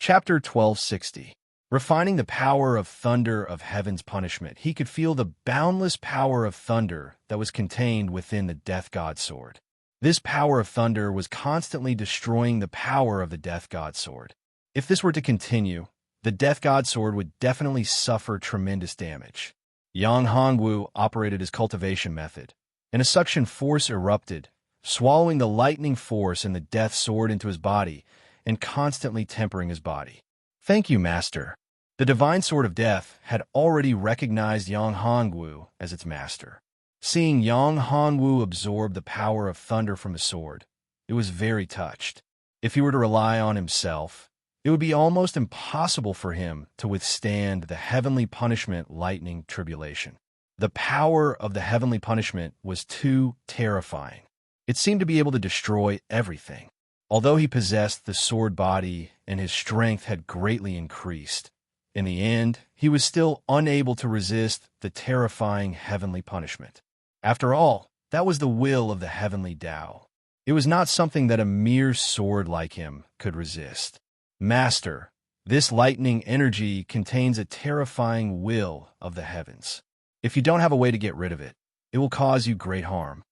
Chapter 1260. Refining the power of thunder of heaven's punishment. He could feel the boundless power of thunder that was contained within the death god sword. This power of thunder was constantly destroying the power of the death god sword. If this were to continue, the death god sword would definitely suffer tremendous damage. Yang Hongwu operated his cultivation method, and a suction force erupted, swallowing the lightning force and the death sword into his body and constantly tempering his body. Thank you, Master. The divine sword of death had already recognized Yang Hongwu as its master. Seeing Yang Hongwu absorb the power of thunder from his sword, it was very touched. If he were to rely on himself, it would be almost impossible for him to withstand the heavenly punishment lightning tribulation. The power of the heavenly punishment was too terrifying. It seemed to be able to destroy everything. Although he possessed the sword body and his strength had greatly increased, in the end, he was still unable to resist the terrifying heavenly punishment. After all, that was the will of the heavenly Tao. It was not something that a mere sword like him could resist. Master, this lightning energy contains a terrifying will of the heavens. If you don't have a way to get rid of it, it will cause you great harm.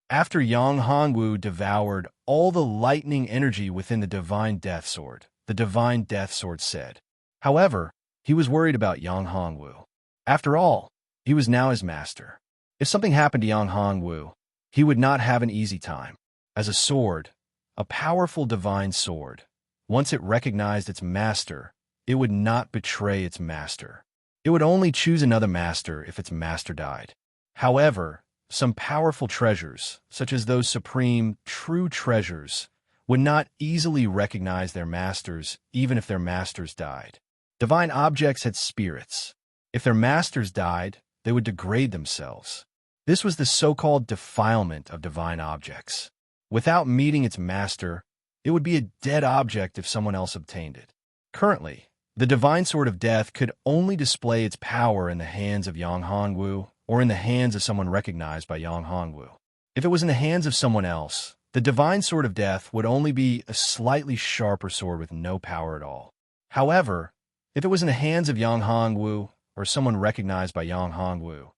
After Yang Hongwu devoured all the lightning energy within the divine death sword, the divine death sword said. However, he was worried about Yang Hongwu. After all, he was now his master. If something happened to Yang Hongwu, he would not have an easy time. As a sword, a powerful divine sword, once it recognized its master, it would not betray its master. It would only choose another master if its master died. However, some powerful treasures, such as those supreme, true treasures, would not easily recognize their masters even if their masters died. Divine objects had spirits. If their masters died, they would degrade themselves. This was the so-called defilement of divine objects. Without meeting its master, it would be a dead object if someone else obtained it. Currently, the divine sword of death could only display its power in the hands of Yang Hongwu or in the hands of someone recognized by Yang Hongwu. If it was in the hands of someone else, the divine sword of death would only be a slightly sharper sword with no power at all. However, if it was in the hands of Yang Hongwu or someone recognized by Yang Hongwu,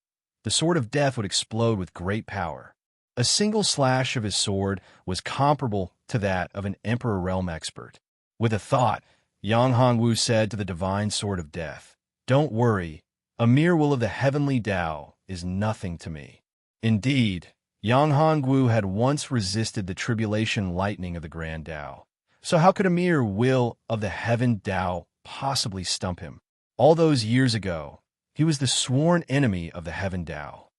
the sword of death would explode with great power. A single slash of his sword was comparable to that of an Emperor Realm expert. With a thought, Yang Hongwu said to the divine sword of death, "Don't worry, a mere will of the heavenly Tao is nothing to me." Indeed, Yang Hongwu had once resisted the tribulation lightning of the Grand Tao. So how could a mere will of the heaven Tao possibly stump him? All those years ago, he was the sworn enemy of the heaven Tao.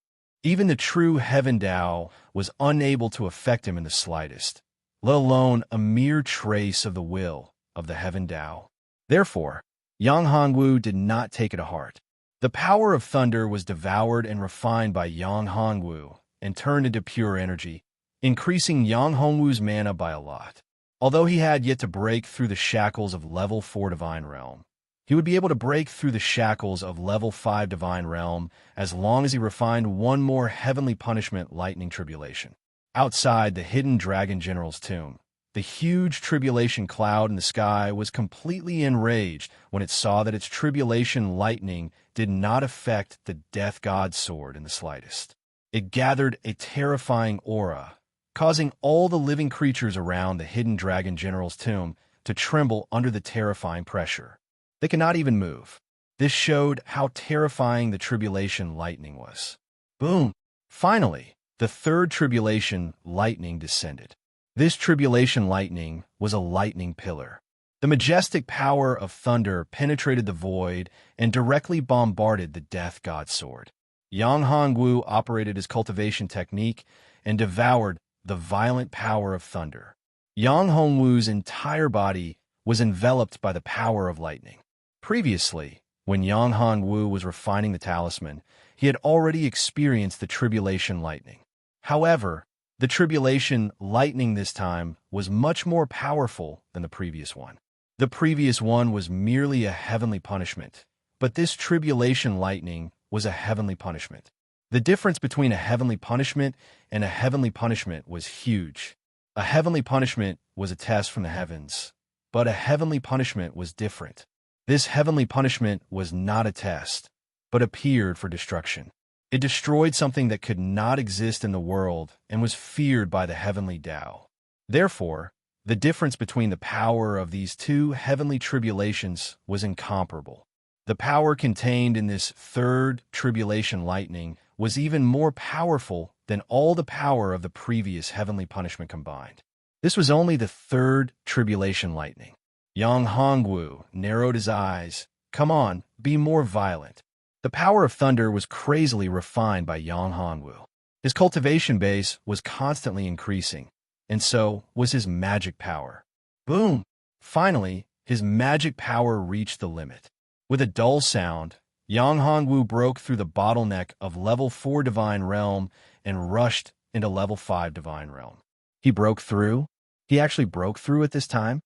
Even the true heaven Tao was unable to affect him in the slightest, let alone a mere trace of the will of the heaven Tao. Therefore, Yang Hongwu did not take it to heart. The power of thunder was devoured and refined by Yang Hongwu and turned into pure energy, increasing Yang Hongwu's mana by a lot. Although he had yet to break through the shackles of level 4 Divine Realm, he would be able to break through the shackles of level 5 Divine Realm as long as he refined one more heavenly punishment lightning tribulation. Outside the hidden dragon general's tomb, the huge tribulation cloud in the sky was completely enraged when it saw that its tribulation lightning did not affect the death god's sword in the slightest. It gathered a terrifying aura, causing all the living creatures around the hidden dragon general's tomb to tremble under the terrifying pressure. They could not even move. This showed how terrifying the tribulation lightning was. Boom! Finally, the third tribulation lightning descended. This tribulation lightning was a lightning pillar. The majestic power of thunder penetrated the void and directly bombarded the death god's sword. Yang Hongwu operated his cultivation technique and devoured the violent power of thunder. Yang Hongwu's entire body was enveloped by the power of lightning. Previously, when Yang Hongwu was refining the talisman, he had already experienced the tribulation lightning. However, the tribulation lightning this time was much more powerful than the previous one. The previous one was merely a heavenly punishment, but this tribulation lightning was a heavenly punishment. The difference between a heavenly punishment and a heavenly punishment was huge. A heavenly punishment was a test from the heavens, But a heavenly punishment was different. This heavenly punishment was not a test, but appeared for destruction. It destroyed something that could not exist in the world and was feared by the heavenly Tao. Therefore, the difference between the power of these two heavenly tribulations was incomparable. The power contained in this third tribulation lightning was even more powerful than all the power of the previous heavenly punishment combined. This was only the third tribulation lightning. Yang Hongwu narrowed his eyes. Come on, be more violent. The power of thunder was crazily refined by Yang Hongwu. His cultivation base was constantly increasing, and so was his magic power. Boom! Finally, his magic power reached the limit. With a dull sound, Yang Hongwu broke through the bottleneck of level 4 Divine Realm and rushed into level 5 Divine Realm. He broke through? He actually broke through at this time?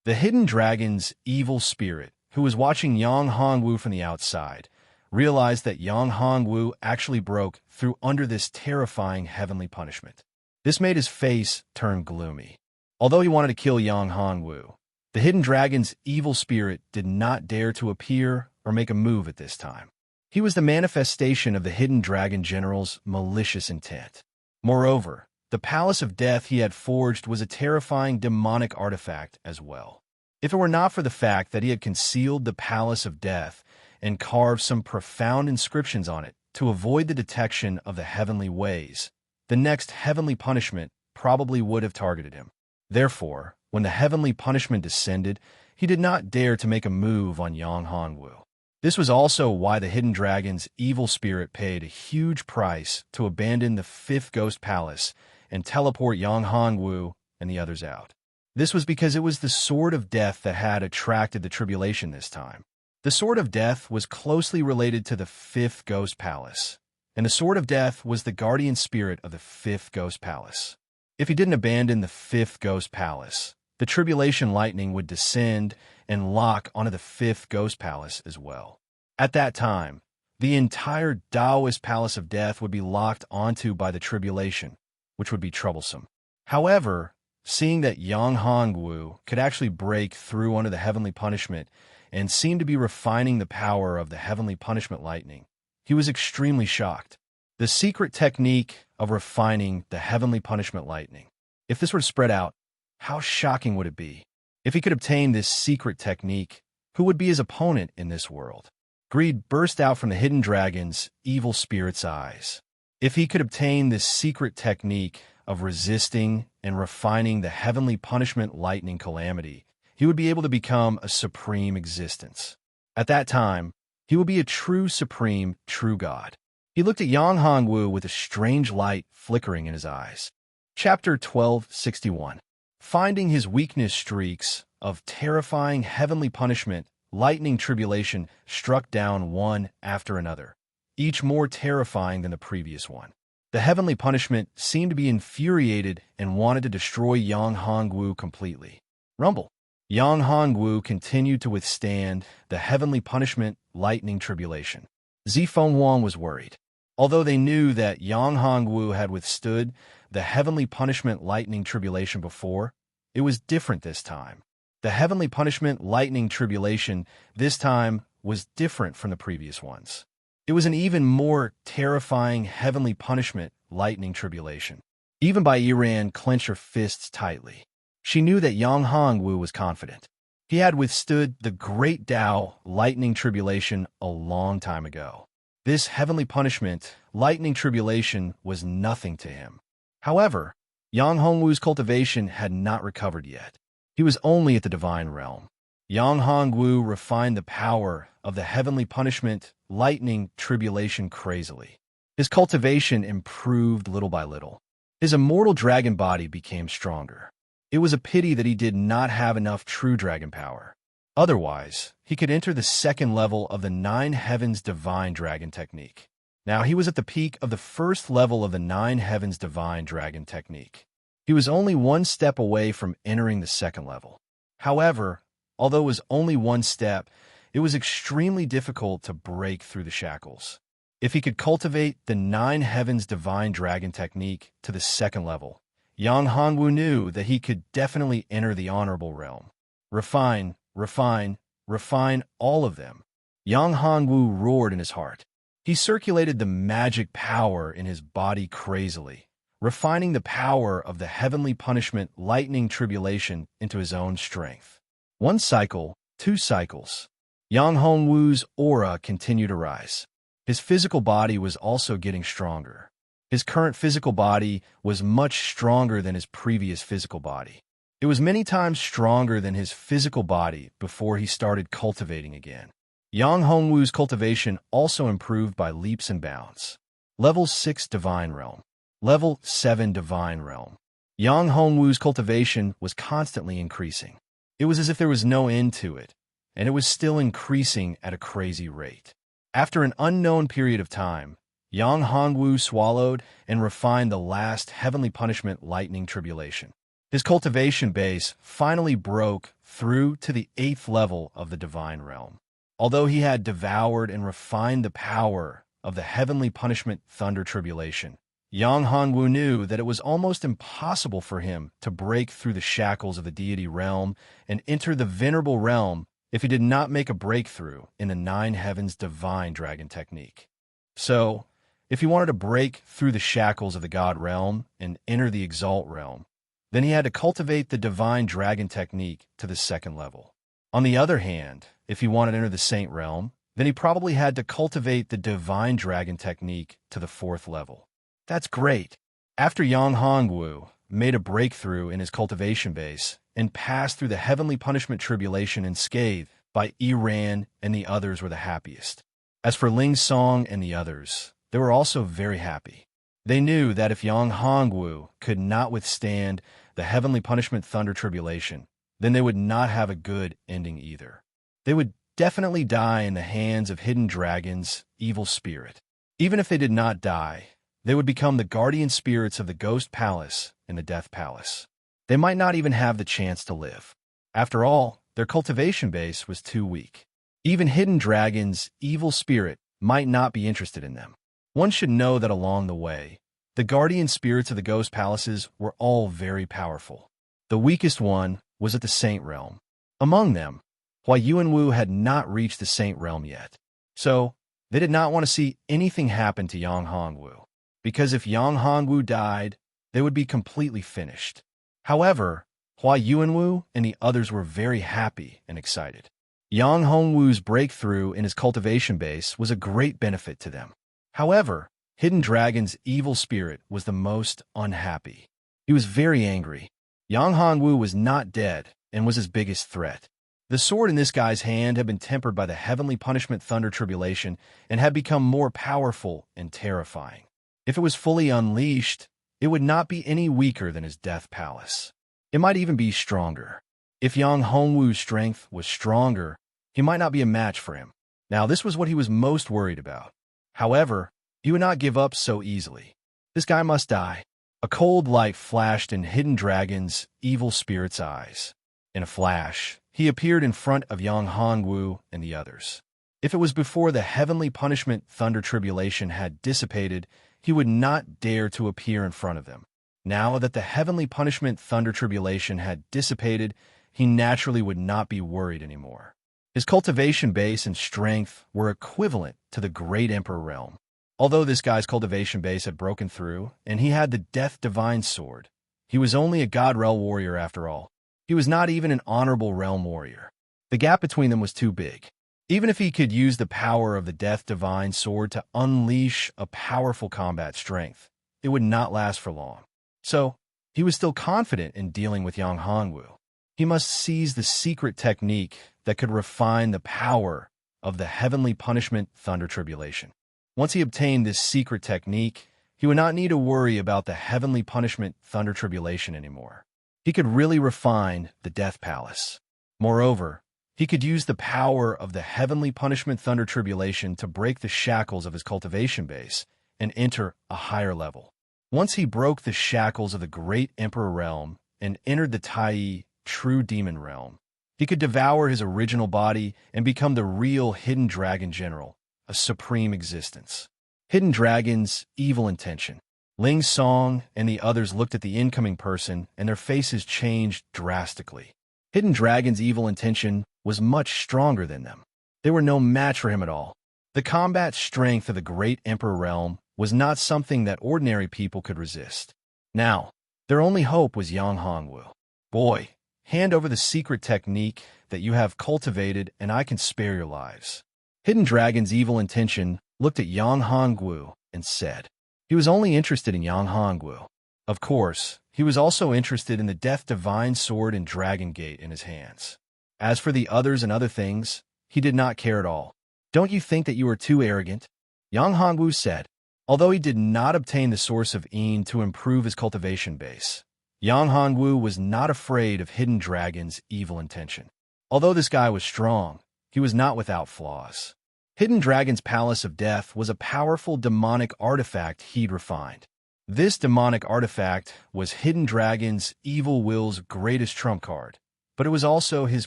The hidden dragon's evil spirit, who was watching Yang Hongwu from the outside, realized that Yang Hongwu actually broke through under this terrifying heavenly punishment. This made his face turn gloomy. Although he wanted to kill Yang Hongwu, the hidden dragon's evil spirit did not dare to appear or make a move at this time. He was the manifestation of the hidden dragon general's malicious intent. Moreover, the Palace of Death he had forged was a terrifying demonic artifact as well. If it were not for the fact that he had concealed the Palace of Death and carved some profound inscriptions on it to avoid the detection of the heavenly ways, the next heavenly punishment probably would have targeted him. Therefore, when the heavenly punishment descended, he did not dare to make a move on Yang Hongwu. This was also why the hidden dragon's evil spirit paid a huge price to abandon the 5th Ghost Palace and teleport Yang Hongwu and the others out. This was because it was the Sword of Death that had attracted the tribulation this time. The Sword of Death was closely related to the 5th Ghost Palace, and the Sword of Death was the guardian spirit of the 5th Ghost Palace. If he didn't abandon the 5th Ghost Palace, the tribulation lightning would descend and lock onto the 5th Ghost Palace as well. At that time, the entire Taoist Palace of Death would be locked onto by the tribulation, which would be troublesome. However, seeing that Yang Hongwu could actually break through under the heavenly punishment and seemed to be refining the power of the heavenly punishment lightning, he was extremely shocked. The secret technique of refining the heavenly punishment lightning. If this were to spread out, how shocking would it be? If he could obtain this secret technique, who would be his opponent in this world? Greed burst out from the hidden dragon's evil spirit's eyes. If he could obtain this secret technique of resisting and refining the heavenly punishment lightning calamity, he would be able to become a supreme existence. At that time, he would be a true supreme, true God. He looked at Yang Hongwu with a strange light flickering in his eyes. Chapter 1261. Finding his weakness, streaks of terrifying heavenly punishment, lightning tribulation struck down one after another, each more terrifying than the previous one. The heavenly punishment seemed to be infuriated and wanted to destroy Yang Hongwu completely. Rumble. Yang Hongwu continued to withstand the heavenly punishment lightning tribulation. Zifeng Wang was worried. Although they knew that Yang Hongwu had withstood the heavenly punishment lightning tribulation before, it was different this time. The heavenly punishment lightning tribulation this time was different from the previous ones. It was an even more terrifying heavenly punishment lightning tribulation. Even Bai Yiran clenched her fists tightly. She knew that Yang Hongwu was confident. He had withstood the great Tao lightning tribulation a long time ago. This heavenly punishment lightning tribulation was nothing to him. However, Yang Hongwu's cultivation had not recovered yet. He was only at the divine realm. Yang Hongwu refined the power of the heavenly punishment lightning tribulation crazily. His cultivation improved little by little. His immortal dragon body became stronger. It was a pity that he did not have enough true dragon power. Otherwise, he could enter the second level of the 9 Heavens Divine Dragon Technique. Now he was at the peak of the first level of the 9 Heavens Divine Dragon Technique. He was only one step away from entering the second level. However, although it was only one step, it was extremely difficult to break through the shackles. If he could cultivate the 9 Heavens Divine Dragon Technique to the second level, Yang Hongwu knew that he could definitely enter the honorable realm. Refine, refine, refine all of them. Yang Hongwu roared in his heart. He circulated the magic power in his body crazily, refining the power of the heavenly punishment lightning tribulation into his own strength. 1 cycle, 2 cycles. Yang Hongwu's aura continued to rise. His physical body was also getting stronger. His current physical body was much stronger than his previous physical body. It was many times stronger than his physical body before he started cultivating again. Yang Hongwu's cultivation also improved by leaps and bounds. Level 6 Divine Realm. Level 7 Divine Realm. Yang Hongwu's cultivation was constantly increasing. It was as if there was no end to it, and it was still increasing at a crazy rate. After an unknown period of time, Yang Hongwu swallowed and refined the last heavenly punishment lightning tribulation. His cultivation base finally broke through to the 8th level of the Divine Realm. Although he had devoured and refined the power of the heavenly punishment thunder tribulation, Yang Hongwu knew that it was almost impossible for him to break through the shackles of the deity realm and enter the venerable realm if he did not make a breakthrough in the 9 heavens divine dragon technique. So, if he wanted to break through the shackles of the god realm and enter the exalt realm, then he had to cultivate the divine dragon technique to the 2nd level. On the other hand, if he wanted to enter the saint realm, then he probably had to cultivate the divine dragon technique to the 4th level. That's great. After Yang Hongwu made a breakthrough in his cultivation base and passed through the heavenly punishment tribulation unscathed, by Iran and the others were the happiest. As for Ling Song and the others, they were also very happy. They knew that if Yang Hongwu could not withstand the heavenly punishment thunder tribulation, then they would not have a good ending either. They would definitely die in the hands of hidden dragons, evil spirit. Even if they did not die, they would become the guardian spirits of the Ghost Palace and the Death Palace. They might not even have the chance to live. After all, their cultivation base was too weak. Even hidden dragons, evil spirit, might not be interested in them. One should know that along the way, the guardian spirits of the Ghost Palaces were all very powerful. The weakest one was at the Saint Realm. Among them, Hua Yuanwu had not reached the Saint Realm yet. So, they did not want to see anything happen to Yang Hongwu, because if Yang Hongwu died, they would be completely finished. However, Hua Yuanwu and the others were very happy and excited. Yang Hongwu's breakthrough in his cultivation base was a great benefit to them. However, Hidden Dragon's evil spirit was the most unhappy. He was very angry. Yang Hongwu was not dead and was his biggest threat. The sword in this guy's hand had been tempered by the heavenly punishment thunder tribulation and had become more powerful and terrifying. If it was fully unleashed, it would not be any weaker than his death palace. It might even be stronger. If Yang Hongwu's strength was stronger, he might not be a match for him. Now, this was what he was most worried about. However, he would not give up so easily. This guy must die. A cold light flashed in Hidden Dragon's evil spirit's eyes. In a flash, he appeared in front of Yang Hongwu and the others. If it was before the heavenly punishment thunder tribulation had dissipated, he would not dare to appear in front of them. Now that the heavenly punishment thunder tribulation had dissipated, he naturally would not be worried anymore. His cultivation base and strength were equivalent to the Great Emperor realm. Although this guy's cultivation base had broken through, and he had the Death Divine Sword, he was only a God Realm warrior after all. He was not even an honorable realm warrior. The gap between them was too big. Even if he could use the power of the Death Divine Sword to unleash a powerful combat strength, it would not last for long. So, he was still confident in dealing with Yang Hongwu. He must seize the secret technique that could refine the power of the heavenly punishment thunder tribulation. Once he obtained this secret technique, he would not need to worry about the heavenly punishment thunder tribulation anymore. He could really refine the Death Palace. Moreover, he could use the power of the heavenly punishment thunder tribulation to break the shackles of his cultivation base and enter a higher level. Once he broke the shackles of the Great Emperor realm and entered the Tai True Demon realm, he could devour his original body and become the real Hidden Dragon General, a supreme existence. Hidden Dragon's evil intention. Ling Song and the others looked at the incoming person, and their faces changed drastically. Hidden Dragon's evil intention was much stronger than them. They were no match for him at all. The combat strength of the great Emperor realm was not something that ordinary people could resist. Now, their only hope was Yang Hongwu. Boy, hand over the secret technique that you have cultivated and I can spare your lives. Hidden Dragon's evil intention looked at Yang Hongwu and said, he was only interested in Yang Hongwu. Of course, he was also interested in the Death Divine Sword and Dragon Gate in his hands. As for the others and other things, he did not care at all. Don't you think that you are too arrogant? Yang Hongwu said. Although he did not obtain the source of Yin to improve his cultivation base, Yang Hongwu was not afraid of Hidden Dragon's evil intention. Although this guy was strong, he was not without flaws. Hidden Dragon's Palace of Death was a powerful demonic artifact he'd refined. This demonic artifact was Hidden Dragon's evil will's greatest trump card, but it was also his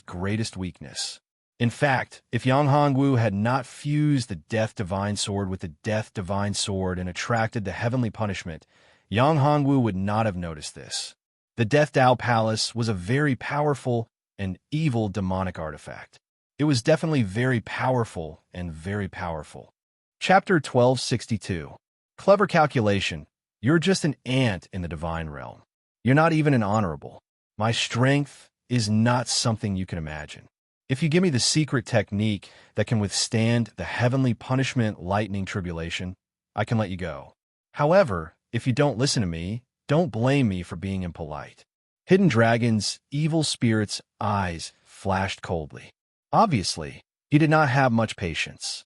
greatest weakness. In fact, if Yang Hongwu had not fused the Death Divine Sword with the Death Divine Sword and attracted the heavenly punishment, Yang Hongwu would not have noticed this. The Death Dao Palace was a very powerful and evil demonic artifact. It was definitely very powerful and very powerful. Chapter 1262. Clever calculation. You're just an ant in the divine realm. You're not even an honorable. My strength is not something you can imagine. If you give me the secret technique that can withstand the heavenly punishment lightning tribulation, I can let you go. However, if you don't listen to me, don't blame me for being impolite. Hidden Dragon's evil spirit's eyes flashed coldly. Obviously, he did not have much patience.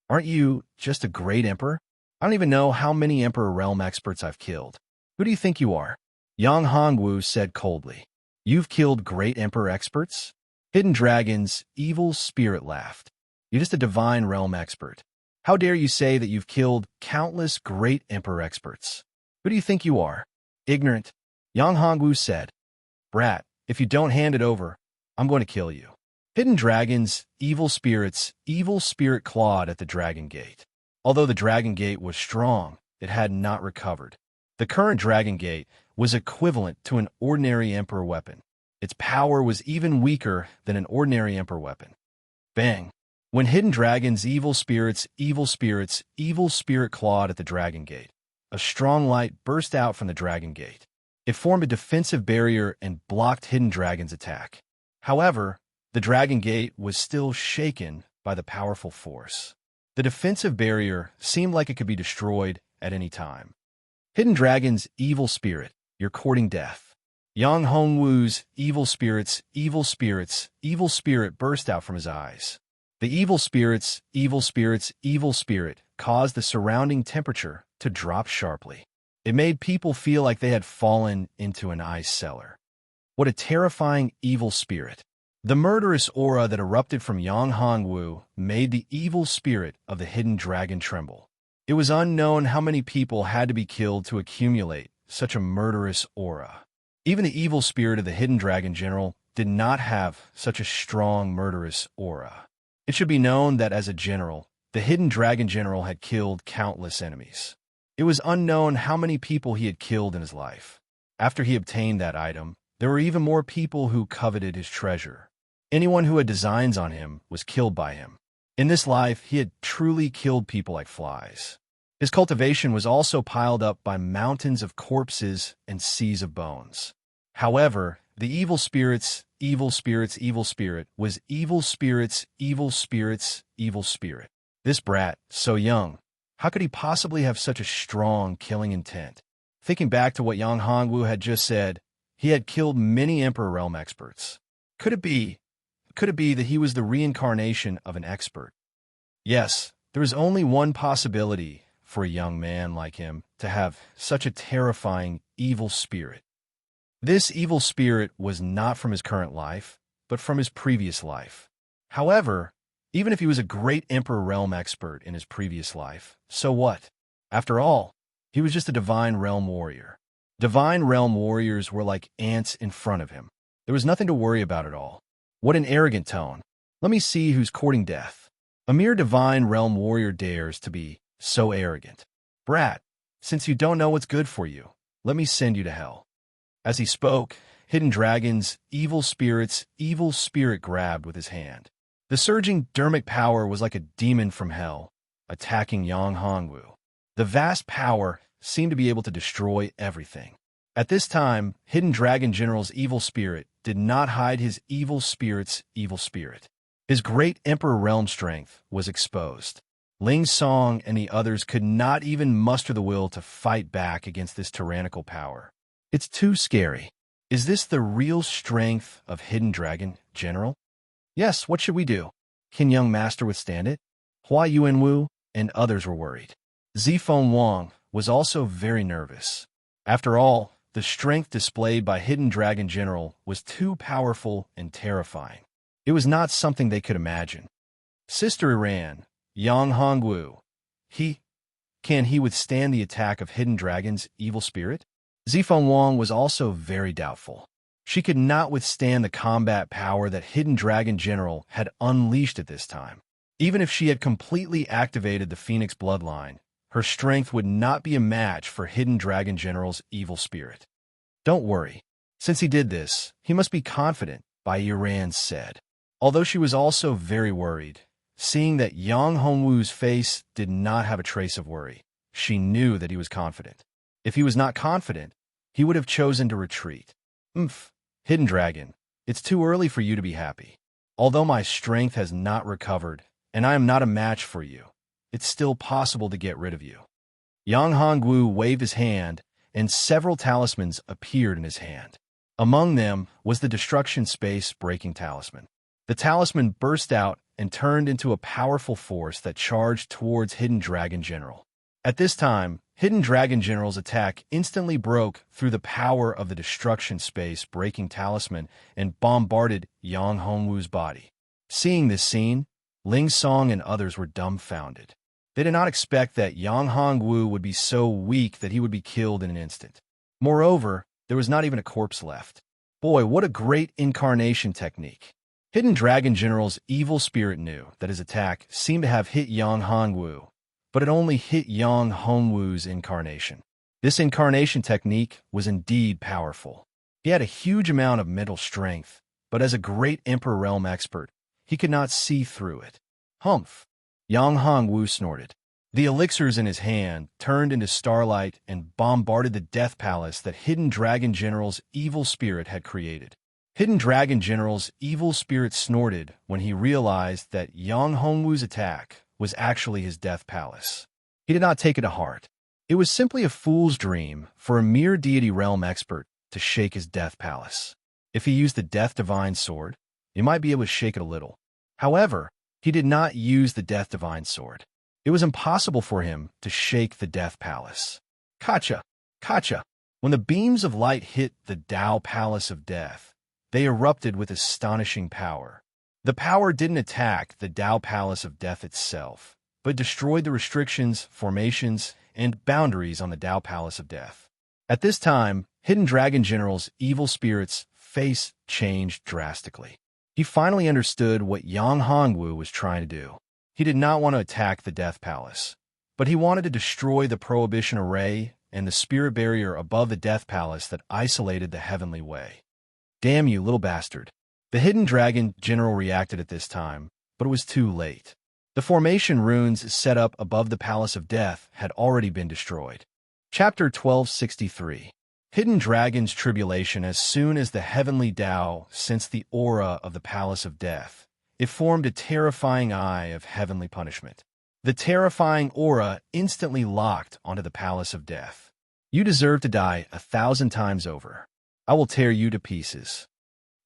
Aren't you just a great emperor? I don't even know how many Emperor Realm experts I've killed. Who do you think you are? Yang Hongwu said coldly. You've killed great Emperor experts? Hidden Dragon's evil spirit laughed. You're just a divine realm expert. How dare you say that you've killed countless great Emperor experts? Who do you think you are? Ignorant. Yang Hongwu said. Brat, if you don't hand it over, I'm going to kill you. Hidden Dragon's evil spirit clawed at the Dragon Gate. Although the Dragon Gate was strong, it had not recovered. The current Dragon Gate was equivalent to an ordinary Emperor weapon. Its power was even weaker than an ordinary Emperor weapon. Bang! When Hidden Dragon's evil spirit clawed at the Dragon Gate, a strong light burst out from the Dragon Gate. It formed a defensive barrier and blocked Hidden Dragon's attack. However, the Dragon Gate was still shaken by the powerful force. The defensive barrier seemed like it could be destroyed at any time. Hidden Dragon's evil spirit, you're courting death. Yang Hongwu's evil spirit burst out from his eyes. The evil spirit caused the surrounding temperature to drop sharply. It made people feel like they had fallen into an ice cellar. What a terrifying evil spirit. The murderous aura that erupted from Yang Hongwu made the evil spirit of the Hidden Dragon tremble. It was unknown how many people had to be killed to accumulate such a murderous aura. Even the evil spirit of the Hidden Dragon General did not have such a strong murderous aura. It should be known that as a general, the Hidden Dragon General had killed countless enemies. It was unknown how many people he had killed in his life. After he obtained that item, there were even more people who coveted his treasure. Anyone who had designs on him was killed by him. In this life, he had truly killed people like flies. His cultivation was also piled up by mountains of corpses and seas of bones. However, the evil spirit was evil spirit. This brat, so young, how could he possibly have such a strong killing intent? Thinking back to what Yang Hongwu had just said, he had killed many Emperor Realm experts. Could it be that he was the reincarnation of an expert? Yes, there is only one possibility for a young man like him to have such a terrifying evil spirit. This evil spirit was not from his current life, but from his previous life. However, even if he was a great Emperor Realm expert in his previous life, so what? After all, he was just a Divine Realm warrior. Divine Realm warriors were like ants in front of him. There was nothing to worry about at all. What an arrogant tone. Let me see who's courting death. A mere Divine Realm warrior dares to be so arrogant. Brat, since you don't know what's good for you, let me send you to hell. As he spoke, Hidden Dragon's evil spirit grabbed with his hand. The surging dermic power was like a demon from hell, attacking Yang Hongwu. The vast power seemed to be able to destroy everything. At this time, Hidden Dragon General's evil spirit did not hide his evil spirit's evil spirit. His great Emperor realm strength was exposed. Ling Song and the others could not even muster the will to fight back against this tyrannical power. It's too scary. Is this the real strength of Hidden Dragon General? Yes, what should we do? Can young master withstand it? Hua Yuanwu and others were worried. Zifeng Wang was also very nervous. After all, the strength displayed by Hidden Dragon General was too powerful and terrifying. It was not something they could imagine. Sister Iran, Yang Hongwu, can he withstand the attack of Hidden Dragon's evil spirit? Zifeng Wang was also very doubtful. She could not withstand the combat power that Hidden Dragon General had unleashed at this time. Even if she had completely activated the Phoenix bloodline, her strength would not be a match for Hidden Dragon General's evil spirit. Don't worry. Since he did this, he must be confident, Bai Yiran said. Although she was also very worried, seeing that Yang Hongwu's face did not have a trace of worry, she knew that he was confident. If he was not confident, he would have chosen to retreat. Hidden Dragon, it's too early for you to be happy. Although my strength has not recovered, and I am not a match for you, it's still possible to get rid of you. Yang Hongwu waved his hand, and several talismans appeared in his hand. Among them was the Destruction Space Breaking Talisman. The talisman burst out and turned into a powerful force that charged towards Hidden Dragon General. At this time, Hidden Dragon General's attack instantly broke through the power of the Destruction Space Breaking Talisman and bombarded Yang Hongwu's body. Seeing this scene, Ling Song and others were dumbfounded. They did not expect that Yang Hongwu would be so weak that he would be killed in an instant. Moreover, there was not even a corpse left. Boy, what a great incarnation technique. Hidden Dragon General's evil spirit knew that his attack seemed to have hit Yang Hongwu, but it only hit Yang Hongwu's incarnation. This incarnation technique was indeed powerful. He had a huge amount of mental strength, but as a great Emperor Realm expert, he could not see through it. Humph! Yang Hongwu snorted. The elixirs in his hand turned into starlight and bombarded the Death Palace that Hidden Dragon General's evil spirit had created. Hidden Dragon General's evil spirit snorted when he realized that Yang Hongwu's attack was actually his Death Palace. He did not take it to heart. It was simply a fool's dream for a mere deity realm expert to shake his Death Palace. If he used the Death Divine Sword, he might be able to shake it a little. However, he did not use the Death Divine Sword. It was impossible for him to shake the Death Palace. Kacha! Kacha! When the beams of light hit the Tao Palace of Death, they erupted with astonishing power. The power didn't attack the Tao Palace of Death itself, but destroyed the restrictions, formations, and boundaries on the Tao Palace of Death. At this time, Hidden Dragon General's evil spirit's face changed drastically. He finally understood what Yang Hongwu was trying to do. He did not want to attack the Death Palace, but he wanted to destroy the Prohibition Array and the spirit barrier above the Death Palace that isolated the Heavenly Way. Damn you, little bastard. The Hidden Dragon General reacted at this time, but it was too late. The formation runes set up above the Palace of Death had already been destroyed. Chapter 1263. Hidden Dragon's Tribulation. As soon as the Heavenly Tao sensed the aura of the Palace of Death, it formed a terrifying eye of heavenly punishment. The terrifying aura instantly locked onto the Palace of Death. You deserve to die 1,000 times over. I will tear you to pieces.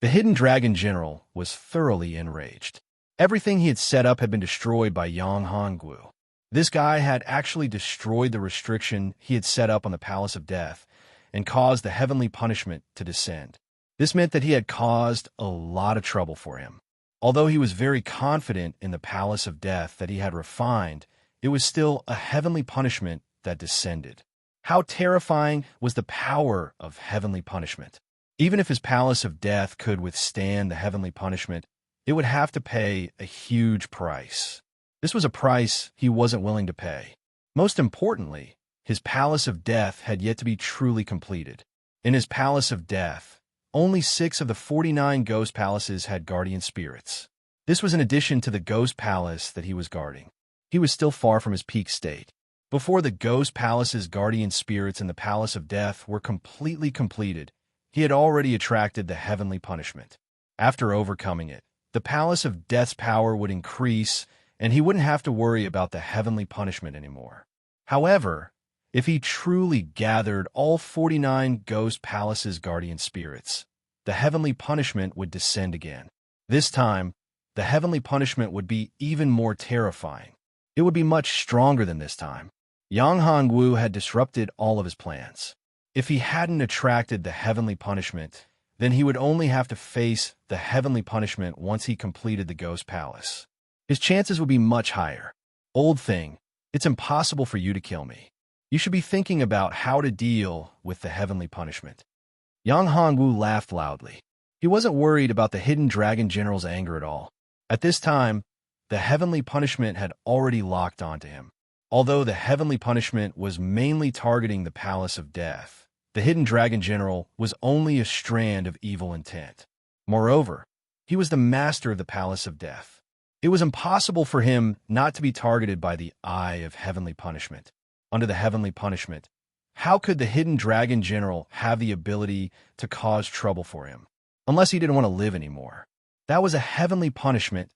The Hidden Dragon General was thoroughly enraged. Everything he had set up had been destroyed by Yang Hongwu. This guy had actually destroyed the restriction he had set up on the Palace of Death and caused the heavenly punishment to descend. This meant that he had caused a lot of trouble for him. Although he was very confident in the Palace of Death that he had refined, it was still a heavenly punishment that descended. How terrifying was the power of heavenly punishment! Even if his Palace of Death could withstand the heavenly punishment, it would have to pay a huge price. This was a price he wasn't willing to pay. Most importantly, his Palace of Death had yet to be truly completed. In his Palace of Death, only 6 of the 49 ghost palaces had guardian spirits. This was in addition to the ghost palace that he was guarding. He was still far from his peak state. Before the ghost palace's guardian spirits in the Palace of Death were completely completed, he had already attracted the heavenly punishment. After overcoming it, the Palace of Death's power would increase, and he wouldn't have to worry about the heavenly punishment anymore. However, if he truly gathered all 49 ghost palaces' guardian spirits, the heavenly punishment would descend again. This time, the heavenly punishment would be even more terrifying. It would be much stronger than this time. Yang Hongwu had disrupted all of his plans. If he hadn't attracted the heavenly punishment, then he would only have to face the heavenly punishment once he completed the ghost palace. His chances would be much higher. Old thing, it's impossible for you to kill me. You should be thinking about how to deal with the heavenly punishment. Yang Hongwu laughed loudly. He wasn't worried about the hidden dragon general's anger at all. At this time, the heavenly punishment had already locked onto him. Although the heavenly punishment was mainly targeting the Palace of Death, the hidden dragon general was only a strand of evil intent. Moreover, he was the master of the Palace of Death. It was impossible for him not to be targeted by the eye of heavenly punishment. Under the heavenly punishment, how could the hidden dragon general have the ability to cause trouble for him? Unless he didn't want to live anymore. That was a heavenly punishment,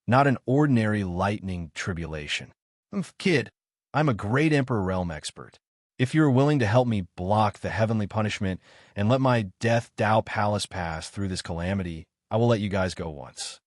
not an ordinary lightning tribulation. Kid, I'm a great Emperor Realm expert. If you're willing to help me block the heavenly punishment and let my Death Dao Palace pass through this calamity, I will let you guys go once.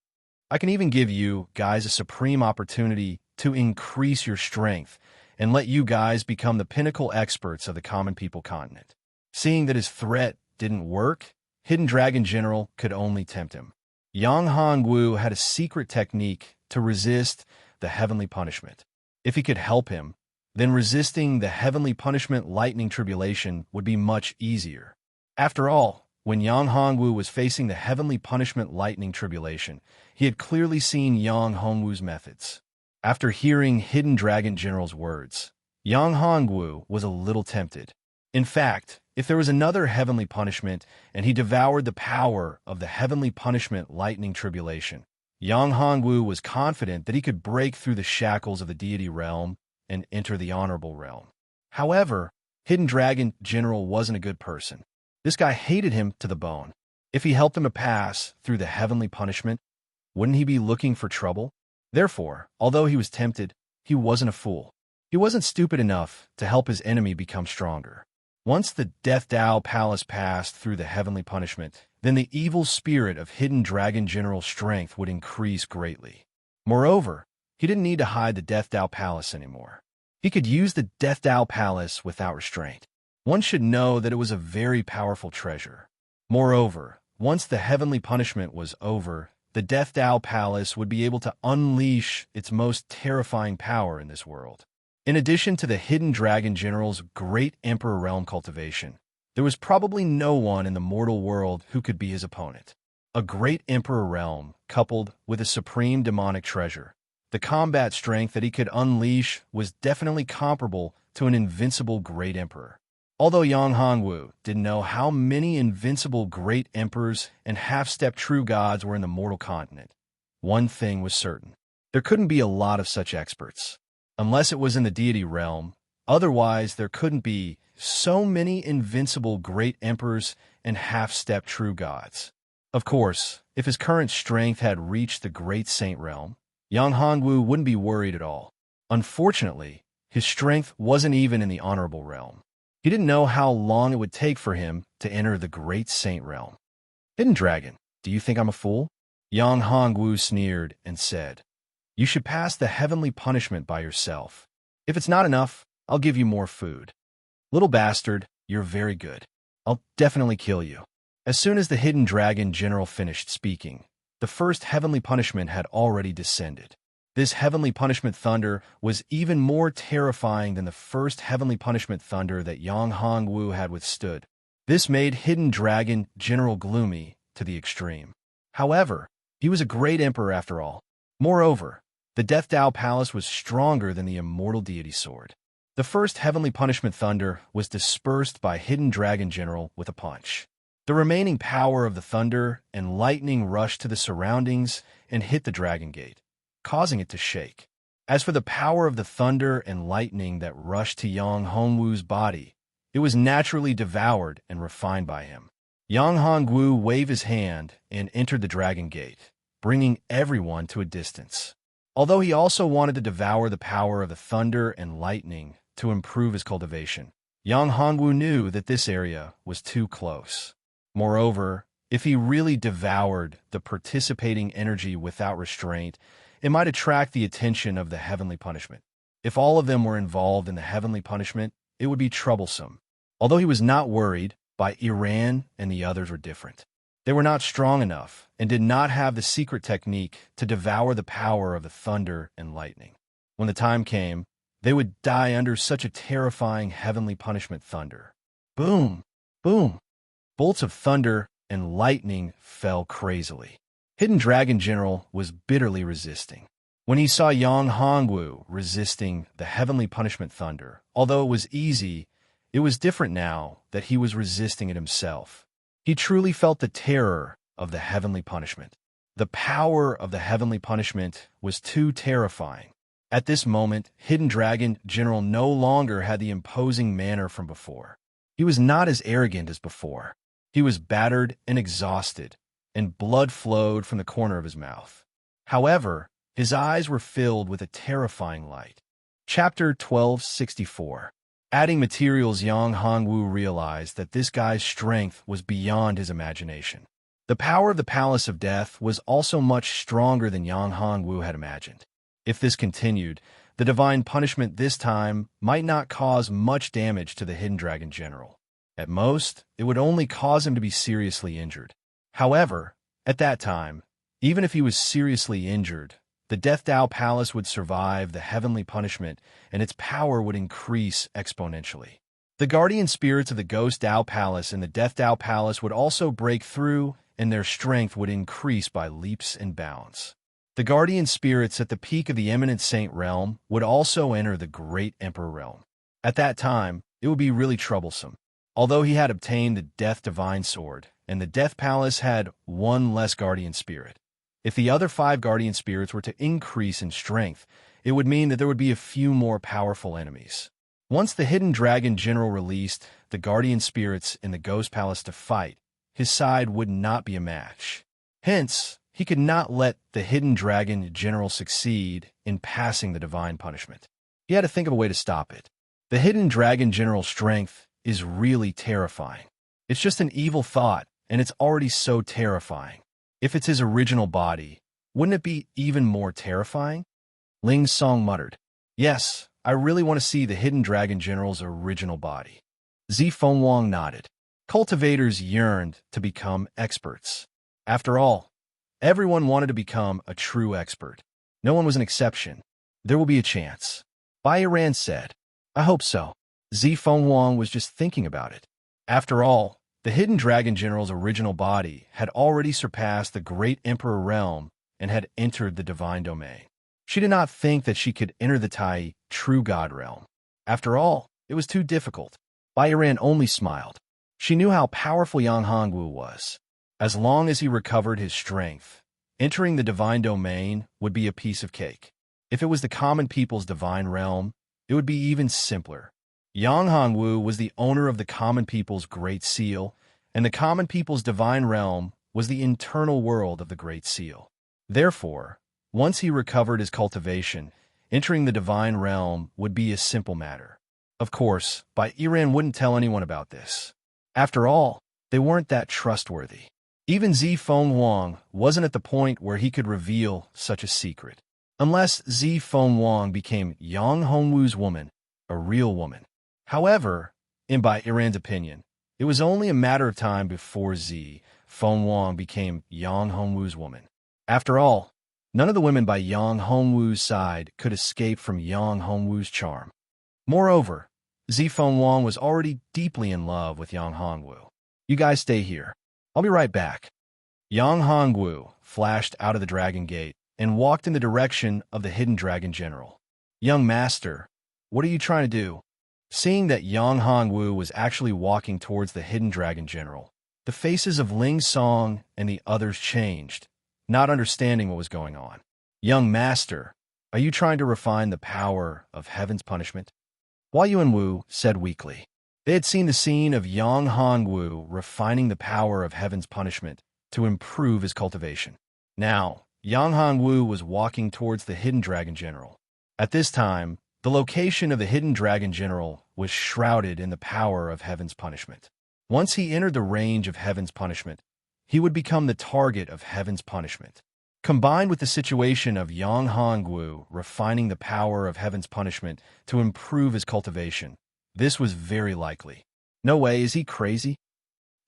I can even give you guys a supreme opportunity to increase your strength and let you guys become the pinnacle experts of the common people continent. Seeing that his threat didn't work, Hidden Dragon General could only tempt him. Yang Hongwu had a secret technique to resist the heavenly punishment. If he could help him, then resisting the heavenly punishment lightning tribulation would be much easier. After all, when Yang Hongwu was facing the heavenly punishment lightning tribulation, he had clearly seen Yang Hongwu's methods. After hearing Hidden Dragon General's words, Yang Hongwu was a little tempted. In fact, if there was another heavenly punishment and he devoured the power of the heavenly punishment lightning tribulation, Yang Hongwu was confident that he could break through the shackles of the deity realm and enter the honorable realm. However, Hidden Dragon General wasn't a good person. This guy hated him to the bone. If he helped him to pass through the heavenly punishment, wouldn't he be looking for trouble? Therefore, although he was tempted, he wasn't a fool. He wasn't stupid enough to help his enemy become stronger. Once the Death Dao Palace passed through the heavenly punishment, then the evil spirit of Hidden Dragon General's strength would increase greatly. Moreover, he didn't need to hide the Death Dao Palace anymore. He could use the Death Dao Palace without restraint. One should know that it was a very powerful treasure. Moreover, once the heavenly punishment was over, the Death Dao Palace would be able to unleash its most terrifying power in this world. In addition to the Hidden Dragon General's great Emperor Realm cultivation, there was probably no one in the mortal world who could be his opponent. A great Emperor Realm, coupled with a supreme demonic treasure, the combat strength that he could unleash was definitely comparable to an invincible great emperor. Although Yang Hongwu didn't know how many invincible great emperors and half-step true gods were in the mortal continent, one thing was certain. There couldn't be a lot of such experts. Unless it was in the deity realm, otherwise there couldn't be so many invincible great emperors and half-step true gods. Of course, if his current strength had reached the great saint realm, Yang Hongwu wouldn't be worried at all. Unfortunately, his strength wasn't even in the honorable realm. He didn't know how long it would take for him to enter the great saint realm. Hidden Dragon, do you think I'm a fool? Yang Hongwu sneered and said, You should pass the heavenly punishment by yourself. If it's not enough, I'll give you more food. Little bastard, you're very good. I'll definitely kill you. As soon as the Hidden Dragon General finished speaking, the first heavenly punishment had already descended. This heavenly punishment thunder was even more terrifying than the first heavenly punishment thunder that Yang Hongwu had withstood. This made Hidden Dragon General gloomy to the extreme. However, he was a great emperor after all. Moreover, the Death Dao Palace was stronger than the immortal deity sword. The first heavenly punishment thunder was dispersed by Hidden Dragon General with a punch. The remaining power of the thunder and lightning rushed to the surroundings and hit the dragon gate, causing it to shake. As for the power of the thunder and lightning that rushed to Yang Hongwu's body, it was naturally devoured and refined by him. Yang Hongwu waved his hand and entered the dragon gate, bringing everyone to a distance. Although he also wanted to devour the power of the thunder and lightning to improve his cultivation, Yang Hongwu knew that this area was too close. Moreover, if he really devoured the participating energy without restraint, it might attract the attention of the heavenly punishment. If all of them were involved in the heavenly punishment, it would be troublesome. Although he was not worried, Bai Iran and the others were different. They were not strong enough and did not have the secret technique to devour the power of the thunder and lightning. When the time came, they would die under such a terrifying heavenly punishment thunder. Boom! Boom! Bolts of thunder and lightning fell crazily. Hidden Dragon General was bitterly resisting. When he saw Yang Hongwu resisting the heavenly punishment thunder, although it was easy, it was different now that he was resisting it himself. He truly felt the terror of the heavenly punishment. The power of the heavenly punishment was too terrifying. At this moment, Hidden Dragon General no longer had the imposing manner from before. He was not as arrogant as before. He was battered and exhausted, and blood flowed from the corner of his mouth. However, his eyes were filled with a terrifying light. Chapter 1264. Adding materials, Yang Hongwu realized that this guy's strength was beyond his imagination. The power of the Palace of Death was also much stronger than Yang Hongwu had imagined. If this continued, the divine punishment this time might not cause much damage to the Hidden Dragon General. At most, it would only cause him to be seriously injured. However, at that time, even if he was seriously injured, the Death Dao Palace would survive the heavenly punishment, and its power would increase exponentially. The guardian spirits of the Ghost Dao Palace and the Death Dao Palace would also break through, and their strength would increase by leaps and bounds. The guardian spirits at the peak of the Eminent Saint Realm would also enter the Great Emperor Realm. At that time, it would be really troublesome. Although he had obtained the Death Divine Sword, and the Death Palace had one less guardian spirit, if the other 5 guardian spirits were to increase in strength, it would mean that there would be a few more powerful enemies. Once the Hidden Dragon General released the guardian spirits in the Ghost Palace to fight, his side would not be a match. Hence, he could not let the Hidden Dragon General succeed in passing the divine punishment. He had to think of a way to stop it. The Hidden Dragon General's strength is really terrifying. It's just an evil thought, and it's already so terrifying. If it's his original body, wouldn't it be even more terrifying? Ling Song muttered. Yes, I really want to see the Hidden Dragon General's original body. Zi Fengwang nodded. Cultivators yearned to become experts. After all, everyone wanted to become a true expert. No one was an exception. There will be a chance. Bai Iran said. I hope so. Zi Fengwang was just thinking about it. After all, the Hidden Dragon General's original body had already surpassed the Great Emperor Realm and had entered the Divine Domain. She did not think that she could enter the Tai True God Realm. After all, it was too difficult. Bai Iran only smiled. She knew how powerful Yang Hongwu was. As long as he recovered his strength, entering the Divine Domain would be a piece of cake. If it was the common people's Divine Realm, it would be even simpler. Yang Hongwu was the owner of the common people's Great Seal, and the common people's divine realm was the internal world of the Great Seal. Therefore, once he recovered his cultivation, entering the divine realm would be a simple matter. Of course, Bai Iran wouldn't tell anyone about this. After all, they weren't that trustworthy. Even Zi Fengwang wasn't at the point where he could reveal such a secret. Unless Zi Fengwang became Yang Hongwu's woman, a real woman. However, in Bai Iran's opinion, it was only a matter of time before Zi Fengwang became Yang Hongwu's woman. After all, none of the women by Yang Hongwu's side could escape from Yang Hongwu's charm. Moreover, Zi Fengwang was already deeply in love with Yang Hongwu. You guys stay here. I'll be right back. Yang Hongwu flashed out of the Dragon Gate and walked in the direction of the Hidden Dragon General. Young Master, what are you trying to do? Seeing that Yang Hongwu was actually walking towards the Hidden Dragon General, The faces of Ling Song and the others changed, not understanding what was going on. Young master, are you trying to refine the power of heaven's punishment? Hua Yuanwu said weakly. They had seen the scene of Yang Hongwu refining the power of heaven's punishment to improve his cultivation. Now, Yang Hongwu was walking towards the Hidden Dragon General. At this time, the location of the Hidden Dragon General was shrouded in the power of heaven's punishment. Once he entered the range of heaven's punishment, he would become the target of heaven's punishment. Combined with the situation of Yang Hongwu refining the power of heaven's punishment to improve his cultivation, this was very likely. No way, is he crazy?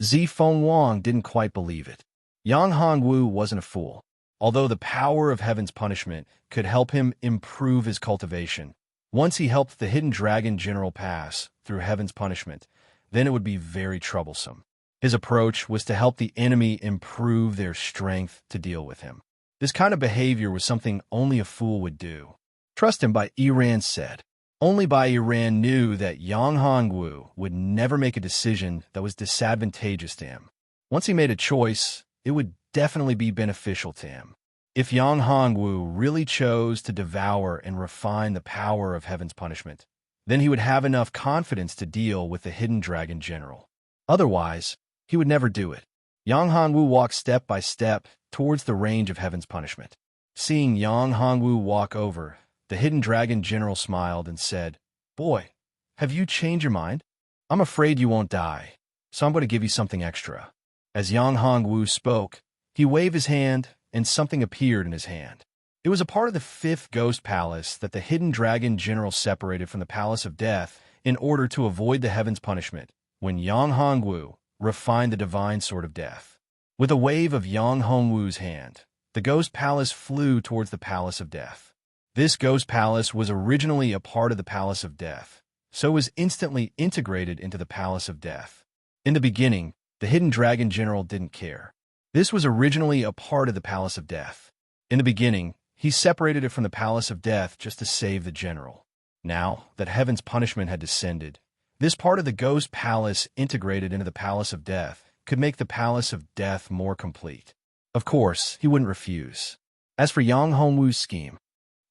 Zi Fengwang didn't quite believe it. Yang Hongwu wasn't a fool. Although the power of heaven's punishment could help him improve his cultivation, once he helped the Hidden Dragon General pass through heaven's punishment, then it would be very troublesome. His approach was to help the enemy improve their strength to deal with him. This kind of behavior was something only a fool would do. Trust him, Bai Yiran said. Only Bai Yiran knew that Yang Hongwu would never make a decision that was disadvantageous to him. Once he made a choice, it would definitely be beneficial to him. If Yang Hongwu really chose to devour and refine the power of heaven's punishment, then he would have enough confidence to deal with the Hidden Dragon General. Otherwise, he would never do it. Yang Hongwu walked step by step towards the range of heaven's punishment. Seeing Yang Hongwu walk over, the Hidden Dragon General smiled and said, "Boy, have you changed your mind? I'm afraid you won't die, so I'm going to give you something extra." As Yang Hongwu spoke, he waved his hand, and something appeared in his hand. It was a part of the fifth ghost palace that the Hidden Dragon General separated from the Palace of Death in order to avoid the heaven's punishment when Yang Hongwu refined the divine sword of death. With a wave of Yang Hongwu's hand, the ghost palace flew towards the Palace of Death. This ghost palace was originally a part of the Palace of Death, so it was instantly integrated into the Palace of Death. In the beginning, the Hidden Dragon General didn't care. This was originally a part of the Palace of Death. In the beginning, he separated it from the Palace of Death just to save the general. Now that heaven's punishment had descended, this part of the ghost palace integrated into the Palace of Death could make the Palace of Death more complete. Of course, he wouldn't refuse. As for Yang Hongwu's scheme,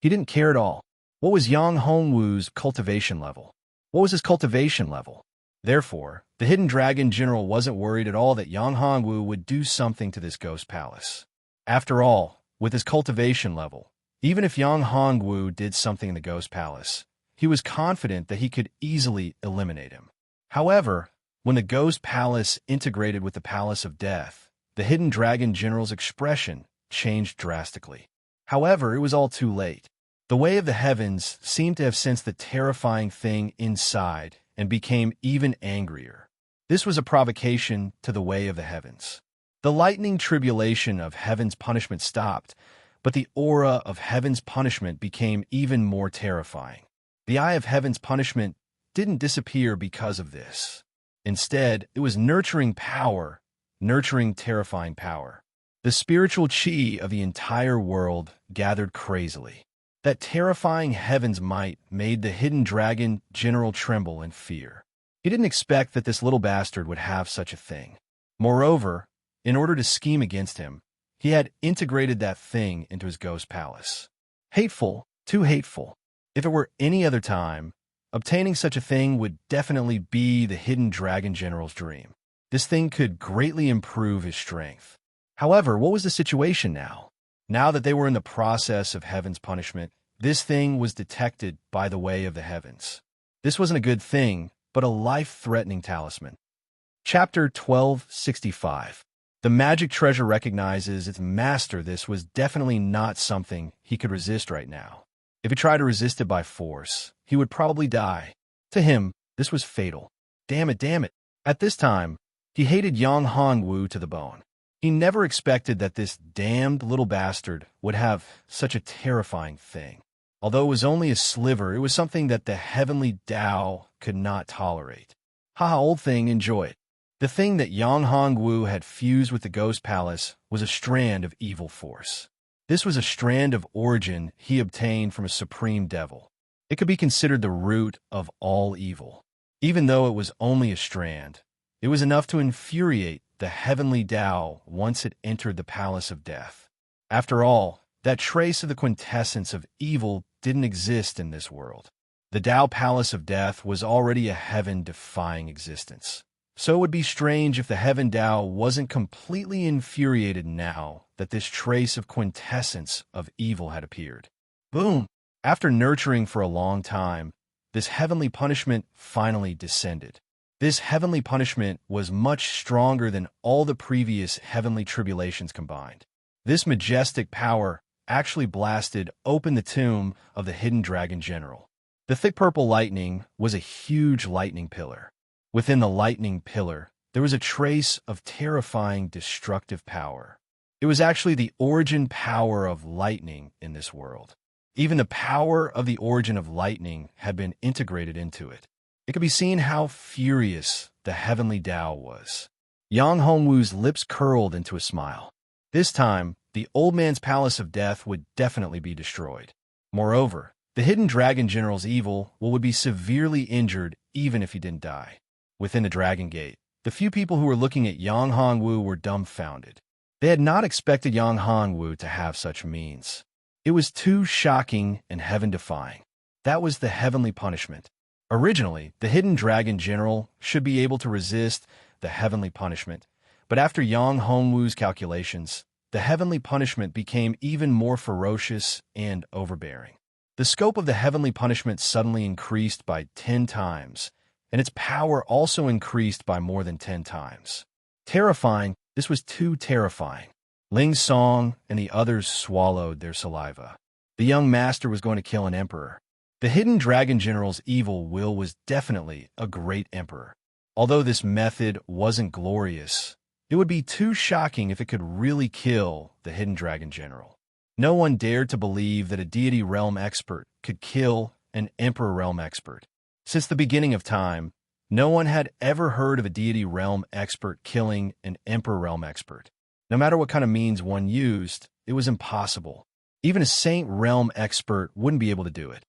he didn't care at all. What was Yang Hongwu's cultivation level? What was his cultivation level? Therefore, the Hidden Dragon General wasn't worried at all that Yang Hongwu would do something to this ghost palace. After all, with his cultivation level, even if Yang Hongwu did something in the ghost palace, he was confident that he could easily eliminate him. However, when the ghost palace integrated with the Palace of Death, the Hidden Dragon General's expression changed drastically. However, it was all too late. The Way of the Heavens seemed to have sensed the terrifying thing inside and became even angrier. This was a provocation to the Way of the Heavens. The lightning tribulation of heaven's punishment stopped, but the aura of heaven's punishment became even more terrifying. The eye of heaven's punishment didn't disappear because of this. Instead, it was nurturing power, nurturing terrifying power. The spiritual chi of the entire world gathered crazily. That terrifying heaven's might made the Hidden Dragon General tremble in fear. He didn't expect that this little bastard would have such a thing. Moreover, in order to scheme against him, he had integrated that thing into his ghost palace. Hateful, too hateful. If it were any other time, obtaining such a thing would definitely be the Hidden Dragon General's dream. This thing could greatly improve his strength. However, what was the situation now? Now that they were in the process of heaven's punishment, this thing was detected by the Way of the Heavens. This wasn't a good thing, but a life-threatening talisman. Chapter 1265. The magic treasure recognizes its master. This was definitely not something he could resist right now. If he tried to resist it by force, he would probably die. To him, this was fatal. Damn it, damn it. At this time, he hated Yang Hongwu to the bone. He never expected that this damned little bastard would have such a terrifying thing. Although it was only a sliver, it was something that the heavenly Tao could not tolerate. Haha, old thing, enjoy it. The thing that Yang Hongwu had fused with the Ghost Palace was a strand of evil force. This was a strand of origin he obtained from a supreme devil. It could be considered the root of all evil. Even though it was only a strand, it was enough to infuriate the heavenly Tao once it entered the palace of death. After all, that trace of the quintessence of evil didn't exist in this world. The Tao Palace of Death was already a heaven-defying existence. So it would be strange if the Heaven Tao wasn't completely infuriated now that this trace of quintessence of evil had appeared. Boom! After nurturing for a long time, this heavenly punishment finally descended. This heavenly punishment was much stronger than all the previous heavenly tribulations combined. This majestic power actually blasted open the tomb of the hidden dragon general. The thick purple lightning was a huge lightning pillar. Within the lightning pillar, there was a trace of terrifying destructive power. It was actually the origin power of lightning in this world. Even the power of the origin of lightning had been integrated into it. It could be seen how furious the heavenly Tao was. Yang Hongwu's lips curled into a smile. This time, the old man's palace of death would definitely be destroyed. Moreover, the hidden dragon general's evil would be severely injured even if he didn't die. Within the Dragon Gate, the few people who were looking at Yang Hongwu were dumbfounded. They had not expected Yang Hongwu to have such means. It was too shocking and heaven-defying. That was the heavenly punishment. Originally, the hidden dragon general should be able to resist the heavenly punishment, but after Yang Hongwu's calculations, the heavenly punishment became even more ferocious and overbearing. The scope of the heavenly punishment suddenly increased by 10 times, and its power also increased by more than 10 times. Terrifying, this was too terrifying. Ling Song and the others swallowed their saliva. The young master was going to kill an emperor. The hidden dragon general's evil will was definitely a great emperor. Although this method wasn't glorious, it would be too shocking if it could really kill the hidden dragon general. No one dared to believe that a deity realm expert could kill an emperor realm expert. Since the beginning of time, no one had ever heard of a deity realm expert killing an emperor realm expert. No matter what kind of means one used, it was impossible. Even a saint realm expert wouldn't be able to do it.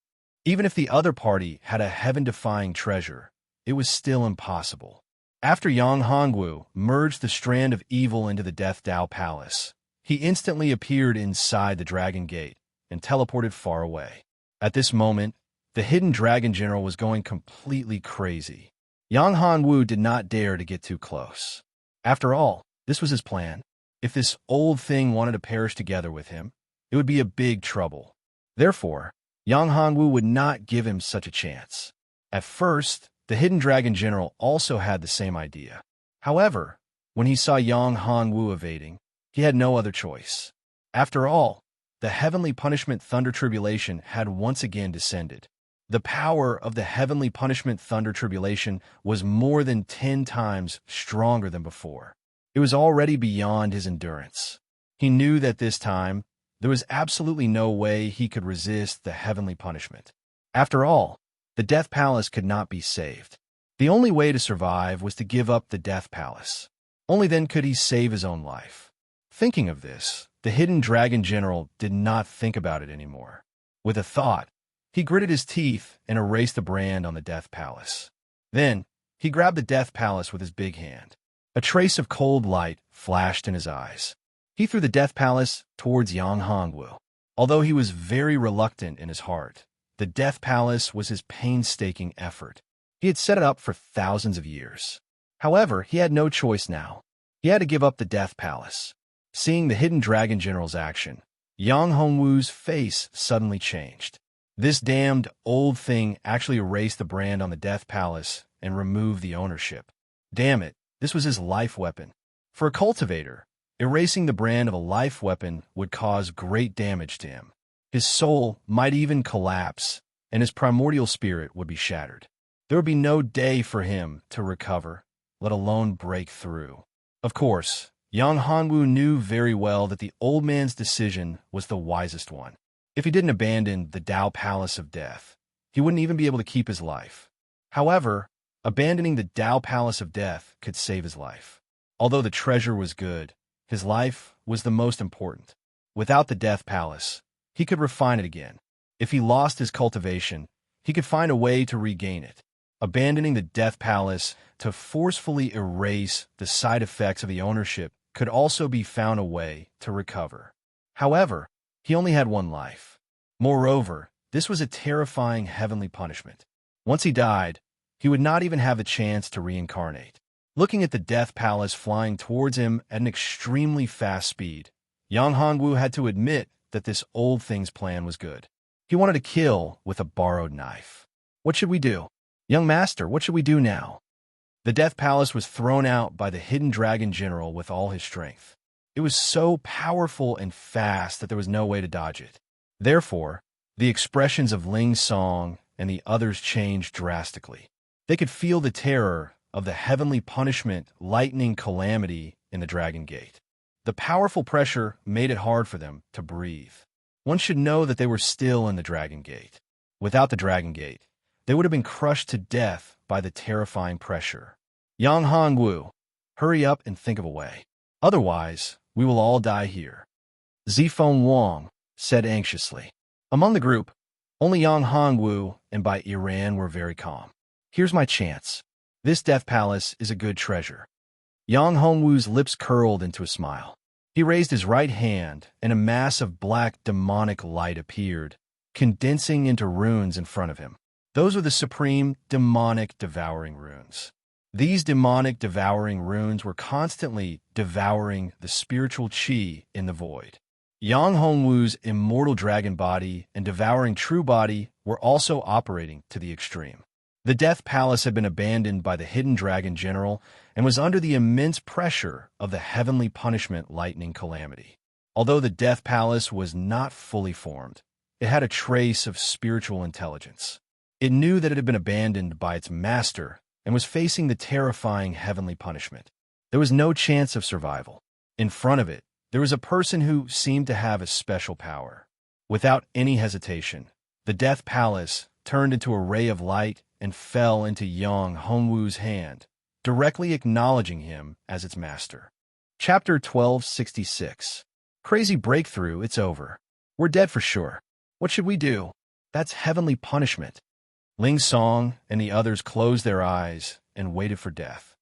Even if the other party had a heaven-defying treasure, it was still impossible. After Yang Hongwu merged the strand of evil into the Death Tao Palace, he instantly appeared inside the Dragon Gate and teleported far away. At this moment, the hidden dragon general was going completely crazy. Yang Hongwu did not dare to get too close. After all, this was his plan. If this old thing wanted to perish together with him, it would be a big trouble. Therefore, Yang Hongwu would not give him such a chance. At first, the hidden dragon general also had the same idea. However, when he saw Yang Hongwu evading, he had no other choice. After all, the heavenly punishment thunder tribulation had once again descended. The power of the heavenly punishment thunder tribulation was more than 10 times stronger than before. It was already beyond his endurance. He knew that this time, there was absolutely no way he could resist the heavenly punishment. After all, the Death Palace could not be saved. The only way to survive was to give up the Death Palace. Only then could he save his own life. Thinking of this, the hidden dragon general did not think about it anymore. With a thought, he gritted his teeth and erased the brand on the Death Palace. Then, he grabbed the Death Palace with his big hand. A trace of cold light flashed in his eyes. He threw the Death Palace towards Yang Hongwu. Although he was very reluctant in his heart, the Death Palace was his painstaking effort. He had set it up for thousands of years. However, he had no choice now. He had to give up the Death Palace. Seeing the hidden dragon general's action, Yang Hongwu's face suddenly changed. This damned old thing actually erased the brand on the Death Palace and removed the ownership. Damn it, this was his life weapon. For a cultivator, erasing the brand of a life weapon would cause great damage to him. His soul might even collapse, and his primordial spirit would be shattered. There would be no day for him to recover, let alone break through. Of course, Yang Hongwu knew very well that the old man's decision was the wisest one. If he didn't abandon the Tao Palace of Death, he wouldn't even be able to keep his life. However, abandoning the Tao Palace of Death could save his life. Although the treasure was good, his life was the most important. Without the Death Palace, he could refine it again. If he lost his cultivation, he could find a way to regain it. Abandoning the Death Palace to forcefully erase the side effects of the ownership could also be found a way to recover. However, he only had one life. Moreover, this was a terrifying heavenly punishment. Once he died, he would not even have a chance to reincarnate. Looking at the Death Palace flying towards him at an extremely fast speed, Yang Hongwu had to admit that this old thing's plan was good. He wanted to kill with a borrowed knife. What should we do? Young master, what should we do now? The Death Palace was thrown out by the hidden dragon general with all his strength. It was so powerful and fast that there was no way to dodge it. Therefore, the expressions of Ling Song and the others changed drastically. They could feel the terror of the heavenly punishment lightning calamity in the Dragon Gate. The powerful pressure made it hard for them to breathe. One should know that they were still in the Dragon Gate. Without the Dragon Gate, they would have been crushed to death by the terrifying pressure. Yang Hongwu, hurry up and think of a way. Otherwise, we will all die here. Zifeng Wang said anxiously. Among the group, only Yang Hongwu and Bai Iran were very calm. Here's my chance. This Death Palace is a good treasure. Yang Hongwu's lips curled into a smile. He raised his right hand, and a mass of black demonic light appeared, condensing into runes in front of him. Those were the supreme demonic devouring runes. These demonic devouring runes were constantly devouring the spiritual qi in the void. Yang Hongwu's immortal dragon body and devouring true body were also operating to the extreme. The Death Palace had been abandoned by the hidden dragon general and was under the immense pressure of the heavenly punishment lightning calamity. Although the Death Palace was not fully formed, it had a trace of spiritual intelligence. It knew that it had been abandoned by its master and was facing the terrifying heavenly punishment. There was no chance of survival. In front of it, there was a person who seemed to have a special power. Without any hesitation, the Death Palace turned into a ray of light and fell into Yang Hongwu's hand, directly acknowledging him as its master. Chapter 1266. Crazy breakthrough, it's over. We're dead for sure. What should we do? That's heavenly punishment. Ling Song and the others closed their eyes and waited for death.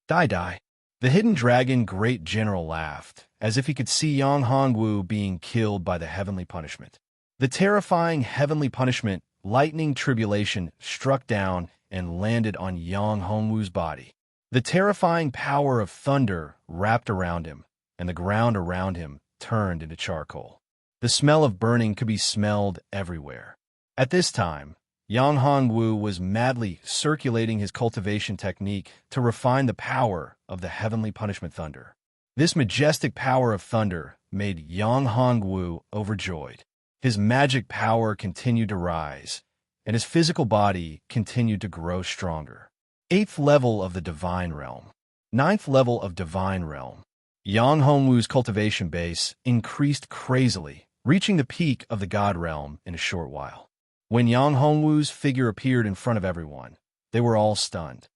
Die. The hidden dragon great general laughed, as if he could see Yang Hongwu being killed by the heavenly punishment. The terrifying heavenly punishment lightning tribulation struck down and landed on Yang Hongwu's body. The terrifying power of thunder wrapped around him, and the ground around him turned into charcoal. The smell of burning could be smelled everywhere. At this time, Yang Hongwu was madly circulating his cultivation technique to refine the power of the heavenly punishment thunder. This majestic power of thunder made Yang Hongwu overjoyed. His magic power continued to rise, and his physical body continued to grow stronger. 8th level of the Divine Realm. 9th level of Divine Realm. Yang Hongwu's cultivation base increased crazily, reaching the peak of the God Realm in a short while. When Yang Hongwu's figure appeared in front of everyone, they were all stunned.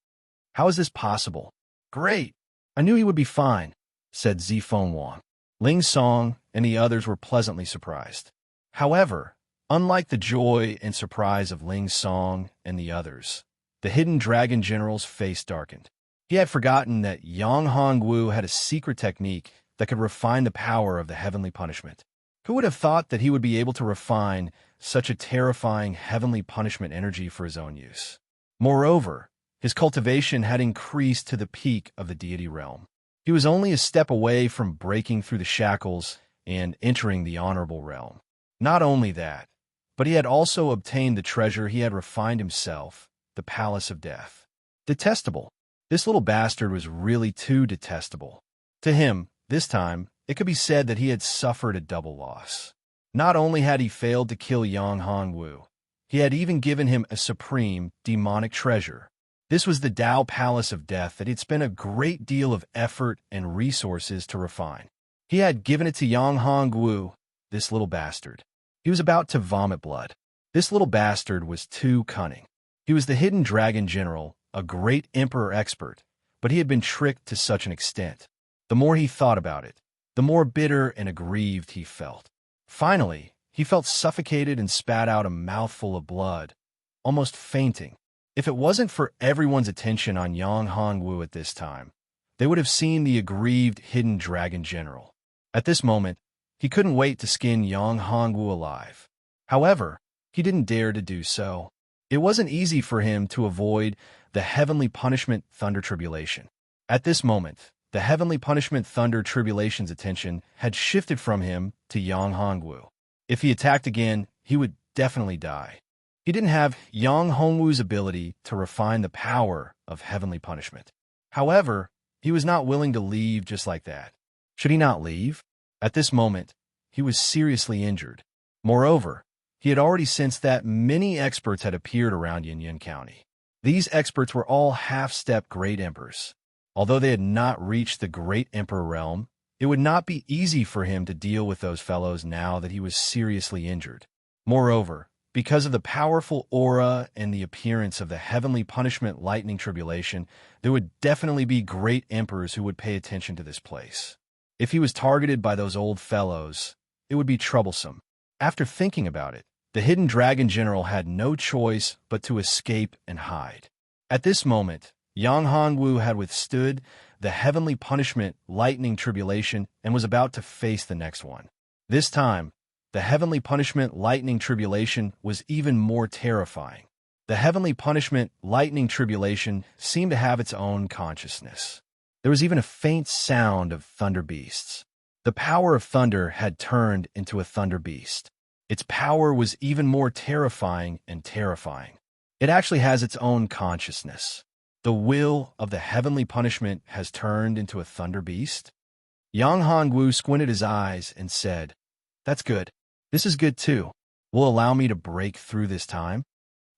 How is this possible? Great! I knew he would be fine, said Zifeng Wang. Ling Song and the others were pleasantly surprised. However, unlike the joy and surprise of Ling Song and the others, the hidden dragon general's face darkened. He had forgotten that Yang Hongwu had a secret technique that could refine the power of the heavenly punishment. Who would have thought that he would be able to refine such a terrifying heavenly punishment energy for his own use? Moreover, his cultivation had increased to the peak of the deity realm. He was only a step away from breaking through the shackles and entering the honorable realm. Not only that, but he had also obtained the treasure he had refined himself, the Palace of Death. Detestable. This little bastard was really too detestable. To him, this time, it could be said that he had suffered a double loss. Not only had he failed to kill Yang Hongwu, he had even given him a supreme, demonic treasure. This was the Tao Palace of Death that he had spent a great deal of effort and resources to refine. He had given it to Yang Hongwu, this little bastard. He was about to vomit blood. This little bastard was too cunning. He was the hidden dragon general, a great emperor expert, but he had been tricked to such an extent. The more he thought about it, the more bitter and aggrieved he felt. Finally, he felt suffocated and spat out a mouthful of blood, almost fainting. If it wasn't for everyone's attention on Yang Hongwu at this time, they would have seen the aggrieved hidden dragon general. At this moment, he couldn't wait to skin Yang Hongwu alive. However, he didn't dare to do so. It wasn't easy for him to avoid the heavenly punishment thunder tribulation. At this moment, the heavenly punishment thunder tribulation's attention had shifted from him to Yang Hongwu. If he attacked again, he would definitely die. He didn't have Yang Hongwu's ability to refine the power of heavenly punishment. However, he was not willing to leave just like that. Should he not leave? At this moment, he was seriously injured. Moreover, he had already sensed that many experts had appeared around Yin County. These experts were all half-step great emperors. Although they had not reached the great emperor realm, it would not be easy for him to deal with those fellows now that he was seriously injured. Moreover, because of the powerful aura and the appearance of the heavenly punishment lightning tribulation, there would definitely be great emperors who would pay attention to this place. If he was targeted by those old fellows, it would be troublesome. After thinking about it, the hidden dragon general had no choice but to escape and hide. At this moment, Yang Hongwu had withstood the heavenly punishment lightning tribulation and was about to face the next one. This time, the heavenly punishment lightning tribulation was even more terrifying. The heavenly punishment lightning tribulation seemed to have its own consciousness. There was even a faint sound of thunder beasts. The power of thunder had turned into a thunder beast. Its power was even more terrifying and terrifying. It actually has its own consciousness. The will of the heavenly punishment has turned into a thunder beast? Yang Hongwu squinted his eyes and said, "That's good. This is good too. Will allow me to break through this time?"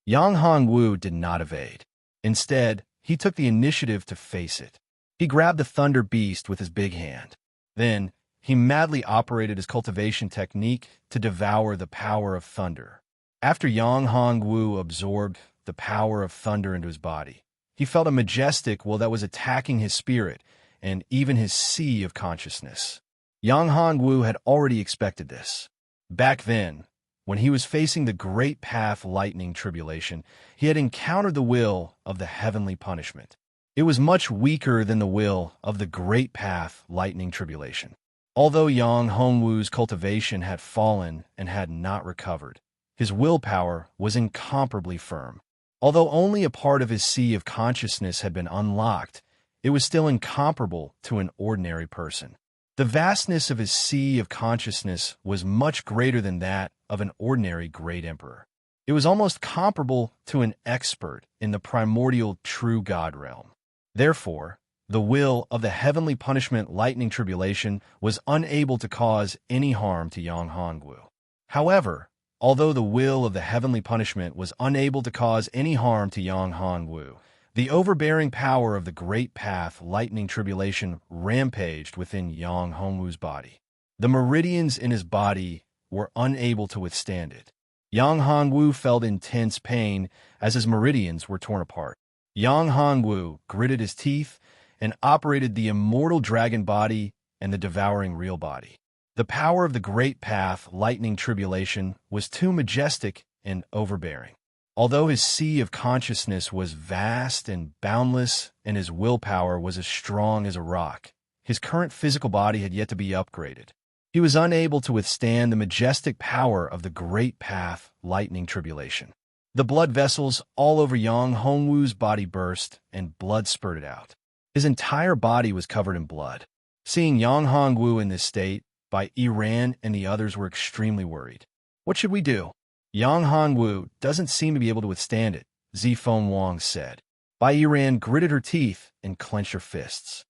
Yang Hongwu did not evade. Instead, he took the initiative to face it. He grabbed the thunder beast with his big hand. Then, he madly operated his cultivation technique to devour the power of thunder. After Yang Hongwu absorbed the power of thunder into his body, he felt a majestic will that was attacking his spirit and even his sea of consciousness. Yang Hongwu had already expected this. Back then, when he was facing the Great Path Lightning Tribulation, he had encountered the will of the heavenly punishment. It was much weaker than the will of the Great Path Lightning Tribulation. Although Yang Hongwu's cultivation had fallen and had not recovered, his willpower was incomparably firm. Although only a part of his sea of consciousness had been unlocked, it was still incomparable to an ordinary person. The vastness of his sea of consciousness was much greater than that of an ordinary great emperor. It was almost comparable to an expert in the primordial true God realm. Therefore, the will of the heavenly punishment lightning tribulation was unable to cause any harm to Yang Hongwu. However, although the will of the heavenly punishment was unable to cause any harm to Yang Hongwu, the overbearing power of the Great Path Lightning Tribulation rampaged within Yang Hongwu's body. The meridians in his body were unable to withstand it. Yang Hongwu felt intense pain as his meridians were torn apart. Yang Hongwu gritted his teeth and operated the immortal dragon body and the devouring real body. The power of the Great Path Lightning Tribulation was too majestic and overbearing. Although his sea of consciousness was vast and boundless and his willpower was as strong as a rock, his current physical body had yet to be upgraded. He was unable to withstand the majestic power of the Great Path Lightning Tribulation. The blood vessels all over Yang Hongwu's body burst and blood spurted out. His entire body was covered in blood. Seeing Yang Hongwu in this state, Bai Yiran and the others were extremely worried. "What should we do? Yang Hongwu doesn't seem to be able to withstand it," Zifeng Wang said. Bai Yiran gritted her teeth and clenched her fists.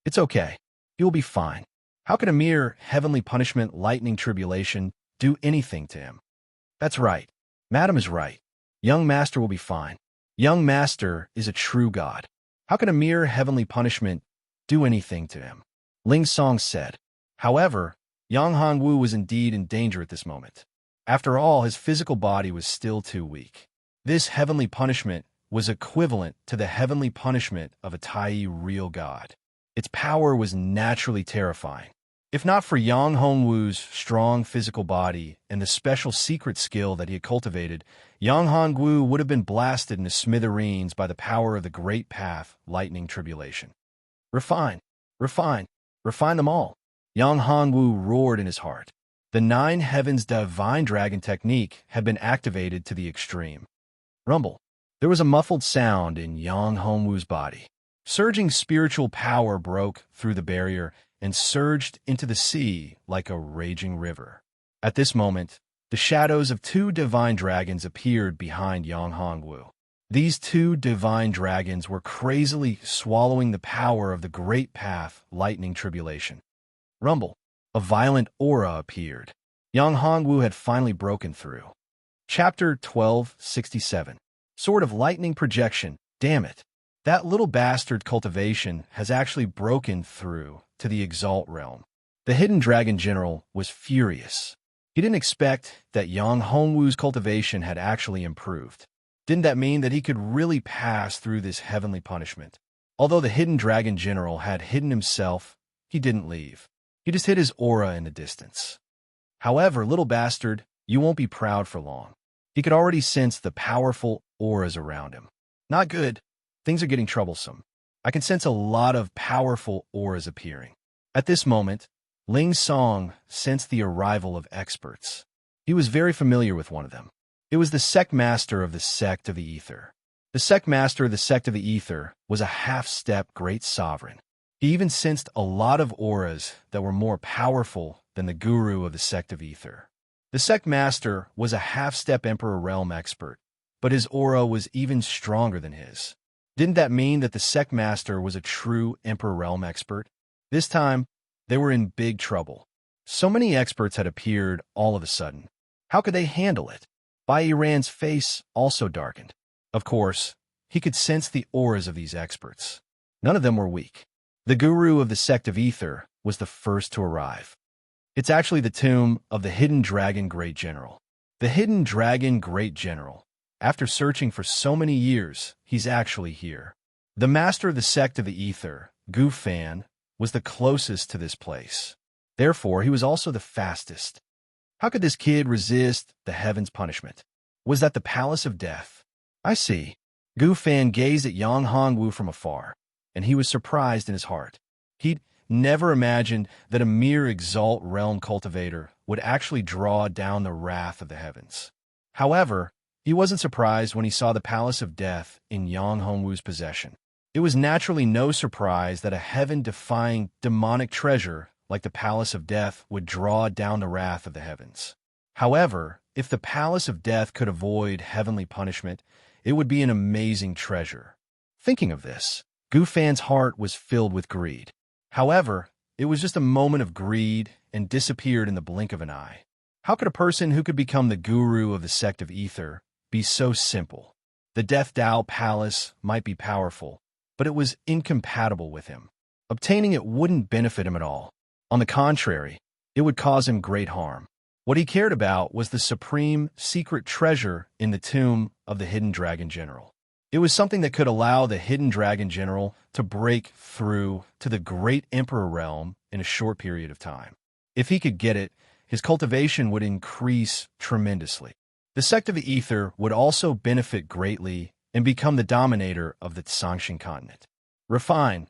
"It's okay. He will be fine. How can a mere heavenly punishment lightning tribulation do anything to him?" "That's right. Madam is right. Young Master will be fine. Young Master is a true god. How can a mere heavenly punishment do anything to him?" Ling Song said. However, Yang Hongwu was indeed in danger at this moment. After all, his physical body was still too weak. This heavenly punishment was equivalent to the heavenly punishment of a Tai real god. Its power was naturally terrifying. If not for Yang Hongwu's strong physical body and the special secret skill that he had cultivated, Yang Hongwu would have been blasted into smithereens by the power of the great path, lightning tribulation. Refine, refine, refine them all. Yang Hongwu roared in his heart. The 9 heavens divine dragon technique had been activated to the extreme. Rumble. There was a muffled sound in Yang Hongwu's body. Surging spiritual power broke through the barrier and surged into the sea like a raging river. At this moment, the shadows of 2 divine dragons appeared behind Yang Hongwu. These 2 divine dragons were crazily swallowing the power of the great path, lightning tribulation. Rumble. A violent aura appeared. Yang Hongwu had finally broken through. Chapter 1267. Sword of lightning projection. Damn it. That little bastard cultivation has actually broken through to the exalt realm. The hidden dragon general was furious. He didn't expect that Yang Hongwu's cultivation had actually improved. Didn't that mean that he could really pass through this heavenly punishment? Although the hidden dragon general had hidden himself, he didn't leave. He just hid his aura in the distance. However, little bastard, you won't be proud for long. He could already sense the powerful auras around him. Not good. Things are getting troublesome. I can sense a lot of powerful auras appearing. At this moment, Ling Song sensed the arrival of experts. He was very familiar with one of them. It was the sect master of the sect of the Ether. The sect master of the sect of the Ether was a half-step great sovereign. He even sensed a lot of auras that were more powerful than the guru of the sect of Ether. The sect master was a half-step Emperor Realm expert, but his aura was even stronger than his. Didn't that mean that the sect master was a true Emperor Realm expert? This time, they were in big trouble. So many experts had appeared all of a sudden. How could they handle it? Bai Iran's face also darkened. Of course, he could sense the auras of these experts. None of them were weak. The guru of the sect of Ether was the first to arrive. It's actually the tomb of the hidden dragon great general. The hidden dragon great general. After searching for so many years, he's actually here. The master of the sect of the Ether, Gu Fan, was the closest to this place. Therefore, he was also the fastest. How could this kid resist the heaven's punishment? Was that the palace of death? I see. Gu Fan gazed at Yang Hongwu from afar, and he was surprised in his heart. He'd never imagined that a mere exalt realm cultivator would actually draw down the wrath of the heavens. However, he wasn't surprised when he saw the palace of death in Yang Hongwu's possession. It was naturally no surprise that a heaven-defying demonic treasure like the palace of death would draw down the wrath of the heavens. However, if the palace of death could avoid heavenly punishment, it would be an amazing treasure. Thinking of this, Gu Fan's heart was filled with greed. However, it was just a moment of greed and disappeared in the blink of an eye. How could a person who could become the guru of the sect of Ether be so simple? The Death Dao Palace might be powerful, but it was incompatible with him. Obtaining it wouldn't benefit him at all. On the contrary, it would cause him great harm. What he cared about was the supreme secret treasure in the tomb of the Hidden Dragon General. It was something that could allow the Hidden Dragon General to break through to the great Emperor realm in a short period of time. If he could get it, his cultivation would increase tremendously. The sect of the Ether would also benefit greatly and become the dominator of the Tsangshan continent. Refine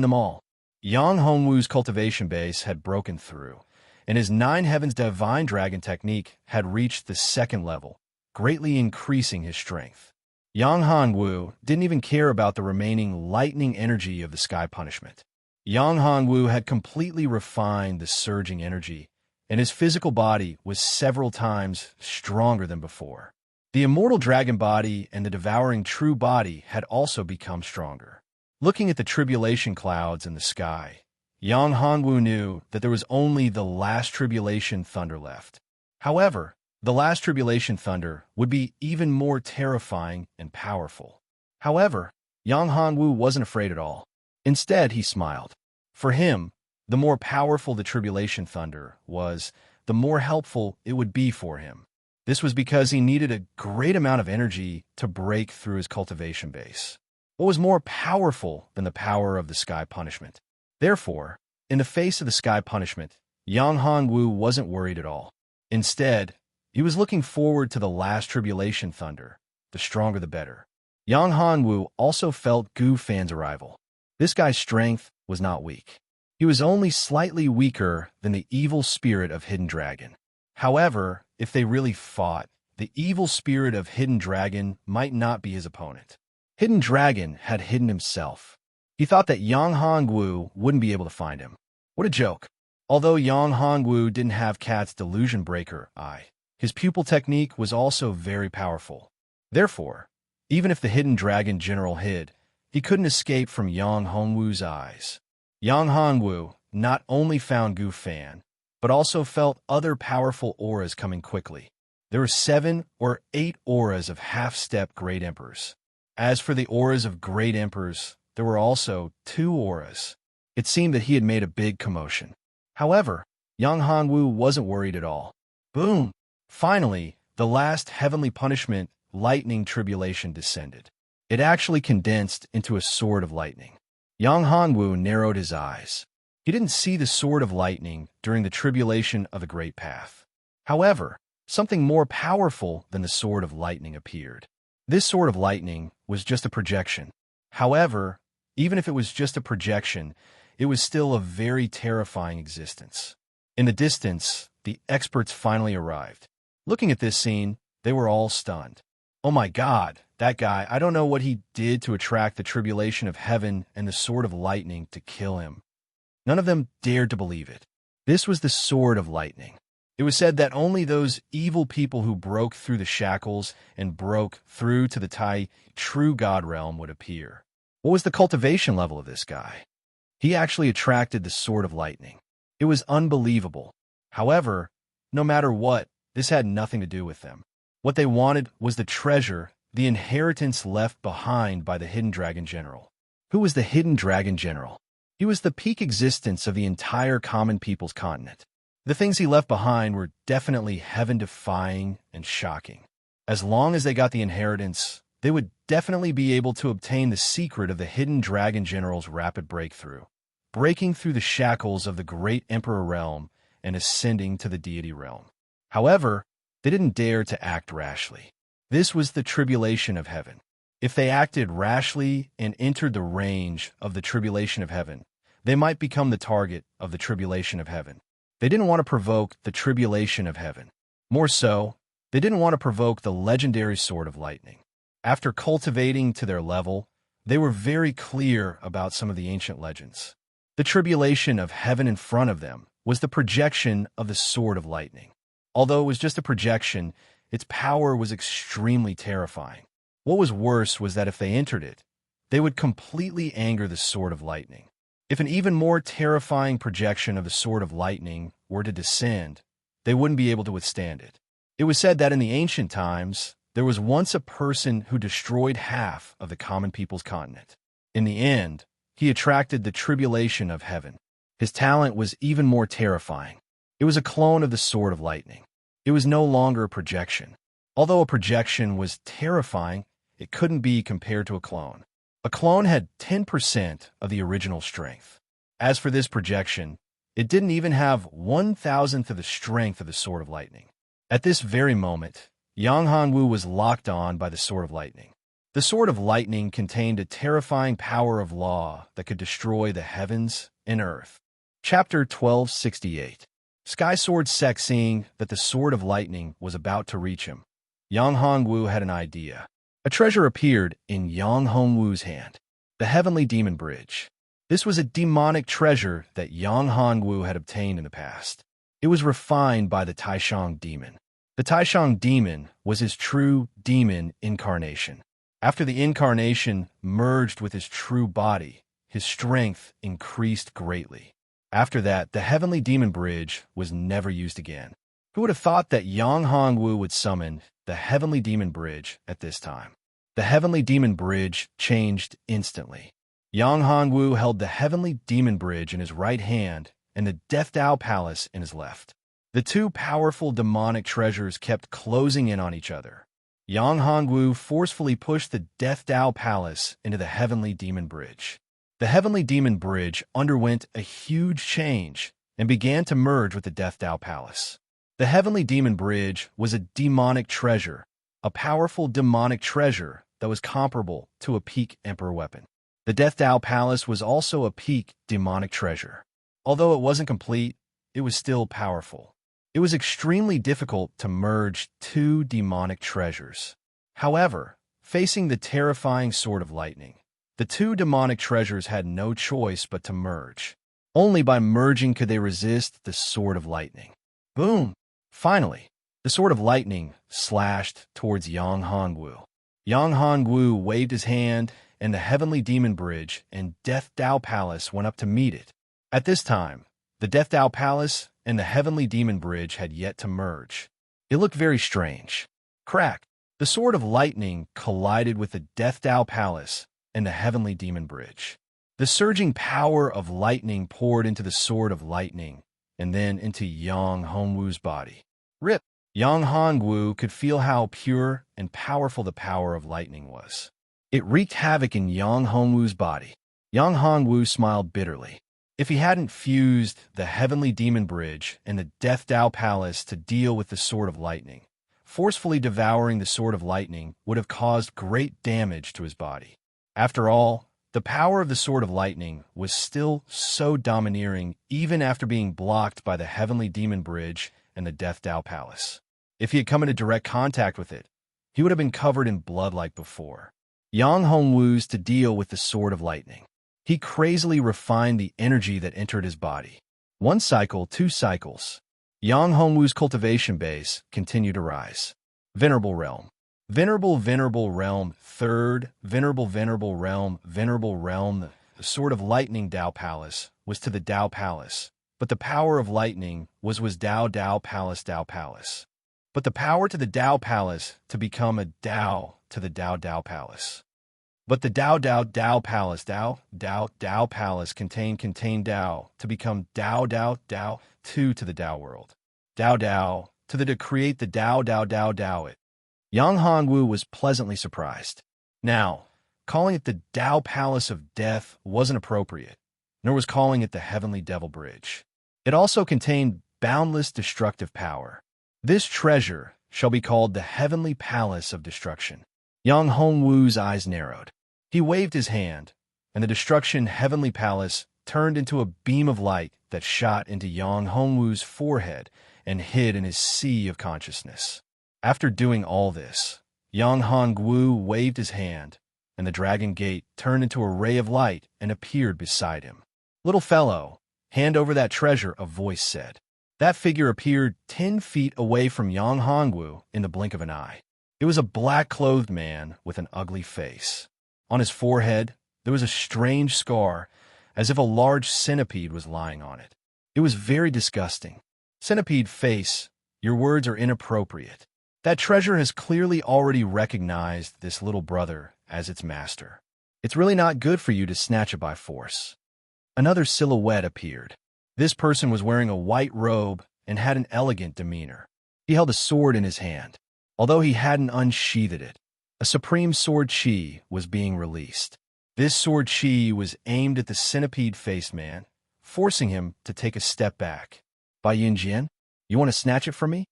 them all. Yang Hongwu's cultivation base had broken through, and his 9 heavens divine dragon technique had reached the 2nd level, greatly increasing his strength. Yang Hongwu didn't even care about the remaining lightning energy of the sky punishment. Yang Hongwu had completely refined the surging energy, and his physical body was several times stronger than before. The immortal dragon body and the devouring true body had also become stronger. Looking at the tribulation clouds in the sky, Yang Hongwu knew that there was only the last tribulation thunder left. However, the last tribulation thunder would be even more terrifying and powerful. However, Yang Hongwu wasn't afraid at all. Instead, he smiled. For him, the more powerful the tribulation thunder was, the more helpful it would be for him. This was because he needed a great amount of energy to break through his cultivation base. What was more powerful than the power of the sky punishment? Therefore, In the face of the sky punishment, Yang Hongwu wasn't worried at all. Instead, he was looking forward to the last tribulation thunder, the stronger the better. Yang Hongwu also felt Gu Fan's arrival. This guy's strength was not weak. He was only slightly weaker than the evil spirit of Hidden Dragon. However, if they really fought, the evil spirit of Hidden Dragon might not be his opponent. Hidden Dragon had hidden himself. He thought that Yang Hongwu wouldn't be able to find him. What a joke. Although Yang Hongwu didn't have Cat's delusion breaker eye, his pupil technique was also very powerful. Therefore, even if the Hidden Dragon general hid, he couldn't escape from Yang Hongwu's eyes. Yang Hongwu not only found Gu Fan, but also felt other powerful auras coming quickly. There were 7 or 8 auras of half-step Great Emperors. As for the auras of Great Emperors, there were also 2 auras. It seemed that he had made a big commotion. However, Yang Hongwu wasn't worried at all. Boom! Finally, the last heavenly punishment, lightning tribulation, descended. It actually condensed into a sword of lightning. Yang Hongwu narrowed his eyes. He didn't see the sword of lightning during the tribulation of the Great Path. However, something more powerful than the sword of lightning appeared. This sword of lightning was just a projection. However, even if it was just a projection, it was still a very terrifying existence. In the distance, the experts finally arrived. Looking at this scene, they were all stunned. Oh my God, that guy, I don't know what he did to attract the tribulation of heaven and the sword of lightning to kill him. None of them dared to believe it. This was the sword of lightning. It was said that only those evil people who broke through the shackles and broke through to the true God realm would appear. What was the cultivation level of this guy? He actually attracted the sword of lightning. It was unbelievable. However, no matter what, this had nothing to do with them. What they wanted was the treasure, the inheritance left behind by the Hidden Dragon General. Who was the Hidden Dragon General? He was the peak existence of the entire common people's continent. The things he left behind were definitely heaven-defying and shocking. As long as they got the inheritance, they would definitely be able to obtain the secret of the Hidden Dragon General's rapid breakthrough, breaking through the shackles of the Great Emperor realm and ascending to the deity realm. However, they didn't dare to act rashly. This was the tribulation of heaven. If they acted rashly and entered the range of the tribulation of heaven, they might become the target of the tribulation of heaven. They didn't want to provoke the tribulation of heaven. More so, they didn't want to provoke the legendary sword of lightning. After cultivating to their level, they were very clear about some of the ancient legends. The tribulation of heaven in front of them was the projection of the sword of lightning. Although it was just a projection, its power was extremely terrifying. What was worse was that if they entered it, they would completely anger the sword of lightning. If an even more terrifying projection of the sword of lightning were to descend, they wouldn't be able to withstand it. It was said that in the ancient times, there was once a person who destroyed half of the common people's continent. In the end, he attracted the tribulation of heaven. His talent was even more terrifying. It was a clone of the sword of lightning. It was no longer a projection. Although a projection was terrifying, it couldn't be compared to a clone. A clone had 10% of the original strength. As for this projection, it didn't even have 1,000th of the strength of the sword of lightning. At this very moment, Yang Hongwu was locked on by the sword of lightning. The sword of lightning contained a terrifying power of law that could destroy the heavens and earth. Chapter 1268. Sky Sword Sek, seeing that the sword of lightning was about to reach him, Yang Hongwu had an idea. A treasure appeared in Yang Hongwu's hand, the Heavenly Demon Bridge. This was a demonic treasure that Yang Hongwu had obtained in the past. It was refined by the Taishang demon. The Taishang demon was his true demon incarnation. After the incarnation merged with his true body, his strength increased greatly. After that, the Heavenly Demon Bridge was never used again. Who would have thought that Yang Hongwu would summon the Heavenly Demon Bridge at this time? The Heavenly Demon Bridge changed instantly. Yang Hongwu held the Heavenly Demon Bridge in his right hand and the Death Dao Palace in his left. The two powerful demonic treasures kept closing in on each other. Yang Hongwu forcefully pushed the Death Dao Palace into the Heavenly Demon Bridge. The heavenly demon bridge underwent a huge change and began to merge with the Death Dao Palace. The heavenly demon bridge was a demonic treasure, a powerful demonic treasure that was comparable to a peak emperor weapon. The Death Dao Palace was also a peak demonic treasure. Although it wasn't complete, it was still powerful. It was extremely difficult to merge two demonic treasures. However, facing the terrifying Sword of Lightning, the two demonic treasures had no choice but to merge. Only by merging could they resist the Sword of Lightning. Boom! Finally, the Sword of Lightning slashed towards Yang Hongwu. Yang Hongwu waved his hand, and the heavenly demon bridge and Death Dao Palace went up to meet it. At this time, the Death Dao Palace and the heavenly demon bridge had yet to merge. It looked very strange. Crack! The Sword of Lightning collided with the Death Dao Palace and the heavenly demon bridge. The surging power of lightning poured into the Sword of Lightning and then into Yang Hongwu's body. Rip! Yang Hongwu could feel how pure and powerful the power of lightning was. It wreaked havoc in Yang Hongwu's body. Yang Hongwu smiled bitterly. If he hadn't fused the heavenly demon bridge and the Death Dao Palace to deal with the Sword of Lightning, forcefully devouring the Sword of Lightning would have caused great damage to his body. After all, the power of the Sword of Lightning was still so domineering even after being blocked by the heavenly demon bridge and the Death Dao Palace. If he had come into direct contact with it, he would have been covered in blood like before. Yang Hongwu's to deal with the Sword of Lightning. He crazily refined the energy that entered his body. 1 cycle, 2 cycles. Yang Hongwu's cultivation base continued to rise. Venerable Realm. Venerable Realm. Third, Venerable Realm. Venerable Realm. The Sword of Lightning Dao Palace was to the Dao Palace, but the power of lightning was Dao Palace. But the power to the Dao Palace to become a Dao to the Dao Palace. But the Dao Palace contained Dao to become Dao 2 to the Dao world. Dao to create the Dao it. Yang Hongwu was pleasantly surprised. Now, calling it the Dao Palace of Death wasn't appropriate, nor was calling it the Heavenly Devil Bridge. It also contained boundless destructive power. This treasure shall be called the Heavenly Palace of Destruction. Yang Hongwu's eyes narrowed. He waved his hand, and the Destruction Heavenly Palace turned into a beam of light that shot into Yang Hongwu's forehead and hid in his sea of consciousness. After doing all this, Yang Hongwu waved his hand, and the Dragon Gate turned into a ray of light and appeared beside him. "Little fellow, hand over that treasure," a voice said. That figure appeared 10 feet away from Yang Hongwu in the blink of an eye. It was a black-clothed man with an ugly face. On his forehead, there was a strange scar, as if a large centipede was lying on it. It was very disgusting. "Centipede face, your words are inappropriate. That treasure has clearly already recognized this little brother as its master. It's really not good for you to snatch it by force." Another silhouette appeared. This person was wearing a white robe and had an elegant demeanor. He held a sword in his hand. Although he hadn't unsheathed it, a supreme sword chi was being released. This sword chi was aimed at the centipede-faced man, forcing him to take a step back. "Bai Yunjian, you want to snatch it from me?"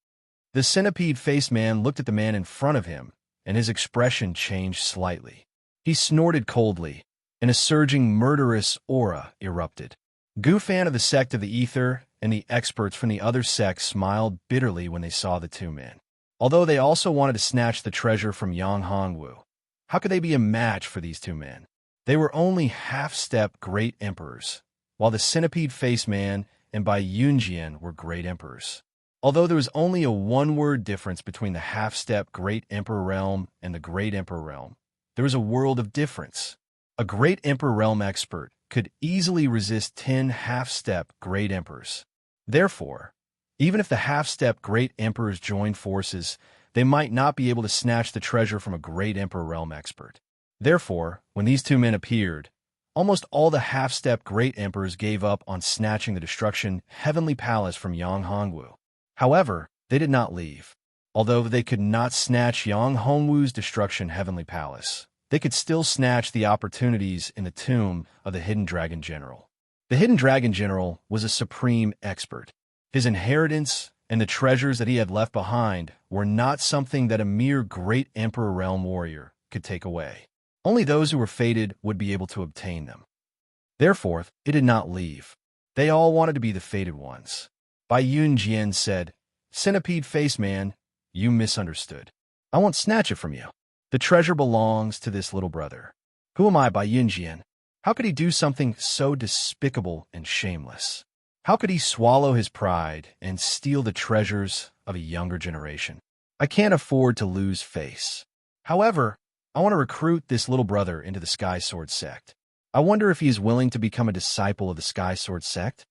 The centipede-faced man looked at the man in front of him, and his expression changed slightly. He snorted coldly, and a surging murderous aura erupted. Gufan of the sect of the Ether and the experts from the other sects smiled bitterly when they saw the two men. Although they also wanted to snatch the treasure from Yang Hongwu, how could they be a match for these two men? They were only half-step great emperors, while the centipede-faced man and Bai Yunjian were great emperors. Although there was only a one-word difference between the half-step great emperor realm and the great emperor realm, there was a world of difference. A great emperor realm expert could easily resist 10 half-step great emperors. Therefore, even if the half-step great emperors joined forces, they might not be able to snatch the treasure from a great emperor realm expert. Therefore, when these two men appeared, almost all the half-step great emperors gave up on snatching the destruction heavenly palace from Yang Hongwu. However, they did not leave. Although they could not snatch Yang Hongwu's destruction heavenly palace, they could still snatch the opportunities in the tomb of the Hidden Dragon General. The Hidden Dragon General was a supreme expert. His inheritance and the treasures that he had left behind were not something that a mere great Emperor Realm warrior could take away. Only those who were fated would be able to obtain them. Therefore, it did not leave. They all wanted to be the fated ones. Bai Yunjian said, "Centipede-faced man, you misunderstood. I won't snatch it from you. The treasure belongs to this little brother. Who am I, Bai Yunjian? How could he do something so despicable and shameless? How could he swallow his pride and steal the treasures of a younger generation? I can't afford to lose face. However, I want to recruit this little brother into the Sky Sword sect. I wonder if he is willing to become a disciple of the Sky Sword sect?"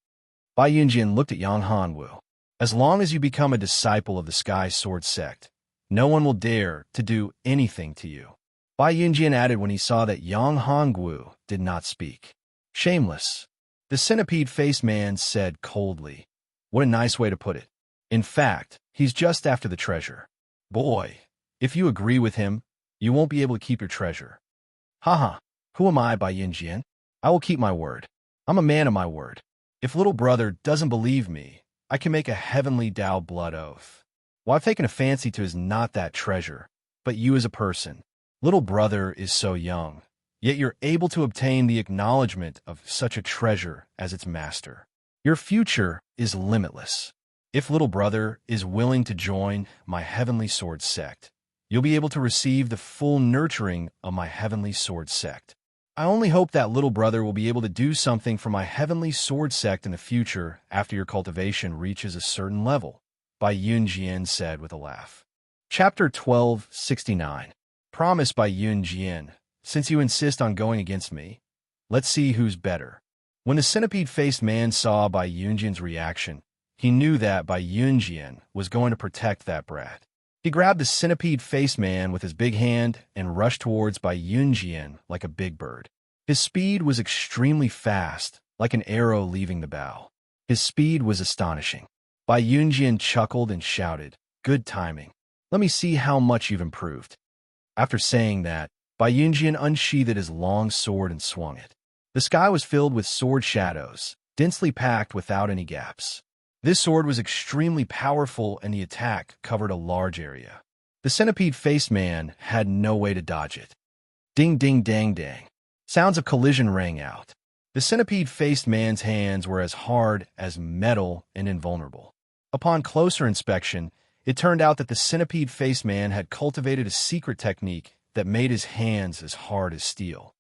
Bai Yunjian looked at Yang Hanwu. "As long as you become a disciple of the Sky Sword sect, no one will dare to do anything to you." Bai Yunjian added when he saw that Yang Hongwu did not speak. "Shameless," the centipede-faced man said coldly. "What a nice way to put it. In fact, he's just after the treasure. Boy, if you agree with him, you won't be able to keep your treasure." "Haha, who am I, Bai Yunjian? I will keep my word. I'm a man of my word. If little brother doesn't believe me, I can make a heavenly Dao blood oath. What I've taken a fancy to is not that treasure, but you as a person. Little brother is so young, yet you're able to obtain the acknowledgement of such a treasure as its master. Your future is limitless. If little brother is willing to join my Heavenly Sword sect, you'll be able to receive the full nurturing of my Heavenly Sword sect. I only hope that little brother will be able to do something for my Heavenly Sword sect in the future after your cultivation reaches a certain level," Bai Yunjian said with a laugh. Chapter 1269. Promise, Bai Yunjian, since you insist on going against me, let's see who's better. When the centipede-faced man saw Bai Yunjian's reaction, he knew that Bai Yunjian was going to protect that brat. He grabbed the centipede-faced man with his big hand and rushed towards Bai Yunjian like a big bird. His speed was extremely fast, like an arrow leaving the bow. His speed was astonishing. Bai Yunjian chuckled and shouted, "Good timing. Let me see how much you've improved." After saying that, Bai Yunjian unsheathed his long sword and swung it. The sky was filled with sword shadows, densely packed without any gaps. This sword was extremely powerful and the attack covered a large area. The centipede-faced man had no way to dodge it. Ding ding dang dang. Sounds of collision rang out. The centipede-faced man's hands were as hard as metal and invulnerable. Upon closer inspection, it turned out that the centipede-faced man had cultivated a secret technique that made his hands as hard as steel.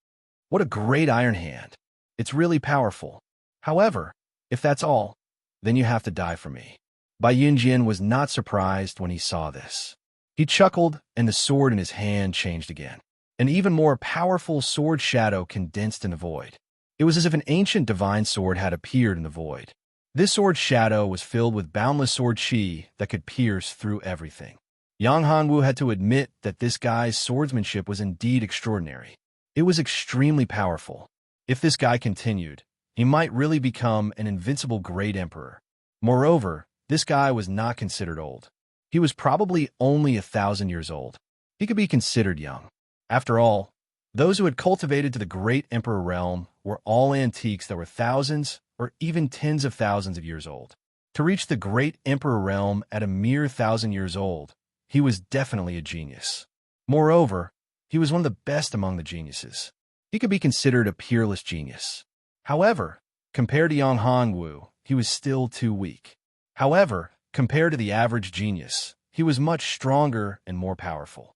What a great iron hand. It's really powerful. However, if that's all, then you have to die for me. Bai Yunjian was not surprised when he saw this. He chuckled, and the sword in his hand changed again. An even more powerful sword shadow condensed in the void. It was as if an ancient divine sword had appeared in the void. This sword shadow was filled with boundless sword chi that could pierce through everything. Yang Hanwu had to admit that this guy's swordsmanship was indeed extraordinary. It was extremely powerful. If this guy continued, he might really become an invincible great emperor. Moreover, this guy was not considered old. He was probably only 1,000 years old. He could be considered young. After all, those who had cultivated to the great emperor realm were all antiques that were thousands or even tens of thousands of years old. To reach the great emperor realm at a mere 1,000 years old, he was definitely a genius. Moreover, he was one of the best among the geniuses. He could be considered a peerless genius. However, compared to Yang Hongwu, he was still too weak. However, compared to the average genius, he was much stronger and more powerful.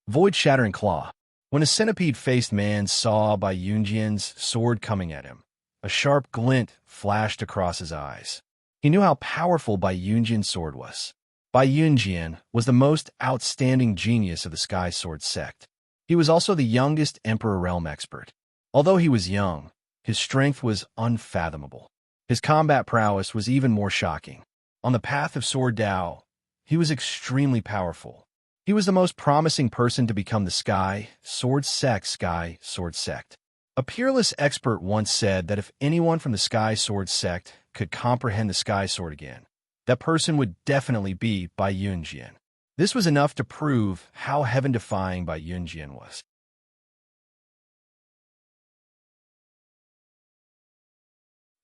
Void-shattering claw. When a centipede-faced man saw Bai Yunjian's sword coming at him, a sharp glint flashed across his eyes. He knew how powerful Bai Yunjian's sword was. Bai Yunjian was the most outstanding genius of the Sky Sword sect. He was also the youngest Emperor Realm expert. Although he was young, his strength was unfathomable. His combat prowess was even more shocking. On the path of Sword Dao, he was extremely powerful. He was the most promising person to become the Sky Sword sect. A peerless expert once said that if anyone from the Sky Sword sect could comprehend the Sky Sword again, that person would definitely be Bai Yunjian. This was enough to prove how heaven-defying Bai Yunjian was.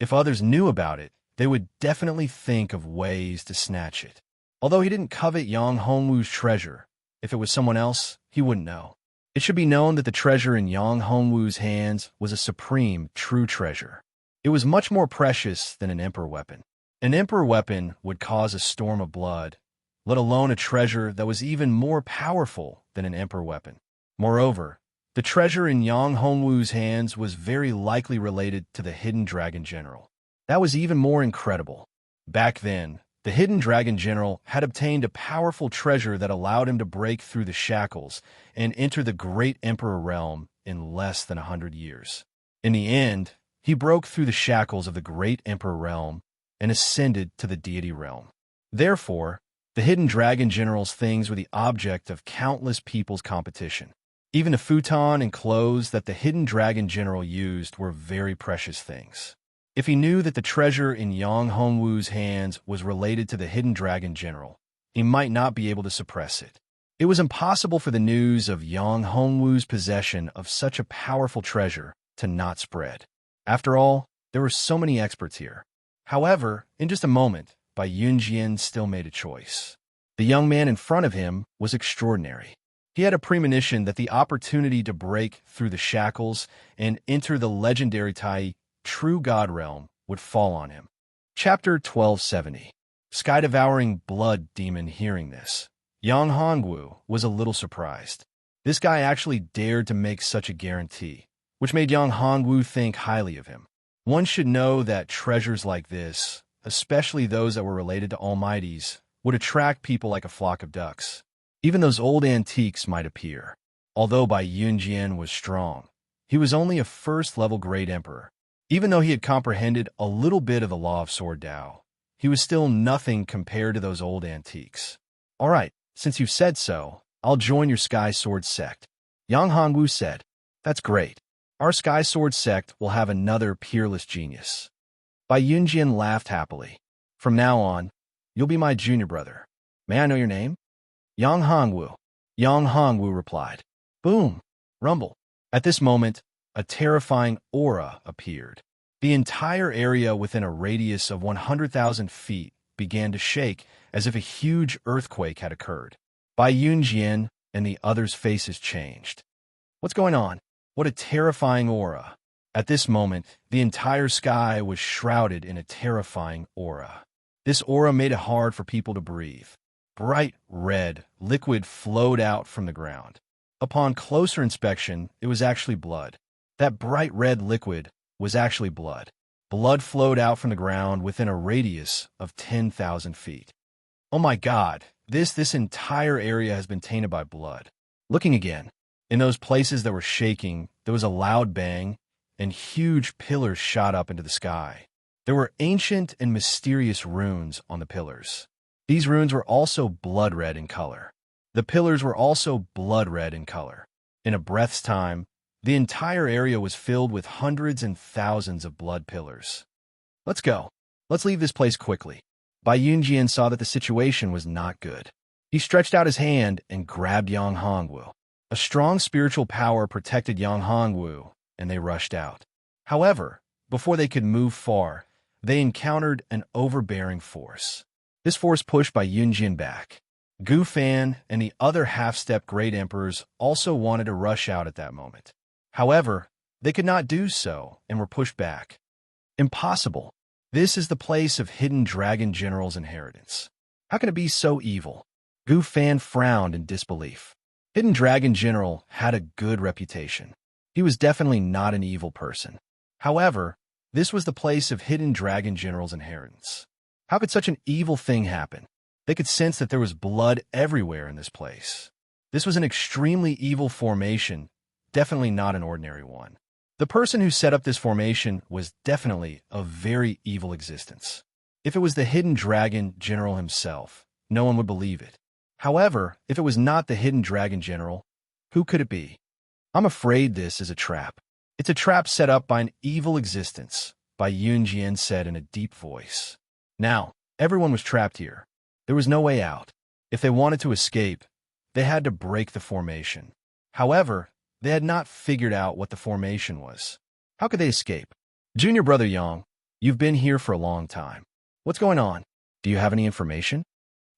If others knew about it, they would definitely think of ways to snatch it. Although he didn't covet Yang Hongwu's treasure, if it was someone else, he wouldn't know. It should be known that the treasure in Yang Hongwu's hands was a supreme, true treasure. It was much more precious than an emperor weapon. An emperor weapon would cause a storm of blood, let alone a treasure that was even more powerful than an emperor weapon. Moreover, the treasure in Yang Hongwu's hands was very likely related to the Hidden Dragon General. That was even more incredible. Back then, the Hidden Dragon General had obtained a powerful treasure that allowed him to break through the shackles and enter the Great Emperor realm in less than 100 years. In the end, he broke through the shackles of the Great Emperor realm and ascended to the deity realm. Therefore, the Hidden Dragon General's things were the object of countless people's competition. Even the futon and clothes that the Hidden Dragon General used were very precious things. If he knew that the treasure in Yang Hongwu's hands was related to the Hidden Dragon General, he might not be able to suppress it. It was impossible for the news of Yang Hongwu's possession of such a powerful treasure to not spread. After all, there were so many experts here. However, in just a moment, Bai Yunjian still made a choice. The young man in front of him was extraordinary. He had a premonition that the opportunity to break through the shackles and enter the legendary Tai True God realm would fall on him. Chapter 1270. Sky-devouring blood demon. Hearing this, Yang Hongwu was a little surprised. This guy actually dared to make such a guarantee, which made Yang Hongwu think highly of him. One should know that treasures like this, especially those that were related to almighties, would attract people like a flock of ducks. Even those old antiques might appear. Although Bai Yunjian was strong, he was only a first-level Great Emperor. Even though he had comprehended a little bit of the law of Sword Dao, he was still nothing compared to those old antiques. All right, since you've said so, I'll join your Sky Sword sect. Yang Hongwu said. That's great. Our Sky Sword sect will have another peerless genius. Bai Yunjian laughed happily. From now on, you'll be my junior brother. May I know your name? Yang Hongwu. Yang Hongwu replied. Boom! Rumble. At this moment, a terrifying aura appeared. The entire area within a radius of 100,000 feet began to shake as if a huge earthquake had occurred. Bai Yunjian and the others' faces changed. What's going on? What a terrifying aura. At this moment, the entire sky was shrouded in a terrifying aura. This aura made it hard for people to breathe. Bright red liquid flowed out from the ground. Upon closer inspection, it was actually blood. That bright red liquid was actually blood. Blood flowed out from the ground within a radius of 10,000 feet. Oh my God, this entire area has been tainted by blood. Looking again, in those places that were shaking, there was a loud bang, and huge pillars shot up into the sky. There were ancient and mysterious runes on the pillars. These runes were also blood red in color. The pillars were also blood red in color. In a breath's time, the entire area was filled with hundreds and thousands of blood pillars. Let's go. Let's leave this place quickly. Bai Yunjian saw that the situation was not good. He stretched out his hand and grabbed Yang Hongwu. A strong spiritual power protected Yang Hongwu, and they rushed out. However, before they could move far, they encountered an overbearing force. This force pushed Bai Yunjian back. Gu Fan and the other half-step Great Emperors also wanted to rush out at that moment. However, they could not do so and were pushed back. Impossible. This is the place of Hidden Dragon General's inheritance. How can it be so evil? Gu Fan frowned in disbelief. Hidden Dragon General had a good reputation. He was definitely not an evil person. However, this was the place of Hidden Dragon General's inheritance. How could such an evil thing happen? They could sense that there was blood everywhere in this place. This was an extremely evil formation, definitely not an ordinary one. The person who set up this formation was definitely a very evil existence. If it was the Hidden Dragon General himself, no one would believe it. However, if it was not the Hidden Dragon General, who could it be? I'm afraid this is a trap. It's a trap set up by an evil existence, Bai Yunjian said in a deep voice. Now, everyone was trapped here. There was no way out. If they wanted to escape, they had to break the formation. However, they had not figured out what the formation was. How could they escape? Junior brother Yang, You've been here for a long time. What's going on? Do you have any information?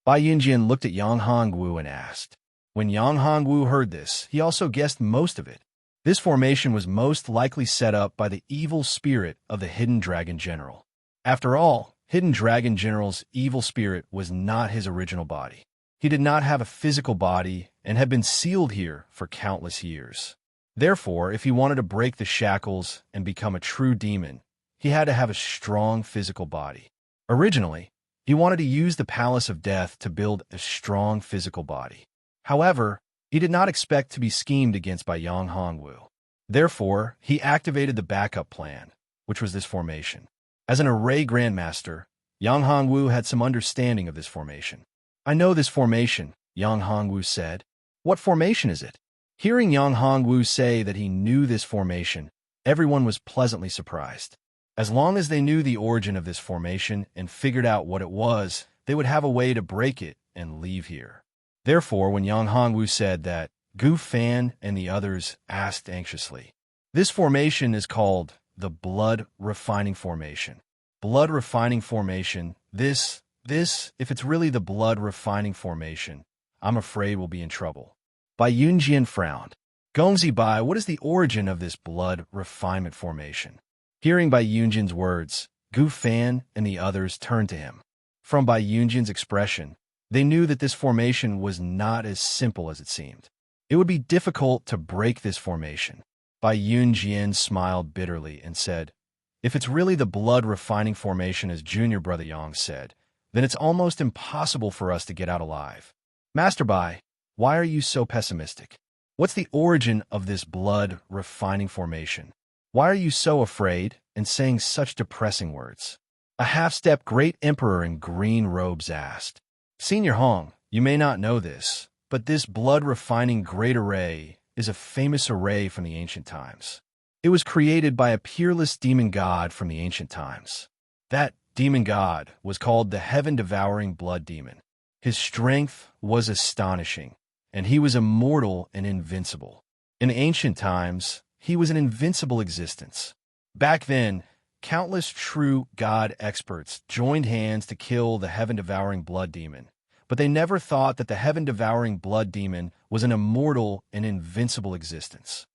Bai Yunjian looked at Yang Hongwu and asked. When Yang Hongwu heard this, he also guessed most of it. This formation was most likely set up by the evil spirit of the Hidden Dragon General. After all, Hidden Dragon General's evil spirit was not his original body. He did not have a physical body and had been sealed here for countless years. Therefore, if he wanted to break the shackles and become a true demon, he had to have a strong physical body. Originally, he wanted to use the Palace of Death to build a strong physical body. However, he did not expect to be schemed against by Yang Hongwu. Therefore, he activated the backup plan, which was this formation. As an array grandmaster, Yang Hongwu had some understanding of this formation. I know this formation, Yang Hongwu said. What formation is it? Hearing Yang Hongwu say that he knew this formation, everyone was pleasantly surprised. As long as they knew the origin of this formation and figured out what it was, they would have a way to break it and leave here. Therefore, when Yang Hongwu said that, Gu Fan and the others asked anxiously. This formation is called the Blood Refining Formation. Blood Refining Formation, if it's really the Blood Refining Formation, I'm afraid we'll be in trouble. Bai Yunjian frowned. Gongzi Bai, what is the origin of this Blood Refinement Formation? Hearing Bai Yunjian's words, Gu Fan and the others turned to him. From Bai Yunjian's expression, they knew that this formation was not as simple as it seemed. It would be difficult to break this formation. Bai Yunjian smiled bitterly and said, if it's really the Blood Refining Formation as Junior Brother Yang said, then it's almost impossible for us to get out alive. Master Bai, why are you so pessimistic? What's the origin of this Blood Refining Formation? Why are you so afraid and saying such depressing words? A half-step great emperor in green robes asked. Senior Hong, you may not know this, but this blood-refining great array is a famous array from the ancient times. It was created by a peerless demon god from the ancient times. That demon god was called the heaven-devouring blood demon. His strength was astonishing, and he was immortal and invincible. In ancient times, he was an invincible existence. Back then, countless true god experts joined hands to kill the heaven-devouring blood demon, but they never thought that the heaven-devouring blood demon was an immortal and invincible existence.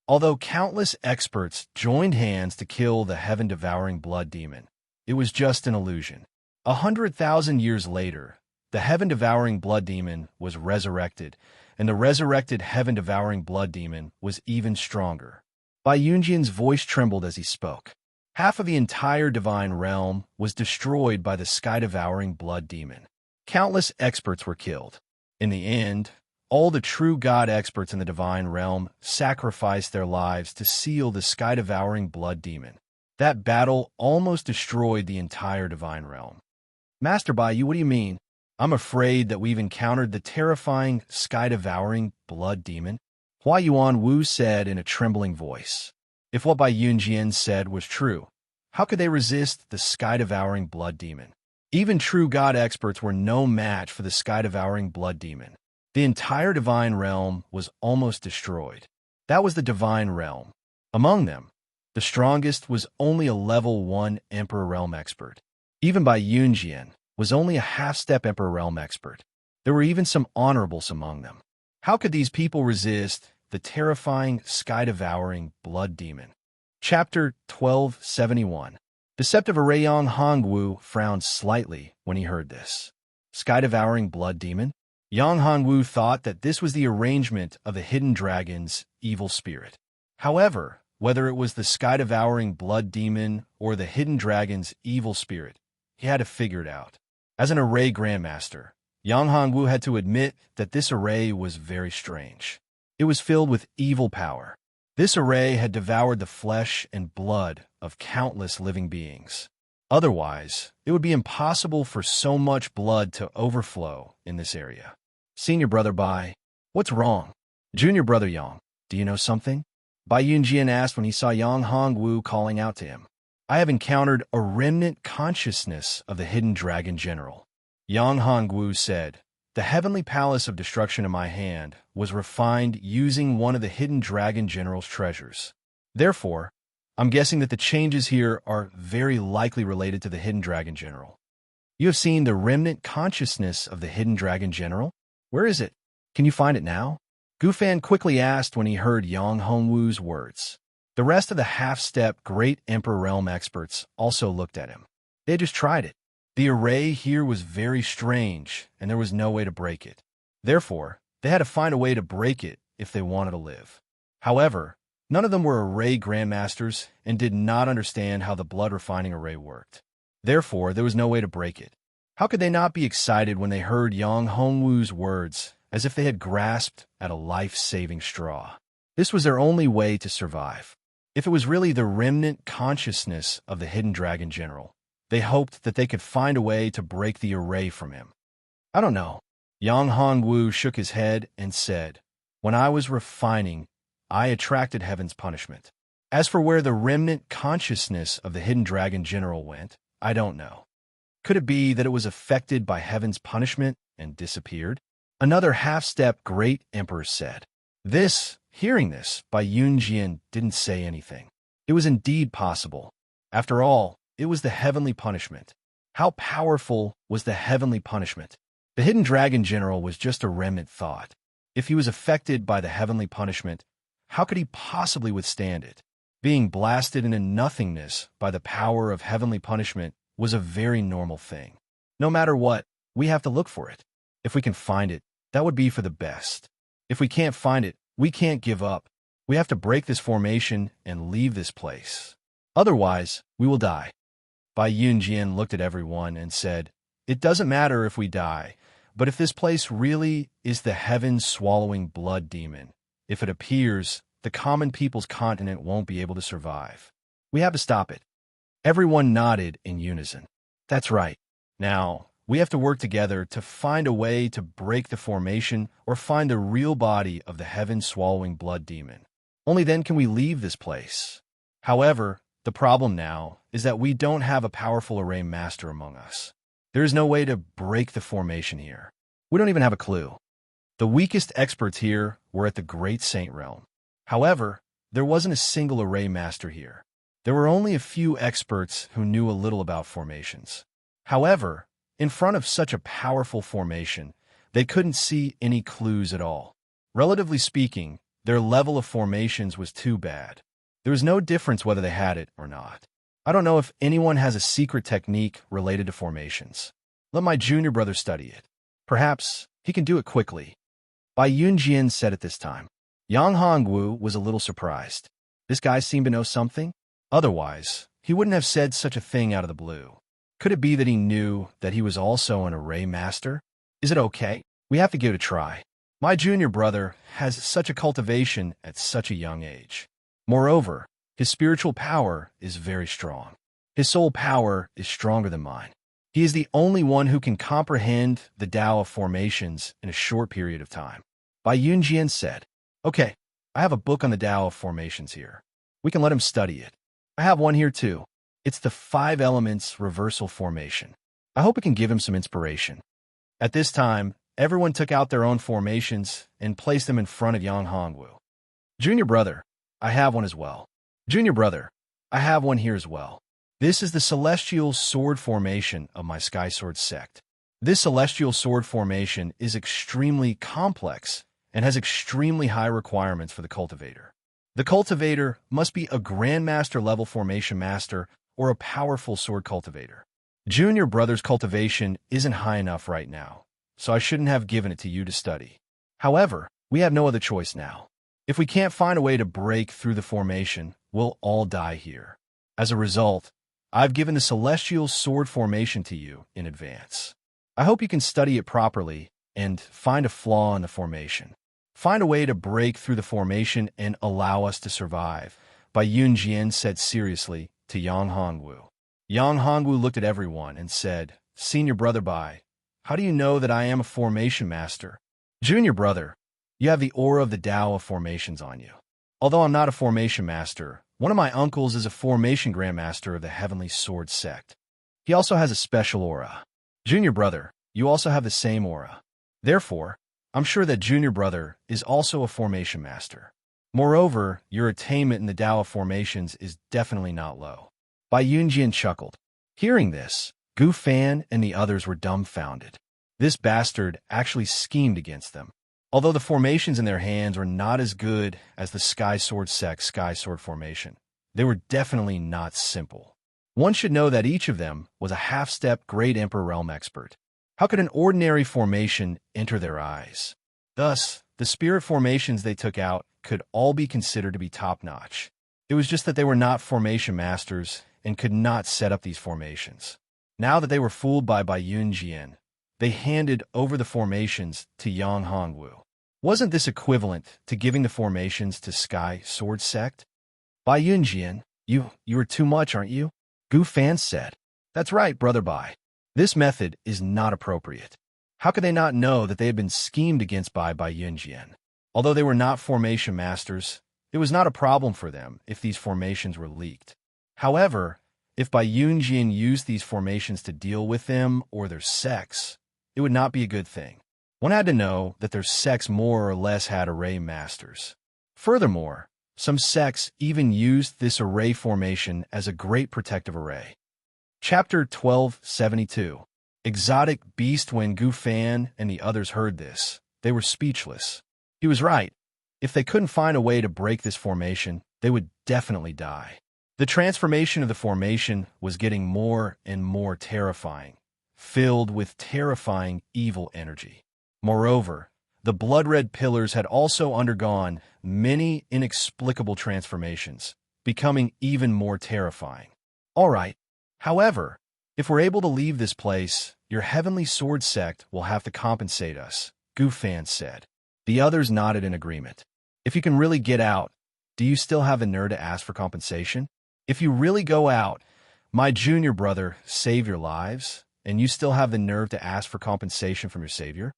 Although countless experts joined hands to kill the heaven-devouring blood demon, it was just an illusion. 100,000 years later, the heaven-devouring blood demon was resurrected, and the resurrected heaven-devouring blood demon was even stronger. Bai Yunjian's voice trembled as he spoke. Half of the entire divine realm was destroyed by the sky-devouring blood demon. Countless experts were killed. In the end, all the true god experts in the divine realm sacrificed their lives to seal the sky-devouring blood demon. That battle almost destroyed the entire divine realm. Master Bai, what do you mean? I'm afraid that we've encountered the terrifying sky-devouring blood demon. Hua Yuan Wu said in a trembling voice. If what Bai Yunjian said was true, how could they resist the sky-devouring blood demon? Even true god experts were no match for the sky-devouring blood demon. The entire divine realm was almost destroyed. That was the divine realm. Among them, the strongest was only a level 1 Emperor Realm expert. Even Bai Yunjian was only a half-step Emperor Realm expert. There were even some honorables among them. How could these people resist the terrifying, sky-devouring blood demon? Chapter 1271. Deceptive Yang Hongwu frowned slightly when he heard this. Sky-devouring blood demon? Yang Hongwu thought that this was the arrangement of the hidden dragon's evil spirit. However, whether it was the sky-devouring blood demon or the hidden dragon's evil spirit, he had to figure it out. As an array grandmaster, Yang Hongwu had to admit that this array was very strange. It was filled with evil power. This array had devoured the flesh and blood of countless living beings. Otherwise, it would be impossible for so much blood to overflow in this area. Senior Brother Bai, what's wrong? Junior Brother Yang, do you know something? Bai Yunjian asked when he saw Yang Hongwu calling out to him. I have encountered a remnant consciousness of the hidden dragon general. Yang Hongwu said, the heavenly palace of destruction in my hand was refined using one of the hidden dragon general's treasures. Therefore, I'm guessing that the changes here are very likely related to the Hidden Dragon General. You have seen the remnant consciousness of the Hidden Dragon General? Where is it? Can you find it now? Gufan quickly asked when he heard Yang Hongwu's words. The rest of the half-step Great Emperor Realm experts also looked at him. They had just tried it. The array here was very strange, and there was no way to break it. Therefore, they had to find a way to break it if they wanted to live. However, none of them were array grandmasters and did not understand how the blood refining array worked. Therefore, there was no way to break it. How could they not be excited when they heard Yang Hongwu's words, as if they had grasped at a life-saving straw? This was their only way to survive. If it was really the remnant consciousness of the Hidden Dragon General, they hoped that they could find a way to break the array from him. I don't know. Yang Hongwu shook his head and said, "When I was refining, I attracted heaven's punishment. As for where the remnant consciousness of the Hidden Dragon General went, I don't know. Could it be that it was affected by heaven's punishment and disappeared?" Another half-step Great Emperor said. Hearing this, Bai Yunjian didn't say anything. It was indeed possible. After all, it was the heavenly punishment. How powerful was the heavenly punishment? The Hidden Dragon General was just a remnant thought. If he was affected by the heavenly punishment, how could he possibly withstand it? Being blasted into nothingness by the power of heavenly punishment was a very normal thing. No matter what, we have to look for it. If we can find it, that would be for the best. If we can't find it, we can't give up. We have to break this formation and leave this place. Otherwise, we will die. Bai Yunjian looked at everyone and said, "It doesn't matter if we die, but if this place really is the heaven-swallowing blood demon, if it appears, the common people's continent won't be able to survive. We have to stop it." Everyone nodded in unison. That's right. Now, we have to work together to find a way to break the formation or find the real body of the heaven-swallowing blood demon. Only then can we leave this place. However, the problem now is that we don't have a powerful array master among us. There is no way to break the formation here. We don't even have a clue. The weakest experts here were at the Great Saint Realm. However, there wasn't a single array master here. There were only a few experts who knew a little about formations. However, in front of such a powerful formation, they couldn't see any clues at all. Relatively speaking, their level of formations was too bad. There was no difference whether they had it or not. I don't know if anyone has a secret technique related to formations. Let my junior brother study it. Perhaps he can do it quickly. Bai Yunjian said at this time. Yang Hongwu was a little surprised. This guy seemed to know something. Otherwise, he wouldn't have said such a thing out of the blue. Could it be that he knew that he was also an array master? Is it okay? We have to give it a try. My junior brother has such a cultivation at such a young age. Moreover, his spiritual power is very strong. His soul power is stronger than mine. He is the only one who can comprehend the Tao of formations in a short period of time. Bai Yunjian said, "Okay, I have a book on the Tao of formations here. We can let him study it. I have one here too. It's the 5 Elements Reversal Formation. I hope it can give him some inspiration." At this time, everyone took out their own formations and placed them in front of Yang Hongwu. "Junior brother, I have one as well. Junior brother, I have one here as well. This is the Celestial Sword Formation of my Sky Sword sect. This Celestial Sword Formation is extremely complex and has extremely high requirements for the cultivator. The cultivator must be a Grandmaster level formation master or a powerful sword cultivator. Junior brother's cultivation isn't high enough right now, so I shouldn't have given it to you to study. However, we have no other choice now. If we can't find a way to break through the formation, we'll all die here. As a result, I've given the Celestial Sword Formation to you in advance. I hope you can study it properly and find a flaw in the formation. Find a way to break through the formation and allow us to survive," Bai Yunjian said seriously to Yang Hongwu. Yang Hongwu looked at everyone and said, "Senior brother Bai, how do you know that I am a formation master?" "Junior brother, you have the aura of the Tao of formations on you. Although I'm not a formation master, one of my uncles is a formation grandmaster of the Heavenly Sword sect. He also has a special aura. Junior brother, you also have the same aura. Therefore, I'm sure that junior brother is also a formation master. Moreover, your attainment in the Tao of formations is definitely not low. Bai Yunjian chuckled. Hearing this, Gu Fan and the others were dumbfounded. This bastard actually schemed against them. Although the formations in their hands were not as good as the Sky Sword Sect Sky Sword formation, they were definitely not simple. One should know that each of them was a half-step Great Emperor Realm expert. How could an ordinary formation enter their eyes? Thus, the spirit formations they took out could all be considered to be top-notch. It was just that they were not formation masters and could not set up these formations. Now that they were fooled by Yunjian, they handed over the formations to Yang Hongwu. Wasn't this equivalent to giving the formations to Sky Sword Sect? Bai Yunjian, you are too much, aren't you? Gu Fan said. That's right, Brother Bai. This method is not appropriate. How could they not know that they had been schemed against by Yunjian? Although they were not formation masters, it was not a problem for them if these formations were leaked. However, if Bai Yunjian used these formations to deal with them or their sects, it would not be a good thing. One had to know that their sects more or less had array masters. Furthermore, some sects even used this array formation as a great protective array. Chapter 1272. Exotic Beast. When Gu Fan and the others heard this, they were speechless. He was right. If they couldn't find a way to break this formation, they would definitely die. The transformation of the formation was getting more and more terrifying, filled with terrifying evil energy. Moreover, the blood-red pillars had also undergone many inexplicable transformations, becoming even more terrifying. All right. However, if we're able to leave this place, your Heavenly Sword Sect will have to compensate us, Gu Fan said. The others nodded in agreement. If you can really get out, do you still have the nerve to ask for compensation? If you really go out, my junior brother, save your lives, and you still have the nerve to ask for compensation from your savior?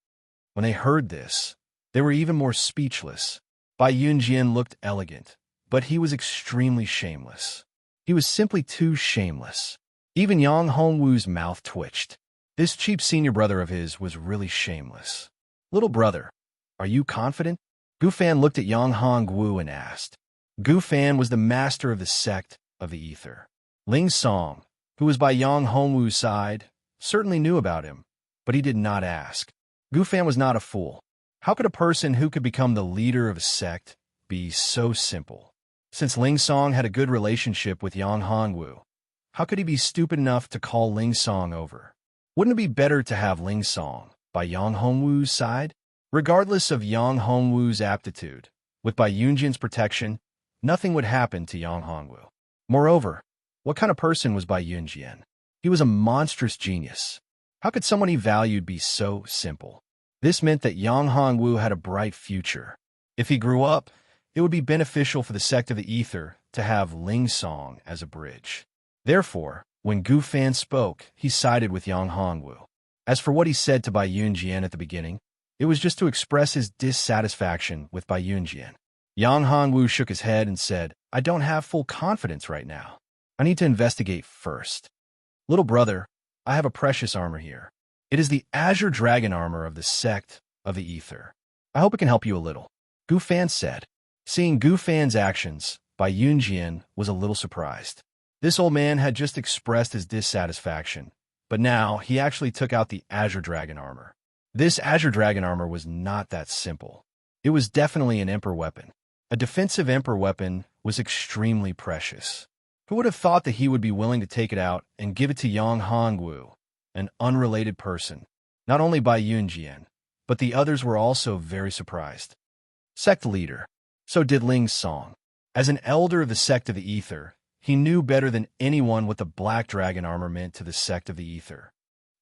When they heard this, they were even more speechless. Bai Yunjian looked elegant, but he was extremely shameless. He was simply too shameless. Even Yang Hongwu's mouth twitched. This cheap senior brother of his was really shameless. Little brother, are you confident? Gu Fan looked at Yang Hongwu and asked. Gu Fan was the master of the sect of the ether. Ling Song, who was by Yang Hongwu's side, certainly knew about him, but he did not ask. Gu Fan was not a fool. How could a person who could become the leader of a sect be so simple? Since Ling Song had a good relationship with Yang Hongwu, how could he be stupid enough to call Ling Song over? Wouldn't it be better to have Ling Song by Yang Hongwu's side? Regardless of Yang Hongwu's aptitude, with Bai Yunjian's protection, nothing would happen to Yang Hongwu. Moreover, what kind of person was Bai Yunjian? He was a monstrous genius. How could someone he valued be so simple? This meant that Yang Hongwu had a bright future. If he grew up, it would be beneficial for the sect of the ether to have Ling Song as a bridge. Therefore, when Gu Fan spoke, he sided with Yang Hongwu. As for what he said to Bai Yunjian at the beginning, it was just to express his dissatisfaction with Bai Yunjian. Yang Hongwu shook his head and said, I don't have full confidence right now. I need to investigate first. Little brother, I have a precious armor here. It is the Azure Dragon armor of the sect of the ether. I hope it can help you a little. Gu Fan said. Seeing Gu Fan's actions, Bai Yunjian was a little surprised. This old man had just expressed his dissatisfaction, but now he actually took out the Azure Dragon armor. This Azure Dragon armor was not that simple. It was definitely an Emperor weapon. A defensive Emperor weapon was extremely precious. Who would have thought that he would be willing to take it out and give it to Yang Hongwu, an unrelated person? Not only Bai Yunjian, but the others were also very surprised. Sect leader. So did Ling Song. As an elder of the sect of the ether, he knew better than anyone what the Black Dragon armor meant to the sect of the ether.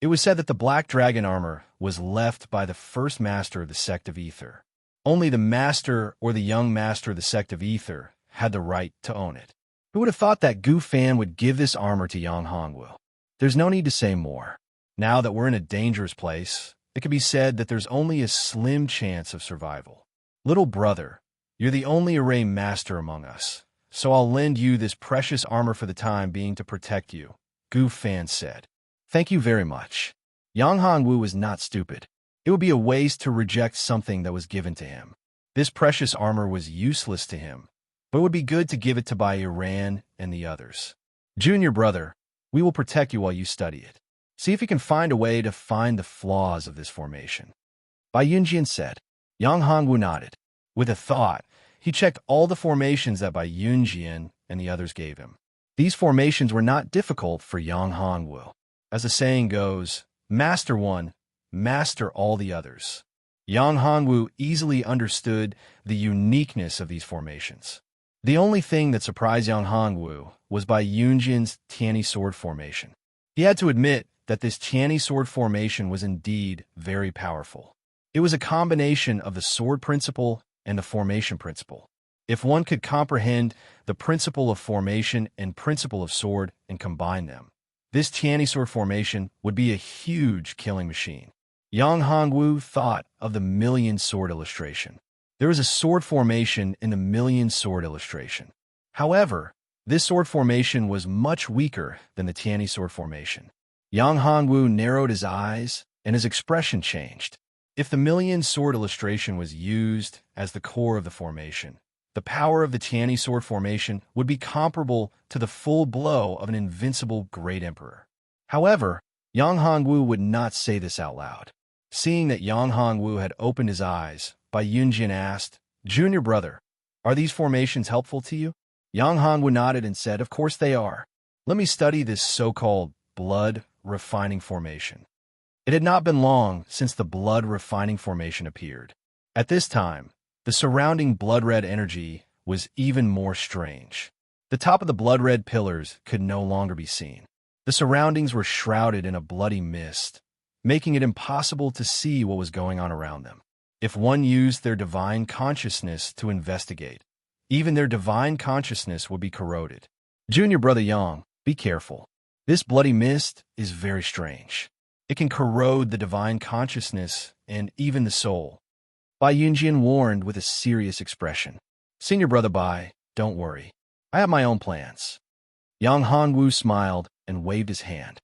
It was said that the Black Dragon armor was left by the first master of the sect of ether. Only the master or the young master of the sect of ether had the right to own it. Who would have thought that Gu Fan would give this armor to Yang Hongwu? There's no need to say more. Now that we're in a dangerous place, it can be said that there's only a slim chance of survival. Little brother, you're the only array master among us, so I'll lend you this precious armor for the time being to protect you, Gu Fan said. Thank you very much. Yang Hongwu was not stupid. It would be a waste to reject something that was given to him. This precious armor was useless to him, but it would be good to give it to Bai Iran and the others. Junior brother, we will protect you while you study it. See if you can find a way to find the flaws of this formation. Bai Yunjian said. Yang Hongwu nodded. With a thought, he checked all the formations that Bai Yunjian and the others gave him. These formations were not difficult for Yang Hongwu. As the saying goes, master one, master all the others. Yang Hongwu easily understood the uniqueness of these formations. The only thing that surprised Yang Hongwu was Bai Yunjian's Tianyi sword formation. He had to admit that this Tianyi sword formation was indeed very powerful. It was a combination of the sword principle and the formation principle. If one could comprehend the principle of formation and principle of sword and combine them, this Tianyi sword formation would be a huge killing machine. Yang Hongwu thought of the million sword illustration. There is a sword formation in the million sword illustration. However, this sword formation was much weaker than the Tianyi sword formation. Yang Hongwu narrowed his eyes and his expression changed. If the million sword illustration was used as the core of the formation, the power of the Tianyi sword formation would be comparable to the full blow of an invincible great emperor. However, Yang Hongwu would not say this out loud. Seeing that Yang Hongwu had opened his eyes, Bai Yunjian asked, Junior brother, are these formations helpful to you? Yang Hongwu nodded and said, Of course they are. Let me study this so-called blood refining formation. It had not been long since the blood refining formation appeared. At this time, the surrounding blood-red energy was even more strange. The top of the blood-red pillars could no longer be seen. The surroundings were shrouded in a bloody mist, making it impossible to see what was going on around them. If one used their divine consciousness to investigate, even their divine consciousness would be corroded. Junior brother Yang, be careful. This bloody mist is very strange. It can corrode the divine consciousness and even the soul. Bai Yunjian warned with a serious expression. Senior brother Bai, don't worry. I have my own plans. Yang Hongwu smiled and waved his hand.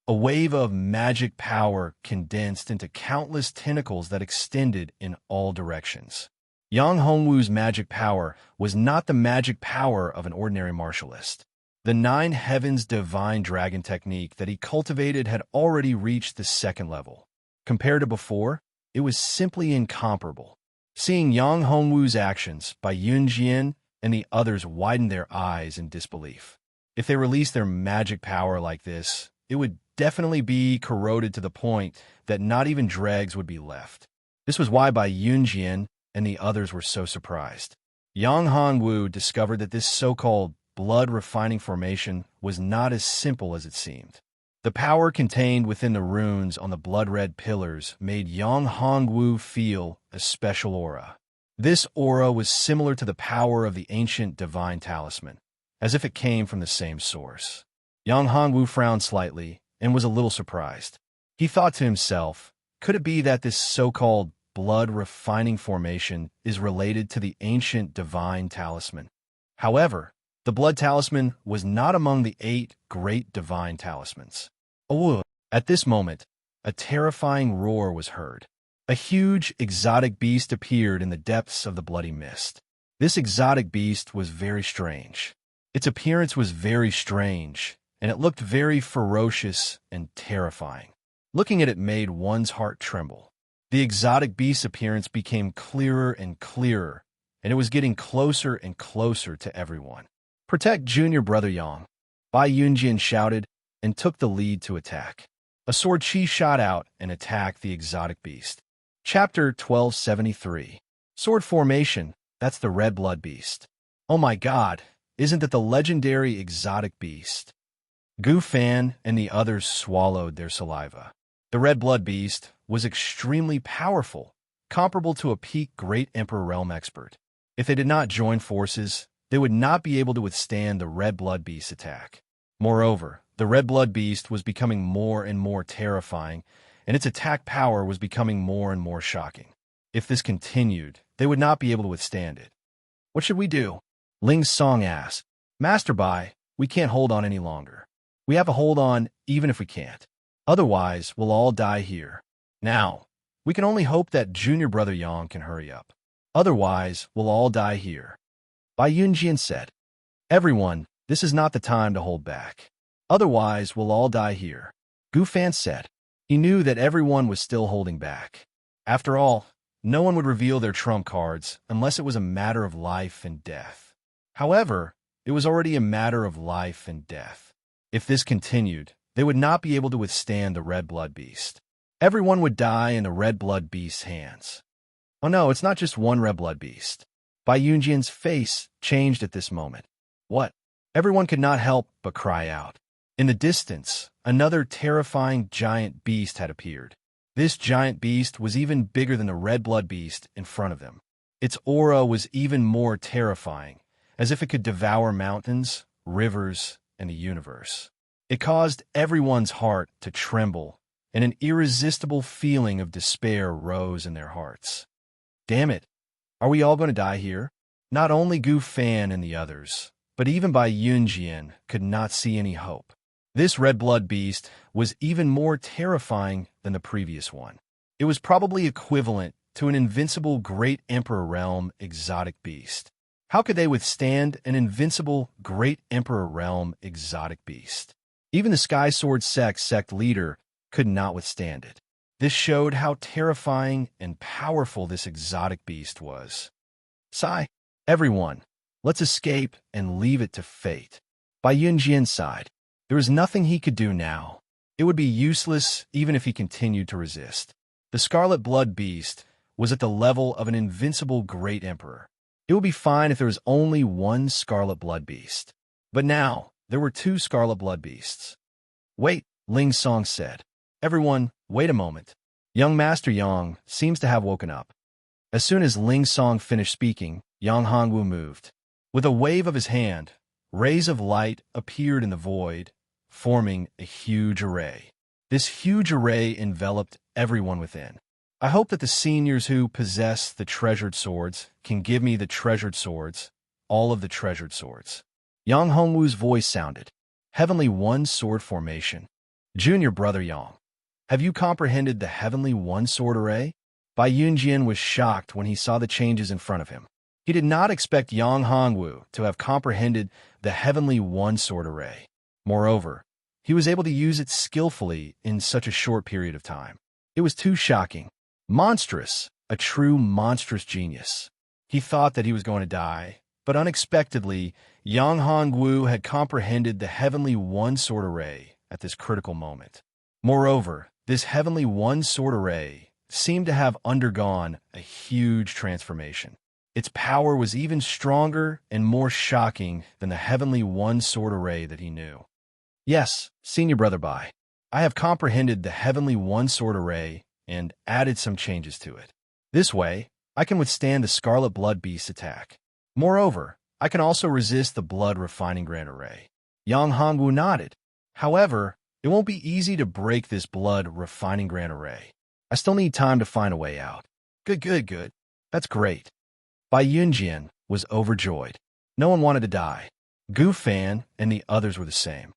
A wave of magic power condensed into countless tentacles that extended in all directions. Yang Hongwu's magic power was not the magic power of an ordinary martialist. The Nine Heavens divine dragon technique that he cultivated had already reached the second level. Compared to before, it was simply incomparable. Seeing Yang Hongwu's actions, Bai Yunjian and the others widened their eyes in disbelief. If they released their magic power like this, it would definitely be corroded to the point that not even dregs would be left. This was why Bai Yunjian and the others were so surprised. Yang Hongwu discovered that this so-called blood refining formation was not as simple as it seemed. The power contained within the runes on the blood-red pillars made Yang Hongwu feel a special aura. This aura was similar to the power of the ancient divine talisman, as if it came from the same source. Yang Hongwu frowned slightly and was a little surprised. He thought to himself, could it be that this so-called blood refining formation is related to the ancient divine talisman? However, the blood talisman was not among the 8 great divine talismans. Oh, at this moment, a terrifying roar was heard. A huge exotic beast appeared in the depths of the bloody mist. This exotic beast was very strange. Its appearance was very strange, and it looked very ferocious and terrifying. Looking at it made one's heart tremble. The exotic beast's appearance became clearer and clearer, and it was getting closer and closer to everyone. Protect junior brother Yang, Bai Yunjian shouted and took the lead to attack. A sword chi shot out and attacked the exotic beast. Chapter 1273. Sword formation, that's the red blood beast. Oh my god, isn't that the legendary exotic beast? Gu Fan and the others swallowed their saliva. The red blood beast was extremely powerful, comparable to a peak great emperor realm expert. If they did not join forces, they would not be able to withstand the red blood beast's attack. Moreover, the red blood beast was becoming more and more terrifying, and its attack power was becoming more and more shocking. If this continued, they would not be able to withstand it. What should we do? Ling Song asked. Master Bai, we can't hold on any longer. We have to hold on even if we can't. Otherwise, we'll all die here. Now, we can only hope that junior brother Yang can hurry up. Otherwise, we'll all die here. Bai Yunjian said, "Everyone, this is not the time to hold back. Otherwise, we'll all die here." Gu Fan said. He knew that everyone was still holding back. After all, no one would reveal their trump cards unless it was a matter of life and death. However, it was already a matter of life and death. If this continued, they would not be able to withstand the Red Blood Beast. Everyone would die in the Red Blood Beast's hands. Oh no, it's not just one Red Blood Beast. Bai Yunjian's face changed at this moment. What? Everyone could not help but cry out. In the distance, another terrifying giant beast had appeared. This giant beast was even bigger than the Red Blood Beast in front of them. Its aura was even more terrifying, as if it could devour mountains, rivers, and the universe. It caused everyone's heart to tremble, and an irresistible feeling of despair rose in their hearts. Damn it! Are we all going to die here? Not only Gu Fan and the others, but even Bai Yunjian could not see any hope. This Red Blood Beast was even more terrifying than the previous one. It was probably equivalent to an invincible Great Emperor Realm exotic beast. How could they withstand an invincible Great Emperor Realm exotic beast? Even the Sky Sword sect leader could not withstand it. This showed how terrifying and powerful this exotic beast was. Sigh, everyone, let's escape and leave it to fate. Bai Yunjian sighed. There was nothing he could do now. It would be useless even if he continued to resist. The Scarlet Blood Beast was at the level of an invincible Great Emperor. It would be fine if there was only one Scarlet Blood Beast. But now, there were two Scarlet Blood Beasts. Wait, Ling Song said. Everyone, wait a moment. Young Master Yang seems to have woken up. As soon as Ling Song finished speaking, Yang Hongwu moved. With a wave of his hand, rays of light appeared in the void, forming a huge array. This huge array enveloped everyone within. I hope that the seniors who possess the treasured swords can give me the treasured swords, all of the treasured swords. Yang Hongwu's voice sounded. Heavenly One Sword Formation. Junior Brother Yang, have you comprehended the Heavenly One Sword Array? Bai Yunjian was shocked when he saw the changes in front of him. He did not expect Yang Hongwu to have comprehended the Heavenly One Sword Array. Moreover, he was able to use it skillfully in such a short period of time. It was too shocking. Monstrous, a true monstrous genius. He thought that he was going to die, but unexpectedly, Yang Hongwu had comprehended the Heavenly One Sword Array at this critical moment. Moreover, this Heavenly One Sword Array seemed to have undergone a huge transformation. Its power was even stronger and more shocking than the Heavenly One Sword Array that he knew. Yes, Senior Brother Bai, I have comprehended the Heavenly One Sword Array and added some changes to it. This way, I can withstand the Scarlet Blood Beast's attack. Moreover, I can also resist the Blood Refining Grand Array. Yang Hongwu nodded. However, it won't be easy to break this Blood Refining Grand Array. I still need time to find a way out. Good. That's great. Bai Yunjian was overjoyed. No one wanted to die. Gu Fan and the others were the same.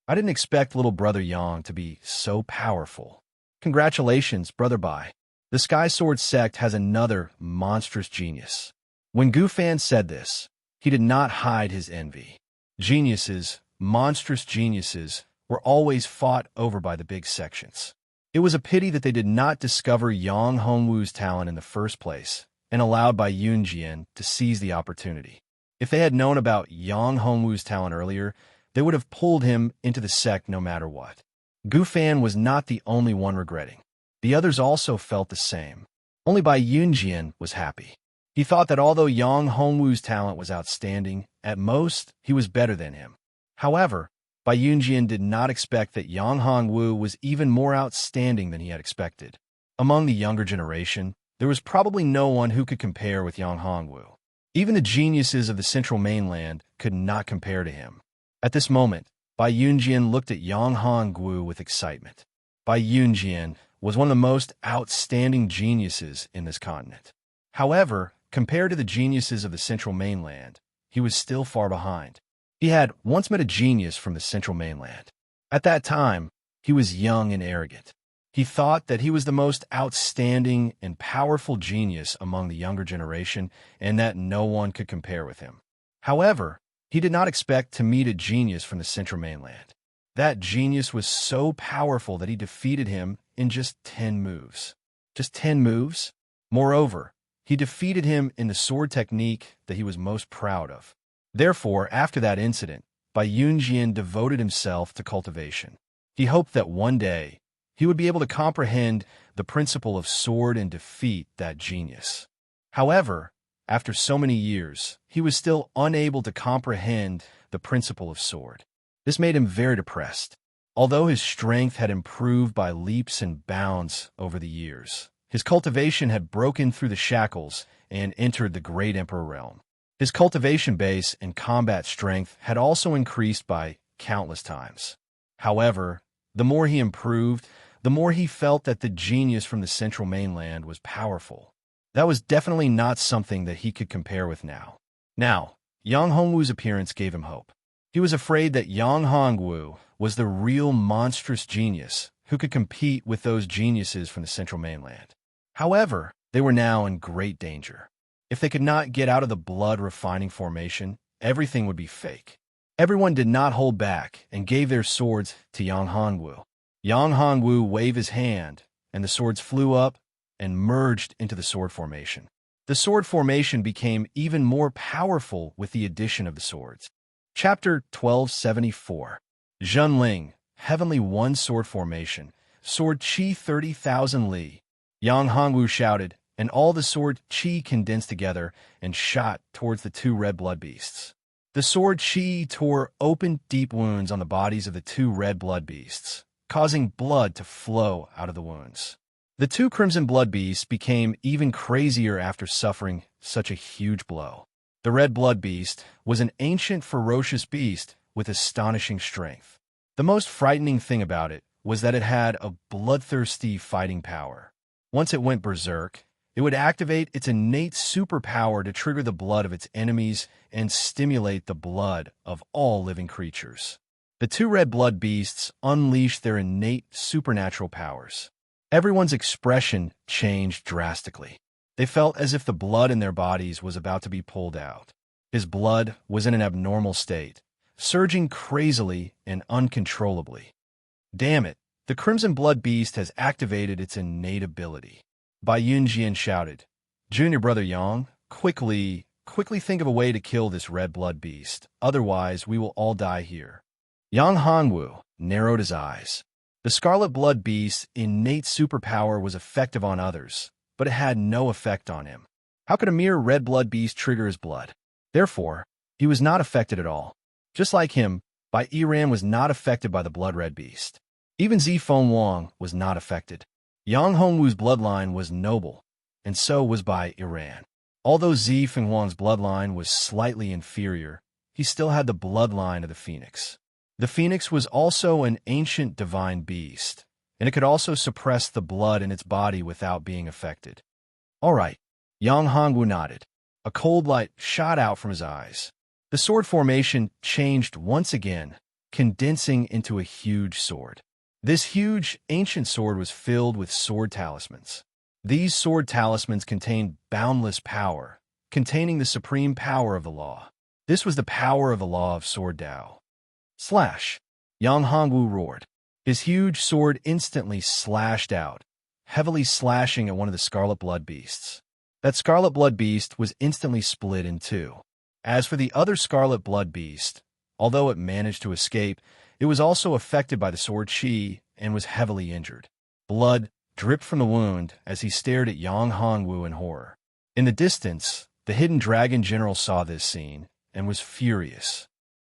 I didn't expect little brother Yang to be so powerful. Congratulations, Brother Bai. The Sky Sword sect has another monstrous genius. When Gu Fan said this, he did not hide his envy. Geniuses, monstrous geniuses, were always fought over by the big sections. It was a pity that they did not discover Yang Hongwu's talent in the first place and allowed Bai Yunjian to seize the opportunity. If they had known about Yang Hongwu's talent earlier, they would have pulled him into the sect no matter what. Gu Fan was not the only one regretting. The others also felt the same. Only Bai Yunjian was happy. He thought that although Yang Hongwu's talent was outstanding, at most, he was better than him. However, Bai Yunjian did not expect that Yang Hongwu was even more outstanding than he had expected. Among the younger generation, there was probably no one who could compare with Yang Hongwu. Even the geniuses of the central mainland could not compare to him. At this moment, Bai Yunjian looked at Yang Hongwu with excitement. Bai Yunjian was one of the most outstanding geniuses in this continent. However, compared to the geniuses of the central mainland, he was still far behind. He had once met a genius from the central mainland. At that time, he was young and arrogant. He He thought that he was the most outstanding and powerful genius among the younger generation and that no one could compare with him. However, he did not expect to meet a genius from the Central Mainland. That genius was so powerful that he defeated him in just 10 moves. Just 10 moves? Moreover, he defeated him in the sword technique that he was most proud of. Therefore, after that incident, Bai Yunjian devoted himself to cultivation. He hoped that one day he would be able to comprehend the principle of sword and defeat that genius. However, after so many years, he was still unable to comprehend the principle of sword. This made him very depressed. Although his strength had improved by leaps and bounds over the years, his cultivation had broken through the shackles and entered the great emperor realm. His cultivation base and combat strength had also increased by countless times. However, the more he improved, the more he felt that the genius from the Central Mainland was powerful. That was definitely not something that he could compare with now. Now, Yang Hongwu's appearance gave him hope. He was afraid that Yang Hongwu was the real monstrous genius who could compete with those geniuses from the Central Mainland. However, they were now in great danger. If they could not get out of the blood refining formation, everything would be fake. Everyone did not hold back and gave their swords to Yang Hongwu. Yang Hongwu waved his hand, and the swords flew up and merged into the sword formation. The sword formation became even more powerful with the addition of the swords. Chapter 1274. Zhenling, Heavenly One Sword Formation, Sword Qi 30,000 Li. Yang Hongwu shouted, and all the sword Qi condensed together and shot towards the two red blood beasts. The sword Qi tore open deep wounds on the bodies of the two red blood beasts, causing blood to flow out of the wounds. The two crimson blood beasts became even crazier after suffering such a huge blow. The red blood beast was an ancient ferocious beast with astonishing strength. The most frightening thing about it was that it had a bloodthirsty fighting power. Once it went berserk, it would activate its innate superpower to trigger the blood of its enemies and stimulate the blood of all living creatures. The two red blood beasts unleashed their innate supernatural powers. Everyone's expression changed drastically. They felt as if the blood in their bodies was about to be pulled out. His blood was in an abnormal state, surging crazily and uncontrollably. Damn it, the crimson blood beast has activated its innate ability. Bai Yunjian shouted, Junior brother Yang, quickly think of a way to kill this red blood beast, otherwise we will all die here. Yang Hongwu narrowed his eyes. The scarlet blood beast's innate superpower was effective on others, but it had no effect on him. How could a mere red blood beast trigger his blood? Therefore, he was not affected at all. Just like him, Bai Yiran was not affected by the blood red beast. Even Zifeng Wang was not affected. Yang Hongwu's bloodline was noble, and so was Bai Yiran. Although Zifeng Wang's bloodline was slightly inferior, he still had the bloodline of the phoenix. The phoenix was also an ancient divine beast, and it could also suppress the blood in its body without being affected. All right, Yang Hongwu nodded. A cold light shot out from his eyes. The sword formation changed once again, condensing into a huge sword. This huge, ancient sword was filled with sword talismans. These sword talismans contained boundless power, containing the supreme power of the law. This was the power of the law of Sword Dao. Slash! Yang Hongwu roared. His huge sword instantly slashed out, heavily slashing at one of the scarlet blood beasts. That scarlet blood beast was instantly split in two. As for the other scarlet blood beast, although it managed to escape, it was also affected by the sword Qi and was heavily injured. Blood dripped from the wound as he stared at Yang Hongwu in horror. In the distance, the hidden dragon general saw this scene and was furious.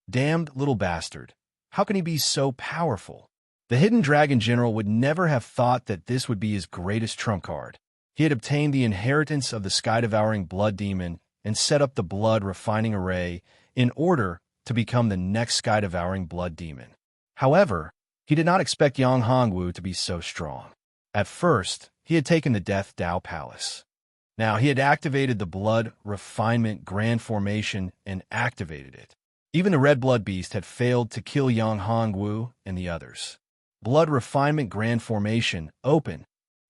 Damned little bastard. How can he be so powerful? The hidden dragon general would never have thought that this would be his greatest trump card. He had obtained the inheritance of the sky-devouring blood demon and set up the blood refining array in order to become the next sky-devouring blood demon. However, he did not expect Yang Hongwu to be so strong. At first, he had taken the Death Dao Palace. Now he had activated the blood refinement grand formation and activated it. Even the red blood beast had failed to kill Yang Hongwu and the others. Blood Refinement Grand Formation, open.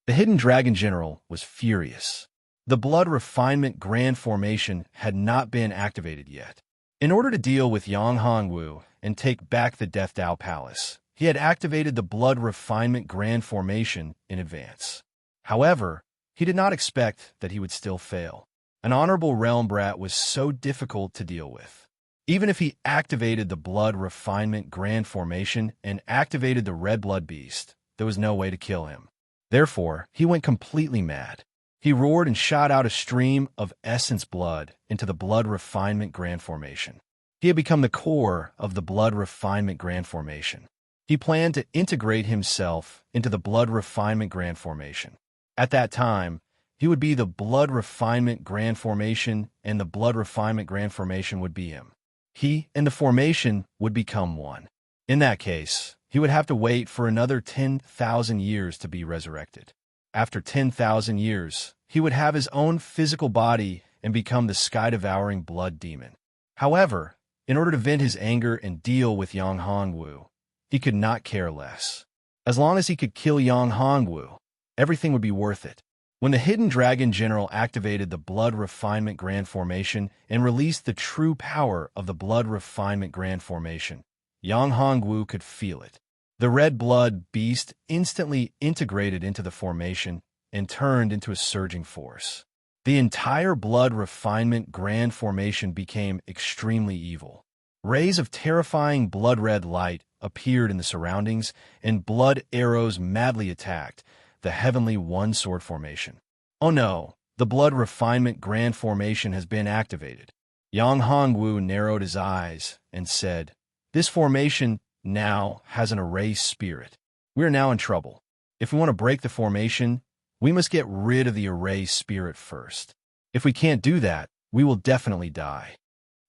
The Hidden Dragon General was furious. The Blood Refinement Grand Formation had not been activated yet. In order to deal with Yang Hongwu and take back the Death Dao Palace, he had activated the Blood Refinement Grand Formation in advance. However, he did not expect that he would still fail. An honorable realm brat was so difficult to deal with. Even if he activated the Blood Refinement Grand Formation and activated the Red Blood Beast, there was no way to kill him. Therefore, he went completely mad. He roared and shot out a stream of essence blood into the Blood Refinement Grand Formation. He had become the core of the Blood Refinement Grand Formation. He planned to integrate himself into the Blood Refinement Grand Formation. At that time, he would be the Blood Refinement Grand Formation, and the Blood Refinement Grand Formation would be him. He and the formation would become one. In that case, he would have to wait for another 10,000 years to be resurrected. After 10,000 years, he would have his own physical body and become the sky-devouring blood demon. However, in order to vent his anger and deal with Yang Hongwu, he could not care less. As long as he could kill Yang Hongwu, everything would be worth it. When the Hidden Dragon General activated the Blood Refinement Grand Formation and released the true power of the Blood Refinement Grand Formation, Yang Hongwu could feel it. The Red Blood Beast instantly integrated into the formation and turned into a surging force. The entire Blood Refinement Grand Formation became extremely evil. Rays of terrifying blood-red light appeared in the surroundings, and blood arrows madly attacked the Heavenly One-Sword Formation. Oh no, the Blood Refinement Grand Formation has been activated. Yang Hongwu narrowed his eyes and said, "This formation now has an erased spirit. We are now in trouble. If we want to break the formation, we must get rid of the erased spirit first. If we can't do that, we will definitely die."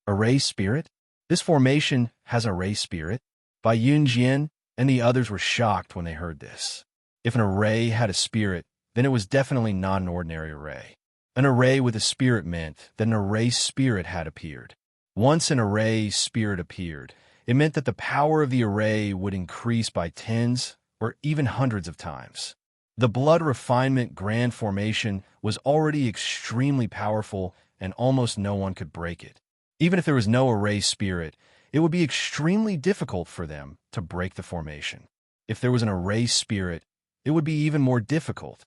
Erased spirit? This formation has an erased spirit? Bai Yunjian and the others were shocked when they heard this. If an array had a spirit, then it was definitely not an ordinary array. An array with a spirit meant that an erased spirit had appeared. Once an erased spirit appeared, it meant that the power of the array would increase by tens or even hundreds of times. The Blood Refinement Grand Formation was already extremely powerful, and almost no one could break it. Even if there was no erased spirit, it would be extremely difficult for them to break the formation. If there was an erased spirit, it would be even more difficult.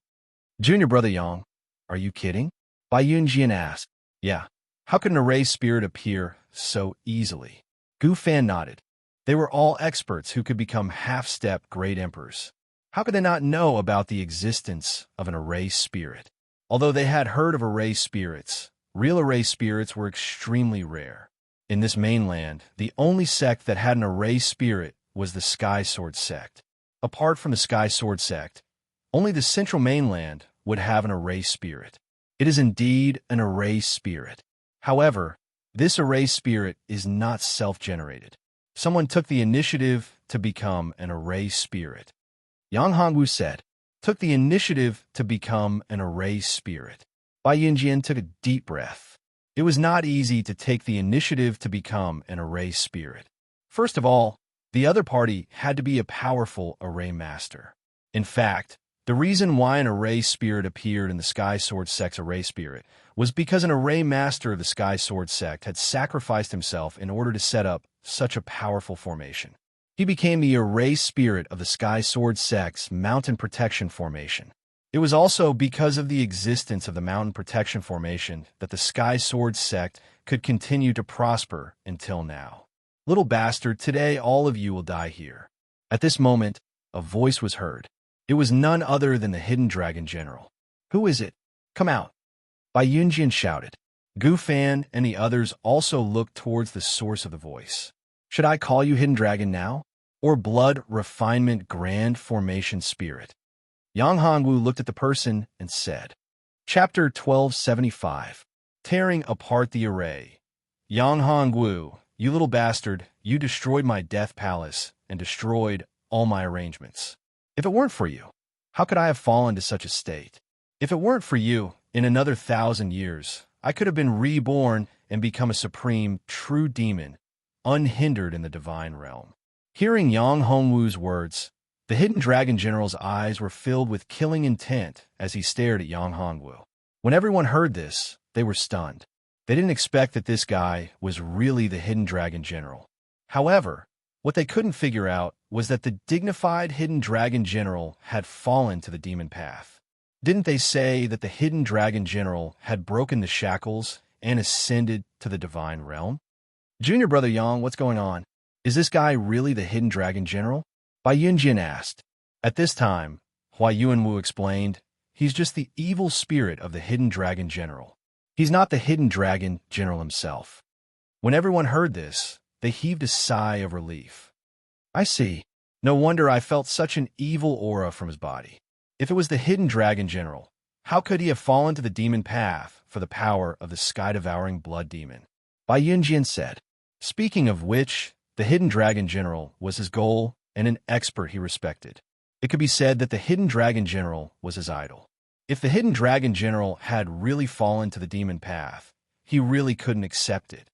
Junior Brother Yang, are you kidding? Bai Yunjian asked. Yeah. How could an erased spirit appear so easily? Gu Fan nodded. They were all experts who could become half-step great emperors. How could they not know about the existence of an erased spirit? Although they had heard of erased spirits, real erased spirits were extremely rare. In this mainland, the only sect that had an erased spirit was the Sky Sword sect. Apart from the Sky Sword sect, only the central mainland would have an erased spirit. It is indeed an erased spirit. However, this erased spirit is not self-generated. Someone took the initiative to become an erased spirit. Yang Hongwu said, took the initiative to become an erased spirit. Bai Yunjian took a deep breath. It was not easy to take the initiative to become an erased spirit. First of all, the other party had to be a powerful array master. In fact, the reason why an array spirit appeared in the Sky Sword sect's array spirit was because an array master of the Sky Sword sect had sacrificed himself in order to set up such a powerful formation. He became the array spirit of the Sky Sword sect's Mountain Protection Formation. It was also because of the existence of the Mountain Protection Formation that the Sky Sword sect could continue to prosper until now. Little bastard, today all of you will die here. At this moment, a voice was heard. It was none other than the Hidden Dragon General. Who is it? Come out. Bai Yunjian shouted. Gu Fan and the others also looked towards the source of the voice. Should I call you Hidden Dragon now? Or Blood Refinement Grand Formation Spirit? Yang Hongwu looked at the person and said, Chapter 1275, Tearing Apart the Array. Yang Hongwu, you little bastard, you destroyed my death palace and destroyed all my arrangements. If it weren't for you, how could I have fallen to such a state? If it weren't for you, in another 1,000 years, I could have been reborn and become a supreme, true demon, unhindered in the divine realm. Hearing Yang Hongwu's words, The hidden dragon general's eyes were filled with killing intent as he stared at Yang Hongwu. When everyone heard this, they were stunned. They didn't expect that this guy was really the hidden dragon general. However, what they couldn't figure out was that the dignified hidden dragon general had fallen to the demon path. Didn't they say that the hidden dragon general had broken the shackles and ascended to the divine realm? Junior brother Yang, what's going on? Is this guy really the hidden dragon general? Bai Yunjian asked. At this time, Hua Yuanwu explained, he's just the evil spirit of the hidden dragon general. He's not the hidden dragon general himself. When everyone heard this, they heaved a sigh of relief. I see. No wonder I felt such an evil aura from his body. If it was the hidden dragon general, how could he have fallen to the demon path for the power of the sky-devouring blood demon? Bai Yunjian said. Speaking of which, the hidden dragon general was his goal and an expert he respected. It could be said that the hidden dragon general was his idol. If the hidden dragon general had really fallen to the demon path, he really couldn't accept it.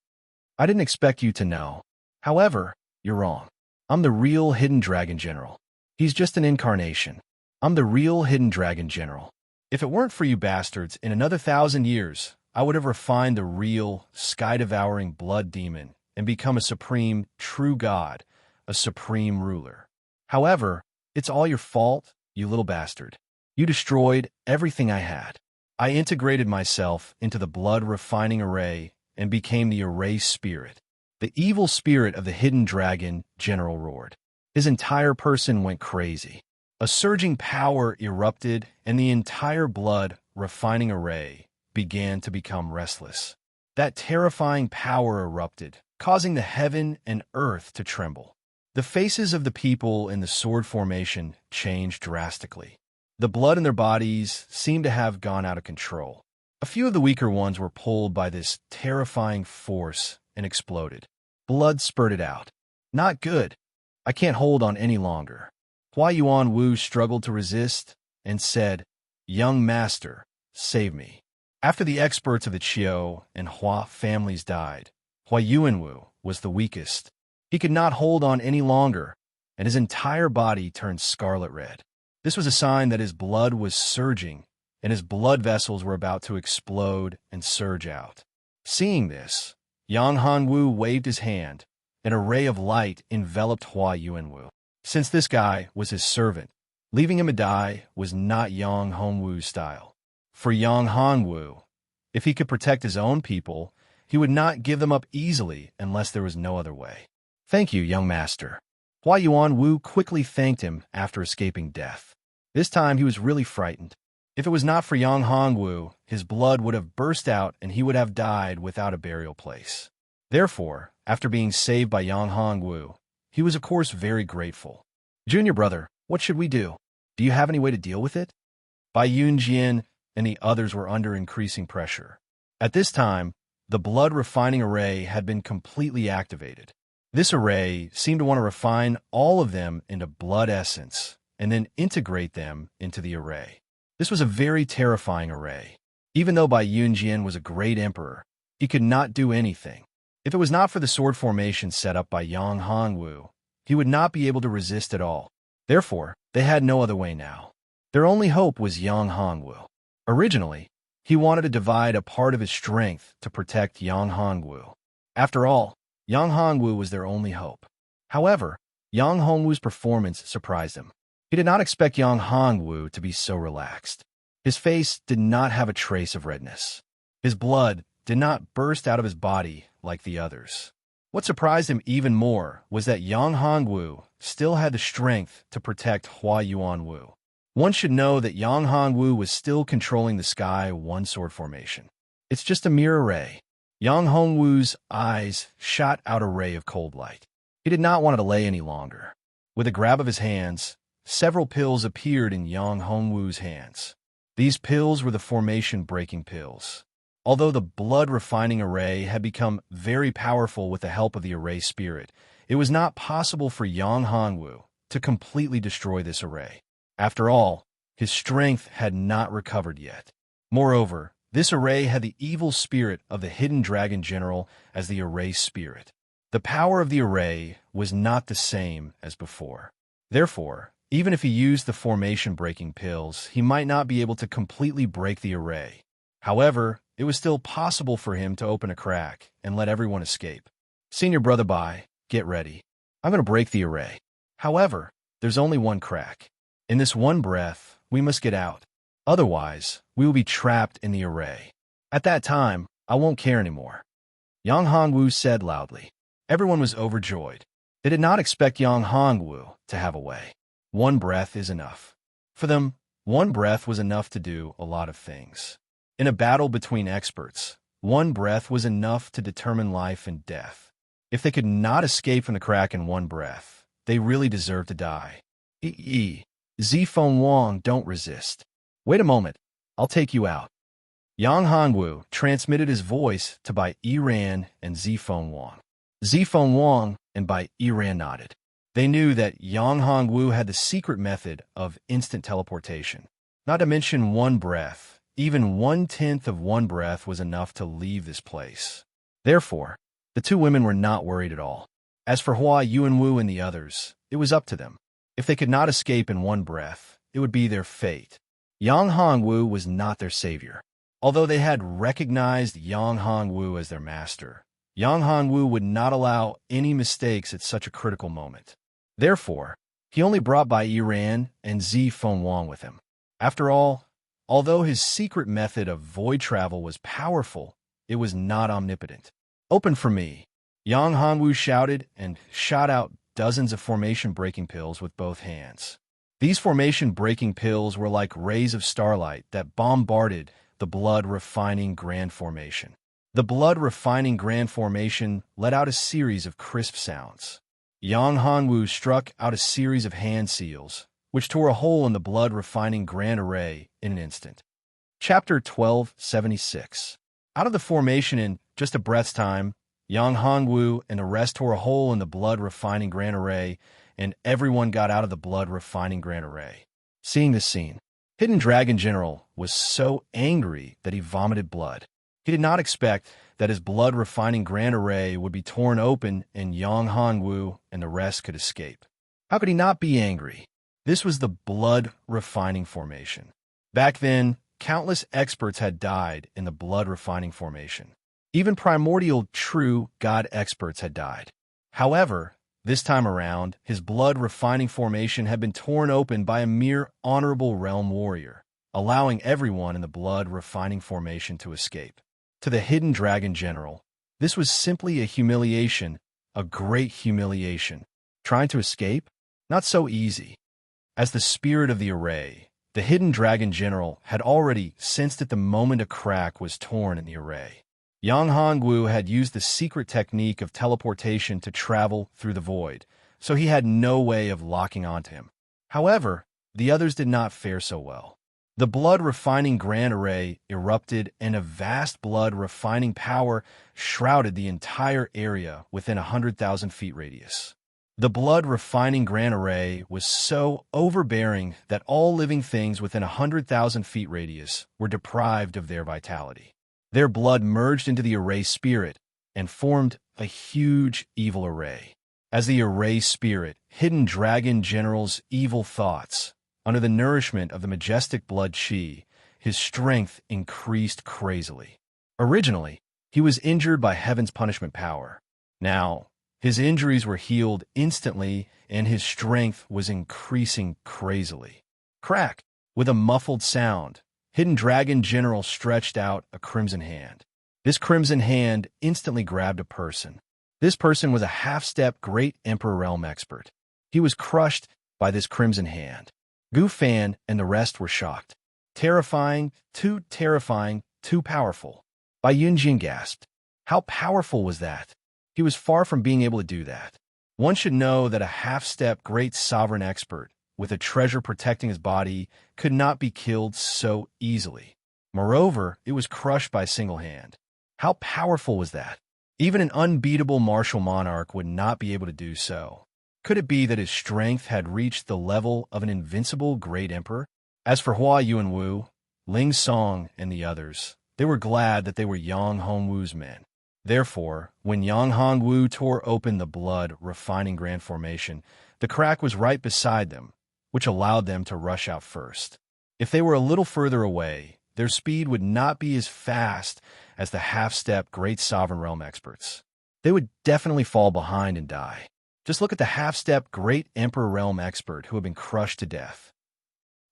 I didn't expect you to know. However, you're wrong. I'm the real hidden dragon general. He's just an incarnation. I'm the real hidden dragon general. If it weren't for you bastards, in another 1,000 years, I would have refined the real, sky-devouring blood demon and become a supreme, true god, a supreme ruler. However, it's all your fault, you little bastard. You destroyed everything I had. I integrated myself into the blood-refining array and became the array spirit. The evil spirit of the hidden dragon general roared. His entire person went crazy. A surging power erupted, and the entire blood-refining array began to become restless. That terrifying power erupted, causing the heaven and earth to tremble. The faces of the people in the sword formation changed drastically. The blood in their bodies seemed to have gone out of control. A few of the weaker ones were pulled by this terrifying force and exploded. Blood spurted out. Not good. I can't hold on any longer. Hua Yuanwu struggled to resist and said, Young master, save me. After the experts of the Qiu and Hua families died, Hua Yuanwu was the weakest. He could not hold on any longer, and his entire body turned scarlet red. This was a sign that his blood was surging, and his blood vessels were about to explode and surge out. Seeing this, Yang Hongwu waved his hand. An array of light enveloped Hua Yuanwu. Since this guy was his servant, leaving him to die was not Yang Hongwu's style. For Yang Hongwu, if he could protect his own people, he would not give them up easily unless there was no other way. Thank you, young master. Hua Yuanwu quickly thanked him after escaping death. This time he was really frightened. If it was not for Yang Hongwu, his blood would have burst out and he would have died without a burial place. Therefore, after being saved by Yang Hongwu, he was of course very grateful. Junior brother, what should we do? Do you have any way to deal with it? Bai Yunjian and the others were under increasing pressure. At this time, the blood-refining array had been completely activated. This array seemed to want to refine all of them into blood essence and then integrate them into the array. This was a very terrifying array. Even though Bai Yunjian was a great emperor, he could not do anything. If it was not for the sword formation set up by Yang Hongwu, he would not be able to resist at all. Therefore, they had no other way now. Their only hope was Yang Hongwu. Originally, he wanted to divide a part of his strength to protect Yang Hongwu. After all, Yang Hongwu was their only hope. However, Yang Hongwu's performance surprised him. He did not expect Yang Hongwu to be so relaxed. His face did not have a trace of redness. His blood did not burst out of his body like the others. What surprised him even more was that Yang Hongwu still had the strength to protect Hua Yuanwu. One should know that Yang Hongwu was still controlling the sky one sword formation. It's just a mere array. Yang Hongwu's eyes shot out a ray of cold light. He did not want to delay any longer. With a grab of his hands, several pills appeared in Yang Hongwu's hands. These pills were the formation-breaking pills. Although the blood-refining array had become very powerful with the help of the array spirit, it was not possible for Yang Hongwu to completely destroy this array. After all, his strength had not recovered yet. Moreover, this array had the evil spirit of the hidden dragon general as the array spirit. The power of the array was not the same as before. Therefore, Even if he used the formation-breaking pills, he might not be able to completely break the array. However, it was still possible for him to open a crack and let everyone escape. Senior Brother Bai, get ready. I'm going to break the array. However, there's only one crack. In this one breath, we must get out. Otherwise, we will be trapped in the array. At that time, I won't care anymore. Yang Hongwu said loudly. Everyone was overjoyed. They did not expect Yang Hongwu to have a way. One breath is enough. For them, one breath was enough to do a lot of things. In a battle between experts, one breath was enough to determine life and death. If they could not escape from the crack in one breath, they really deserved to die. Zifeng Wang, don't resist. Wait a moment, I'll take you out. Yang Hongwu transmitted his voice to Bai Yiran and Zifeng Wang. Zifeng Wang and Bai Yiran nodded. They knew that Yang Hongwu had the secret method of instant teleportation. Not to mention one breath, even 1/10 of one breath was enough to leave this place. Therefore, the two women were not worried at all. As for Hua Yuanwu and the others, it was up to them. If they could not escape in one breath, it would be their fate. Yang Hongwu was not their savior. Although they had recognized Yang Hongwu as their master, Yang Hongwu would not allow any mistakes at such a critical moment. Therefore, he only brought Bai Yiran and Zifeng Wang with him. After all, although his secret method of void travel was powerful, it was not omnipotent. Open for me, Yang Hongwu shouted and shot out dozens of formation-breaking pills with both hands. These formation-breaking pills were like rays of starlight that bombarded the blood-refining grand formation. The blood-refining grand formation let out a series of crisp sounds. Yang Hongwu struck out a series of hand seals, which tore a hole in the blood-refining grand array in an instant. Chapter 1276. Out of the formation in just a breath's time, Yang Hongwu and the rest tore a hole in the blood-refining grand array, and everyone got out of the blood-refining grand array. Seeing this scene, Hidden Dragon General was so angry that he vomited blood. He did not expect that his blood-refining grand array would be torn open and Yang Hongwu and the rest could escape. How could he not be angry? This was the blood-refining formation. Back then, countless experts had died in the blood-refining formation. Even primordial true God experts had died. However, this time around, his blood-refining formation had been torn open by a mere honorable realm warrior, allowing everyone in the blood-refining formation to escape. To the Hidden Dragon General, this was simply a humiliation, a great humiliation. Trying to escape? Not so easy. As the spirit of the array, the Hidden Dragon General had already sensed at the moment a crack was torn in the array. Yang Hongwu had used the secret technique of teleportation to travel through the void, so he had no way of locking onto him. However, the others did not fare so well. The blood-refining grand array erupted, and a vast blood-refining power shrouded the entire area within 100,000 feet radius. The blood-refining grand array was so overbearing that all living things within 100,000 feet radius were deprived of their vitality. Their blood merged into the array spirit and formed a huge evil array. As the array spirit, Hidden Dragon General's evil thoughts, under the nourishment of the majestic blood chi, his strength increased crazily. Originally, he was injured by heaven's punishment power. Now, his injuries were healed instantly and his strength was increasing crazily. Crack! With a muffled sound, Hidden Dragon General stretched out a crimson hand. This crimson hand instantly grabbed a person. This person was a half-step Great Emperor Realm expert. He was crushed by this crimson hand. Gu Fan and the rest were shocked. Terrifying, too powerful. Bai Yunjin gasped. How powerful was that? He was far from being able to do that. One should know that a half-step great sovereign expert, with a treasure protecting his body, could not be killed so easily. Moreover, it was crushed by a single hand. How powerful was that? Even an unbeatable martial monarch would not be able to do so. Could it be that his strength had reached the level of an invincible great emperor? As for Hua Yuanwu, Ling Song, and the others, they were glad that they were Yang Hongwu's men. Therefore, when Yang Hongwu tore open the blood-refining grand formation, the crack was right beside them, which allowed them to rush out first. If they were a little further away, their speed would not be as fast as the half-step Great Sovereign Realm experts. They would definitely fall behind and die. Just look at the half-step Great Emperor Realm expert who had been crushed to death.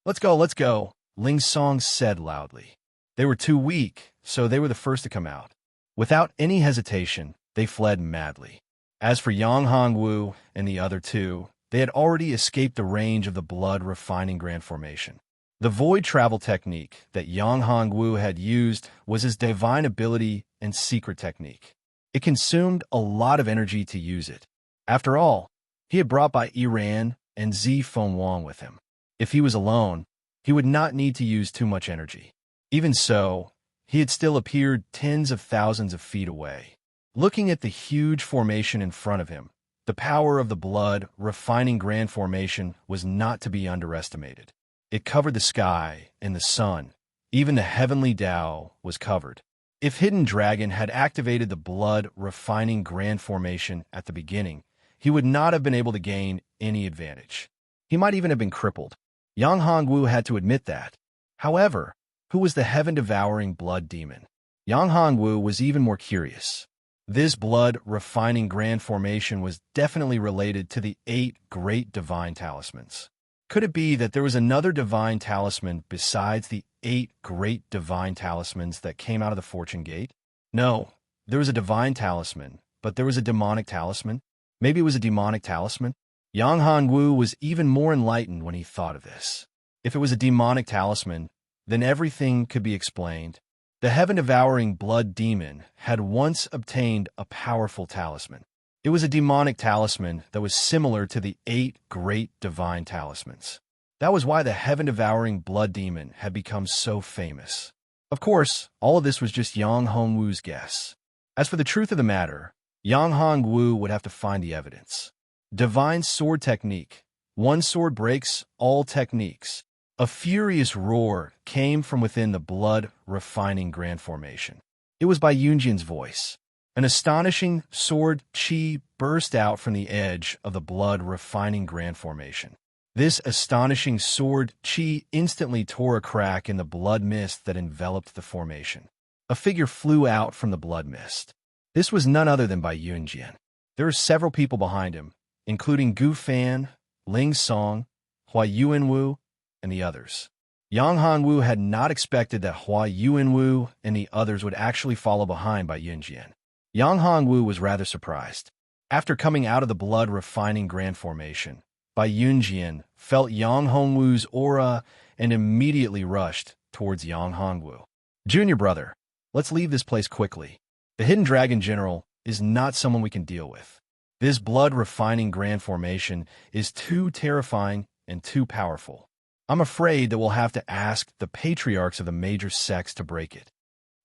Let's go, Ling Song said loudly. They were too weak, so they were the first to come out. Without any hesitation, they fled madly. As for Yang Hongwu and the other two, they had already escaped the range of the blood-refining Grand Formation. The void travel technique that Yang Hongwu had used was his divine ability and secret technique. It consumed a lot of energy to use it. After all, he had brought by Iran and Zi Fengwang with him. If he was alone, he would not need to use too much energy. Even so, he had still appeared tens of thousands of feet away. Looking at the huge formation in front of him, the power of the blood-refining Grand Formation was not to be underestimated. It covered the sky and the sun. Even the heavenly Tao was covered. If Hidden Dragon had activated the blood-refining Grand Formation at the beginning, he would not have been able to gain any advantage. He might even have been crippled. Yang Hongwu had to admit that. However, who was the heaven-devouring blood demon? Yang Hongwu was even more curious. This blood-refining Grand Formation was definitely related to the 8 great divine talismans. Could it be that there was another divine talisman besides the 8 great divine talismans that came out of the Fortune Gate? No, there was a divine talisman, but there was a demonic talisman. Maybe it was a demonic talisman? Yang Hongwu was even more enlightened when he thought of this. If it was a demonic talisman, then everything could be explained. The heaven-devouring blood demon had once obtained a powerful talisman. It was a demonic talisman that was similar to the 8 great divine talismans. That was why the heaven-devouring blood demon had become so famous. Of course, all of this was just Yang Hongwu's guess. As for the truth of the matter, Yang Hongwu would have to find the evidence. Divine sword technique. One sword breaks all techniques. A furious roar came from within the blood-refining Grand Formation. It was by Yunjian's voice. An astonishing sword qi burst out from the edge of the blood-refining Grand Formation. This astonishing sword qi instantly tore a crack in the blood mist that enveloped the formation. A figure flew out from the blood mist. This was none other than Bai Yunjian. There were several people behind him, including Gu Fan, Ling Song, Hua Yuanwu, and the others. Yang Hongwu had not expected that Hua Yuanwu and the others would actually follow behind Bai Yunjian. Yang Hongwu was rather surprised. After coming out of the blood-refining Grand Formation, Bai Yunjian felt Yang Hongwu's aura and immediately rushed towards Yang Hongwu. Junior brother, let's leave this place quickly. The Hidden Dragon General is not someone we can deal with. This blood-refining Grand Formation is too terrifying and too powerful. I'm afraid that we'll have to ask the patriarchs of the major sects to break it.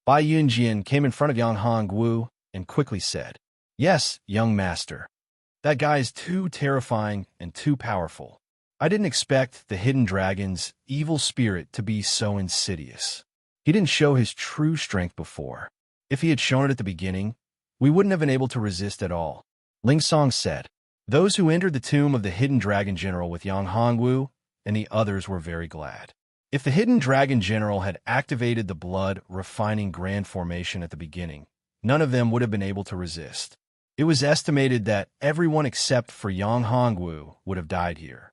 Bai Yunjian came in front of Yang Hongwu and quickly said, "Yes, young master. That guy is too terrifying and too powerful. I didn't expect the Hidden Dragon's evil spirit to be so insidious. He didn't show his true strength before. If he had shown it at the beginning, we wouldn't have been able to resist at all." Ling Song said. Those who entered the tomb of the Hidden Dragon General with Yang Hongwu and the others were very glad. If the Hidden Dragon General had activated the blood-refining Grand Formation at the beginning, none of them would have been able to resist. It was estimated that everyone except for Yang Hongwu would have died here.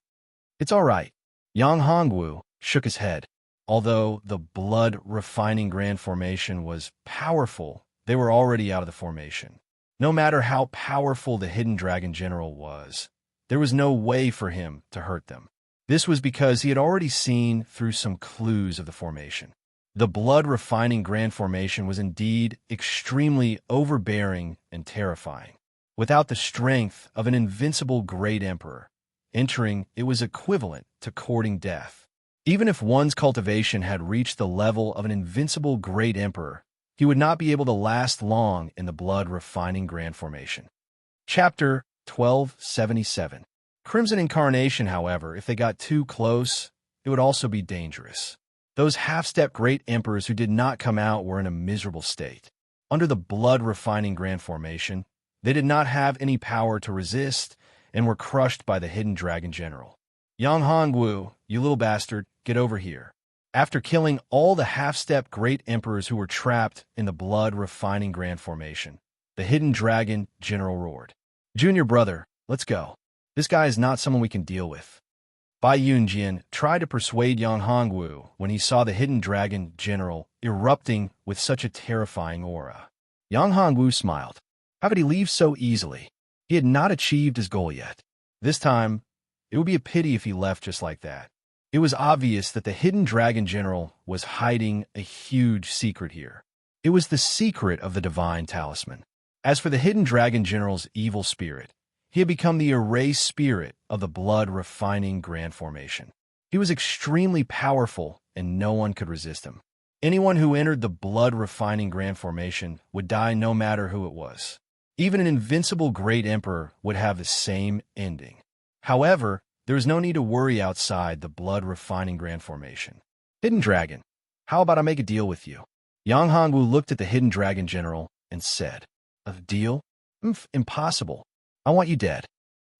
It's all right. Yang Hongwu shook his head. Although the blood-refining Grand Formation was powerful, they were already out of the formation. No matter how powerful the Hidden Dragon General was, there was no way for him to hurt them. This was because he had already seen through some clues of the formation. The blood-refining Grand Formation was indeed extremely overbearing and terrifying. Without the strength of an invincible great emperor, entering it was equivalent to courting death. Even if one's cultivation had reached the level of an invincible great emperor, he would not be able to last long in the blood-refining Grand Formation. Chapter 1277. Crimson Incarnation, however, if they got too close, it would also be dangerous. Those half-step great emperors who did not come out were in a miserable state. Under the blood-refining Grand Formation, they did not have any power to resist and were crushed by the Hidden Dragon General. Yang Hongwu, you little bastard, get over here. After killing all the half-step great emperors who were trapped in the blood-refining grand formation, the hidden dragon general roared. Junior brother, let's go. This guy is not someone we can deal with. Bai Yunjian tried to persuade Yang Hongwu when he saw the hidden dragon general erupting with such a terrifying aura. Yang Hongwu smiled. How could he leave so easily? He had not achieved his goal yet. This time, it would be a pity if he left just like that. It was obvious that the hidden dragon general was hiding a huge secret here. It was the secret of the divine talisman. As for the hidden dragon general's evil spirit, he had become the erased spirit of the blood-refining grand formation. He was extremely powerful, and no one could resist him. Anyone who entered the blood-refining grand formation would die no matter who it was. Even an invincible great emperor would have the same ending. However, there is no need to worry outside the blood-refining grand formation. Hidden dragon, how about I make a deal with you? Yang Hongwu looked at the hidden dragon general and said, A deal? Impossible. I want you dead.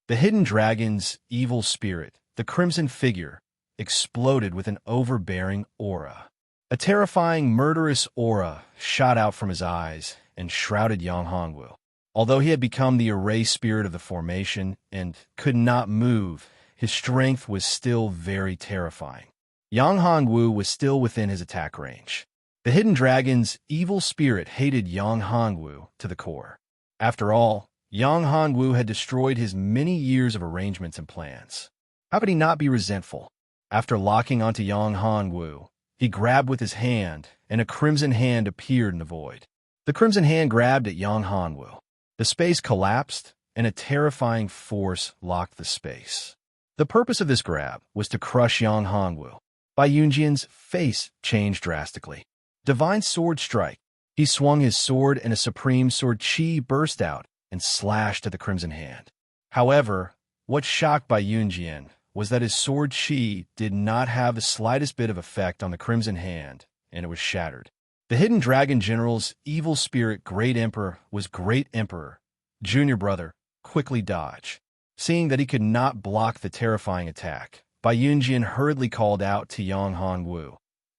The hidden dragon's evil spirit, the crimson figure, exploded with an overbearing aura. A terrifying, murderous aura shot out from his eyes and shrouded Yang Hongwu. Although he had become the erased spirit of the formation and could not move, his strength was still very terrifying. Yang Hongwu was still within his attack range. The hidden dragon's evil spirit hated Yang Hongwu to the core. After all, Yang Hongwu had destroyed his many years of arrangements and plans. How could he not be resentful? After locking onto Yang Hongwu, he grabbed with his hand, and a crimson hand appeared in the void. The crimson hand grabbed at Yang Hongwu. The space collapsed, and a terrifying force locked the space. The purpose of this grab was to crush Yang Hongwu. Bai Yunjian's face changed drastically. Divine sword strike. He swung his sword, and a supreme sword chi burst out and slashed at the crimson hand. However, what shocked Bai Yunjian was that his sword chi did not have the slightest bit of effect on the crimson hand, and it was shattered. The hidden dragon general's evil spirit great emperor was great emperor. Junior brother, quickly dodge. Seeing that he could not block the terrifying attack, Bai Yunjian hurriedly called out to Yang Hongwu,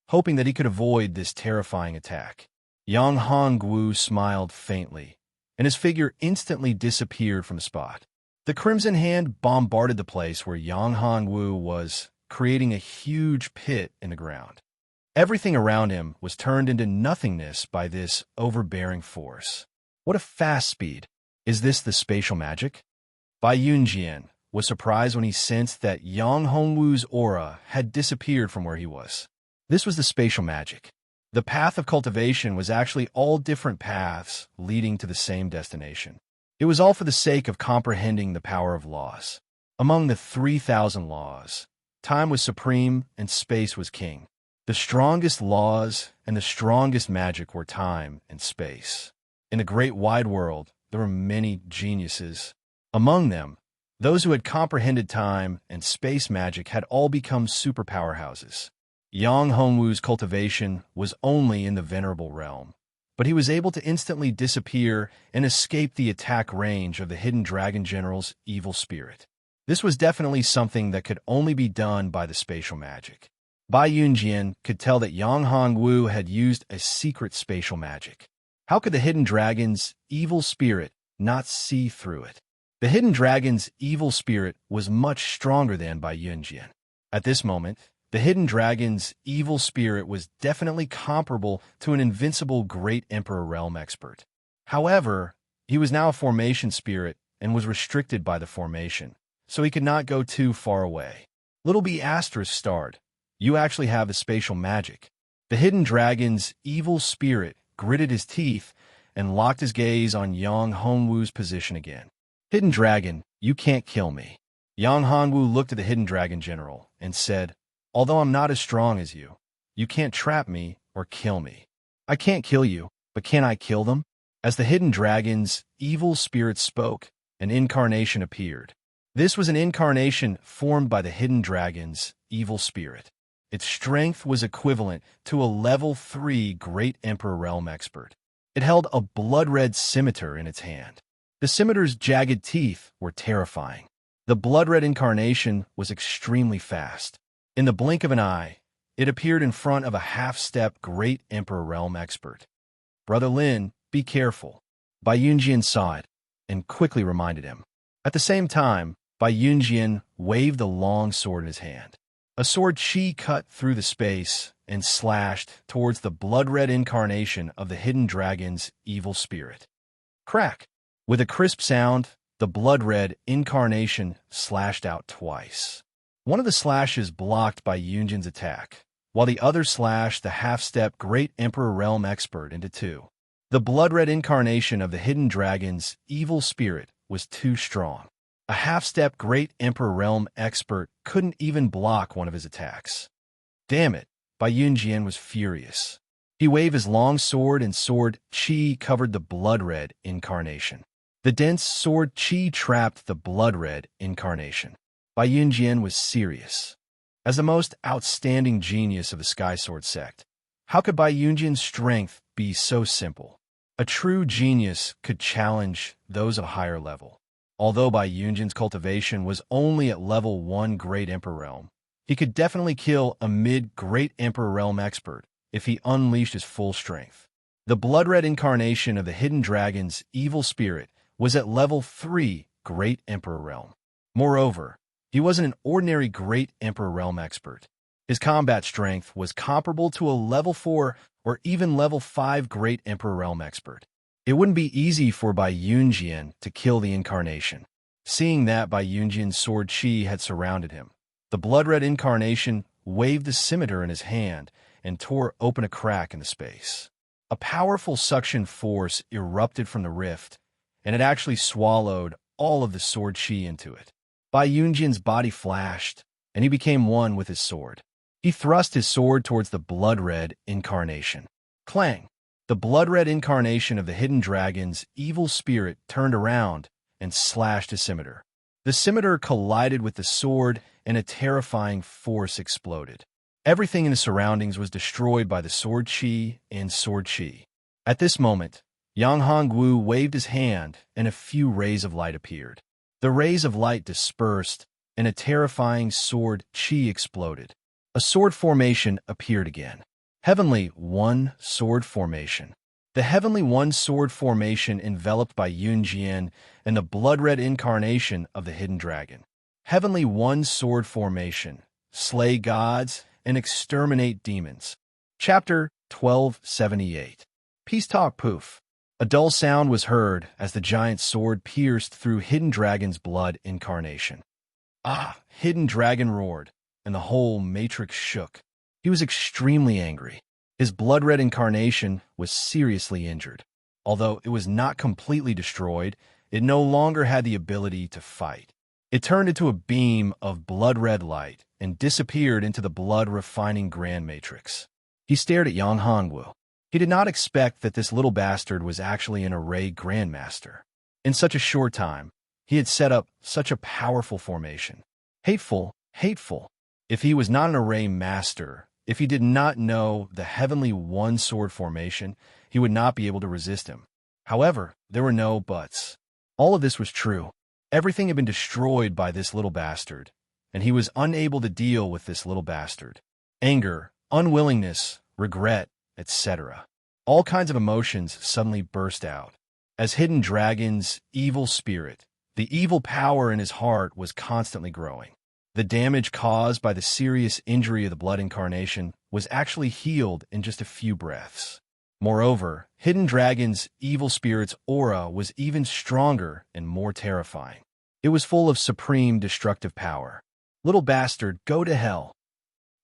hoping that he could avoid this terrifying attack. Yang Hongwu smiled faintly, and his figure instantly disappeared from the spot. The crimson hand bombarded the place where Yang Hongwu was, creating a huge pit in the ground. Everything around him was turned into nothingness by this overbearing force. What a fast speed! Is this the spatial magic? Bai Yunjian was surprised when he sensed that Yang Hongwu's aura had disappeared from where he was. This was the spatial magic. The path of cultivation was actually all different paths leading to the same destination. It was all for the sake of comprehending the power of laws. Among the 3,000 laws, time was supreme and space was king. The strongest laws and the strongest magic were time and space. In the great wide world, there were many geniuses. Among them, those who had comprehended time and space magic had all become super powerhouses. Yang Hongwu's cultivation was only in the venerable realm, but he was able to instantly disappear and escape the attack range of the hidden dragon general's evil spirit. This was definitely something that could only be done by the spatial magic. Bai Yunjian could tell that Yang Hongwu had used a secret spatial magic. How could the hidden dragon's evil spirit not see through it? The hidden dragon's evil spirit was much stronger than Bai Yunjian. At this moment, the hidden dragon's evil spirit was definitely comparable to an invincible great emperor realm expert. However, he was now a formation spirit and was restricted by the formation, so he could not go too far away. Little B asterisk starred. You actually have the spatial magic. The hidden dragon's evil spirit gritted his teeth and locked his gaze on Yang Hongwu's position again. Hidden dragon, you can't kill me. Yang Hongwu looked at the hidden dragon general and said, Although I'm not as strong as you, you can't trap me or kill me. I can't kill you, but can I kill them? As the hidden dragon's evil spirit spoke, an incarnation appeared. This was an incarnation formed by the hidden dragon's evil spirit. Its strength was equivalent to a level 3 great emperor realm expert. It held a blood-red scimitar in its hand. The scimitar's jagged teeth were terrifying. The blood-red incarnation was extremely fast. In the blink of an eye, it appeared in front of a half-step great Emperor Realm expert. "Brother Lin, be careful." Bai Yunjian saw it and quickly reminded him. At the same time, Bai Yunjian waved the long sword in his hand. A sword chi cut through the space and slashed towards the blood-red incarnation of the hidden dragon's evil spirit. Crack! With a crisp sound, the blood-red incarnation slashed out twice. One of the slashes blocked Bai Yunjian's attack, while the other slashed the half-step great Emperor Realm expert into two. The blood-red incarnation of the hidden dragon's evil spirit was too strong. A half-step great Emperor Realm expert couldn't even block one of his attacks. Damn it, Bai Yunjian was furious. He waved his long sword and sword chi covered the blood-red incarnation. The dense sword chi trapped the blood-red incarnation. Bai Yunjian was serious. As the most outstanding genius of the Sky Sword sect, how could Bai Yunjian's strength be so simple? A true genius could challenge those of a higher level. Although Bai Yunjian's cultivation was only at level 1 Great Emperor Realm, he could definitely kill a mid-Great Emperor Realm expert if he unleashed his full strength. The blood-red incarnation of the hidden dragon's evil spirit was at level 3 Great Emperor Realm. Moreover, he wasn't an ordinary Great Emperor Realm expert. His combat strength was comparable to a level 4 or even level 5 Great Emperor Realm expert. It wouldn't be easy for Bai Yunjian to kill the incarnation. Seeing that Bai Yunjian's sword chi had surrounded him, the blood-red incarnation waved the scimitar in his hand and tore open a crack in the space. A powerful suction force erupted from the rift, and it actually swallowed all of the sword chi into it. Bai Yunjian's body flashed, and he became one with his sword. He thrust his sword towards the blood-red incarnation. Clang! The blood-red incarnation of the hidden dragon's evil spirit turned around and slashed his scimitar. The scimitar collided with the sword, and a terrifying force exploded. Everything in the surroundings was destroyed by the sword chi and sword chi. At this moment, Yang Hongwu waved his hand, and a few rays of light appeared. The rays of light dispersed, and a terrifying sword chi exploded. A sword formation appeared again. Heavenly One Sword Formation. The Heavenly One Sword Formation enveloped Bai Yunjian and the blood-red incarnation of the hidden dragon. Heavenly One Sword Formation. Slay gods and exterminate demons. Chapter 1278. Peace Talk Poof. A dull sound was heard as the giant sword pierced through Hidden Dragon's blood incarnation. Ah! Hidden Dragon roared, and the whole matrix shook. He was extremely angry. His blood-red incarnation was seriously injured. Although it was not completely destroyed, it no longer had the ability to fight. It turned into a beam of blood-red light and disappeared into the blood-refining Grand Matrix. He stared at Yang Hongwu. He did not expect that this little bastard was actually an array grandmaster. In such a short time, he had set up such a powerful formation. Hateful, hateful. If he was not an array master, if he did not know the Heavenly One Sword Formation, he would not be able to resist him. However, there were no buts. All of this was true. Everything had been destroyed by this little bastard, and he was unable to deal with this little bastard. Anger, unwillingness, regret, etc. All kinds of emotions suddenly burst out. As Hidden Dragon's evil spirit, the evil power in his heart was constantly growing. The damage caused by the serious injury of the blood incarnation was actually healed in just a few breaths. Moreover, Hidden Dragon's evil spirit's aura was even stronger and more terrifying. It was full of supreme destructive power. Little bastard, go to hell.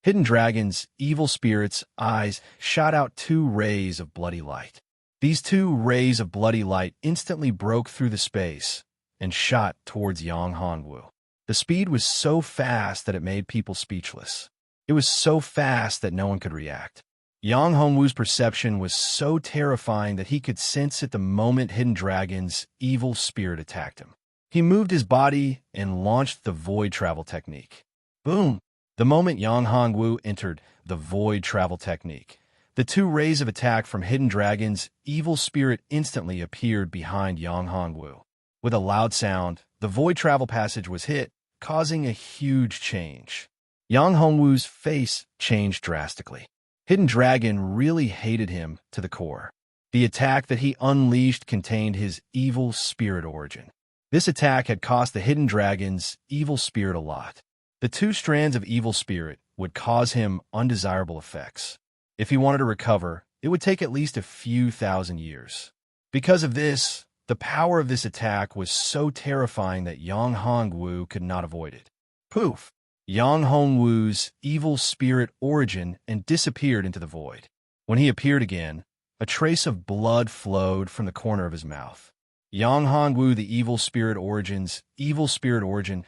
Hidden Dragon's evil spirit's eyes shot out 2 rays of bloody light. These 2 rays of bloody light instantly broke through the space and shot towards Yang Hongwu. The speed was so fast that it made people speechless. It was so fast that no one could react. Yang Hongwu's perception was so terrifying that he could sense it the moment Hidden Dragon's evil spirit attacked him. He moved his body and launched the void travel technique. Boom! The moment Yang Hongwu entered the void travel technique, the 2 rays of attack from Hidden Dragon's evil spirit instantly appeared behind Yang Hongwu. With a loud sound, the void travel passage was hit, causing a huge change. Yang Hongwu's face changed drastically. Hidden Dragon really hated him to the core. The attack that he unleashed contained his evil spirit origin. This attack had cost the Hidden Dragon's evil spirit a lot. The two strands of evil spirit would cause him undesirable effects. If he wanted to recover, it would take at least a few thousand years. Because of this, the power of this attack was so terrifying that Yang Hongwu could not avoid it. Poof! Yang Hongwu's evil spirit origin and disappeared into the void. When he appeared again, a trace of blood flowed from the corner of his mouth. Yang Hongwu, the evil spirit origin was evil spirit origin.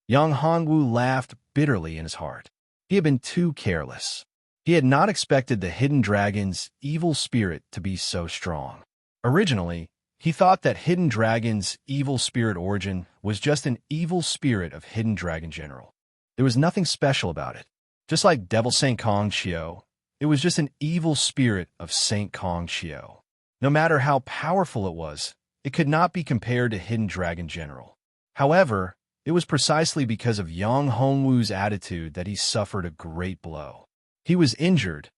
Yang Hongwu laughed bitterly in his heart. He had been too careless. He had not expected the Hidden Dragon's evil spirit to be so strong. Originally, he thought that Hidden Dragon's evil spirit origin was just an evil spirit of Hidden Dragon General. There was nothing special about it. Just like Devil Saint Kong Xiao, it was just an evil spirit of Saint Kong Xiao. No matter how powerful it was, it could not be compared to Hidden Dragon General. However, it was precisely because of Yang Hongwu's attitude that he suffered a great blow. He was injured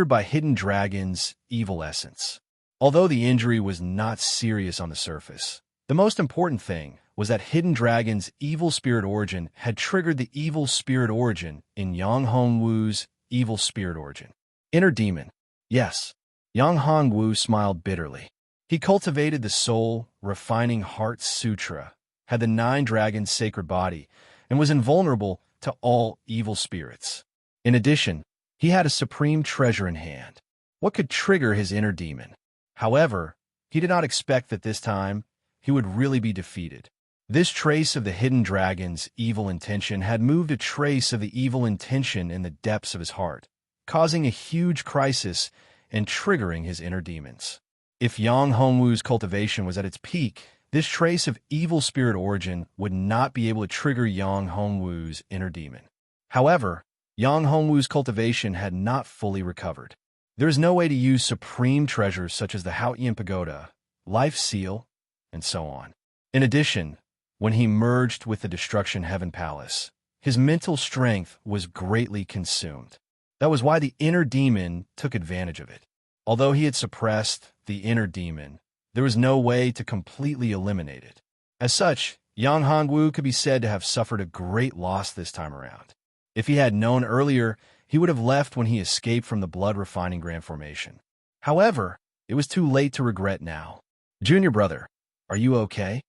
by Hidden Dragon's evil essence. Although the injury was not serious on the surface, the most important thing was that Hidden Dragon's evil spirit origin had triggered the evil spirit origin in Yang Hongwu's evil spirit origin. Inner demon. Yes, Yang Hongwu smiled bitterly. He cultivated the soul, refining heart sutra, had the 9 dragons' sacred body, and was invulnerable to all evil spirits. In addition, he had a supreme treasure in hand. What could trigger his inner demon? However, he did not expect that this time he would really be defeated. This trace of the Hidden Dragon's evil intention had moved a trace of the evil intention in the depths of his heart, causing a huge crisis and triggering his inner demons. If Yang Hongwu's cultivation was at its peak, this trace of evil spirit origin would not be able to trigger Yang Hongwu's inner demon. However, Yang Hongwu's cultivation had not fully recovered. There is no way to use supreme treasures such as the Haotian Pagoda, Life Seal, and so on. In addition, when he merged with the Destruction Heaven Palace, his mental strength was greatly consumed. That was why the inner demon took advantage of it. Although he had suppressed the inner demon, there was no way to completely eliminate it. As such, Yang Hongwu could be said to have suffered a great loss this time around. If he had known earlier, he would have left when he escaped from the blood-refining grand formation. However, it was too late to regret now. Junior brother, are you okay?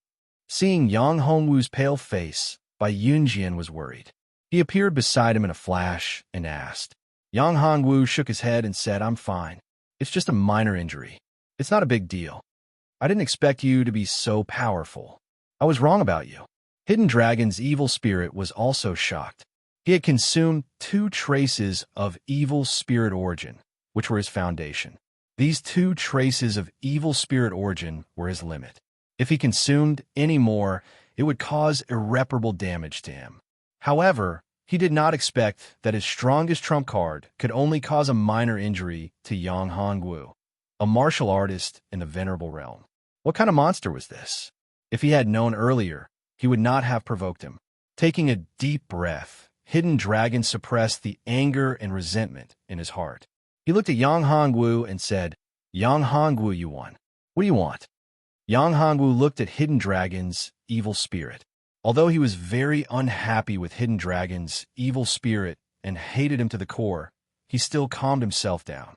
Seeing Yang Hongwu's pale face, Bai Yunjian was worried. He appeared beside him in a flash and asked. Yang Hongwu shook his head and said, I'm fine. It's just a minor injury. It's not a big deal. I didn't expect you to be so powerful. I was wrong about you. Hidden Dragon's evil spirit was also shocked. He had consumed 2 traces of evil spirit origin, which were his foundation. These 2 traces of evil spirit origin were his limit. If he consumed any more, it would cause irreparable damage to him. However, he did not expect that his strongest trump card could only cause a minor injury to Yang Hongwu, a martial artist in the Venerable Realm. What kind of monster was this? If he had known earlier, he would not have provoked him. Taking a deep breath, Hidden Dragon suppressed the anger and resentment in his heart. He looked at Yang Hongwu and said, Yang Hongwu, you won. What do you want? Yang Hongwu looked at Hidden Dragon's evil spirit. Although he was very unhappy with Hidden Dragon's evil spirit and hated him to the core, he still calmed himself down.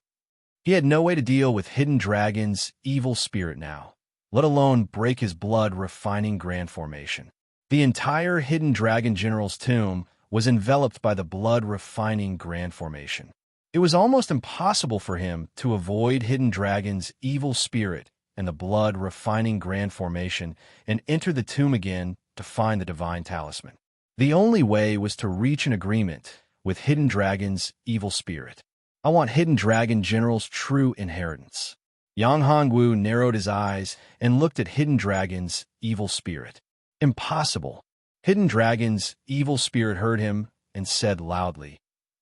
He had no way to deal with Hidden Dragon's evil spirit now, let alone break his blood-refining grand formation. The entire Hidden Dragon General's tomb was enveloped by the blood-refining grand formation. It was almost impossible for him to avoid Hidden Dragon's evil spirit and the blood-refining grand formation and enter the tomb again to find the divine talisman. The only way was to reach an agreement with Hidden Dragon's evil spirit. I want Hidden Dragon General's true inheritance. Yang Hongwu narrowed his eyes and looked at Hidden Dragon's evil spirit. Impossible. Hidden Dragon's evil spirit heard him and said loudly,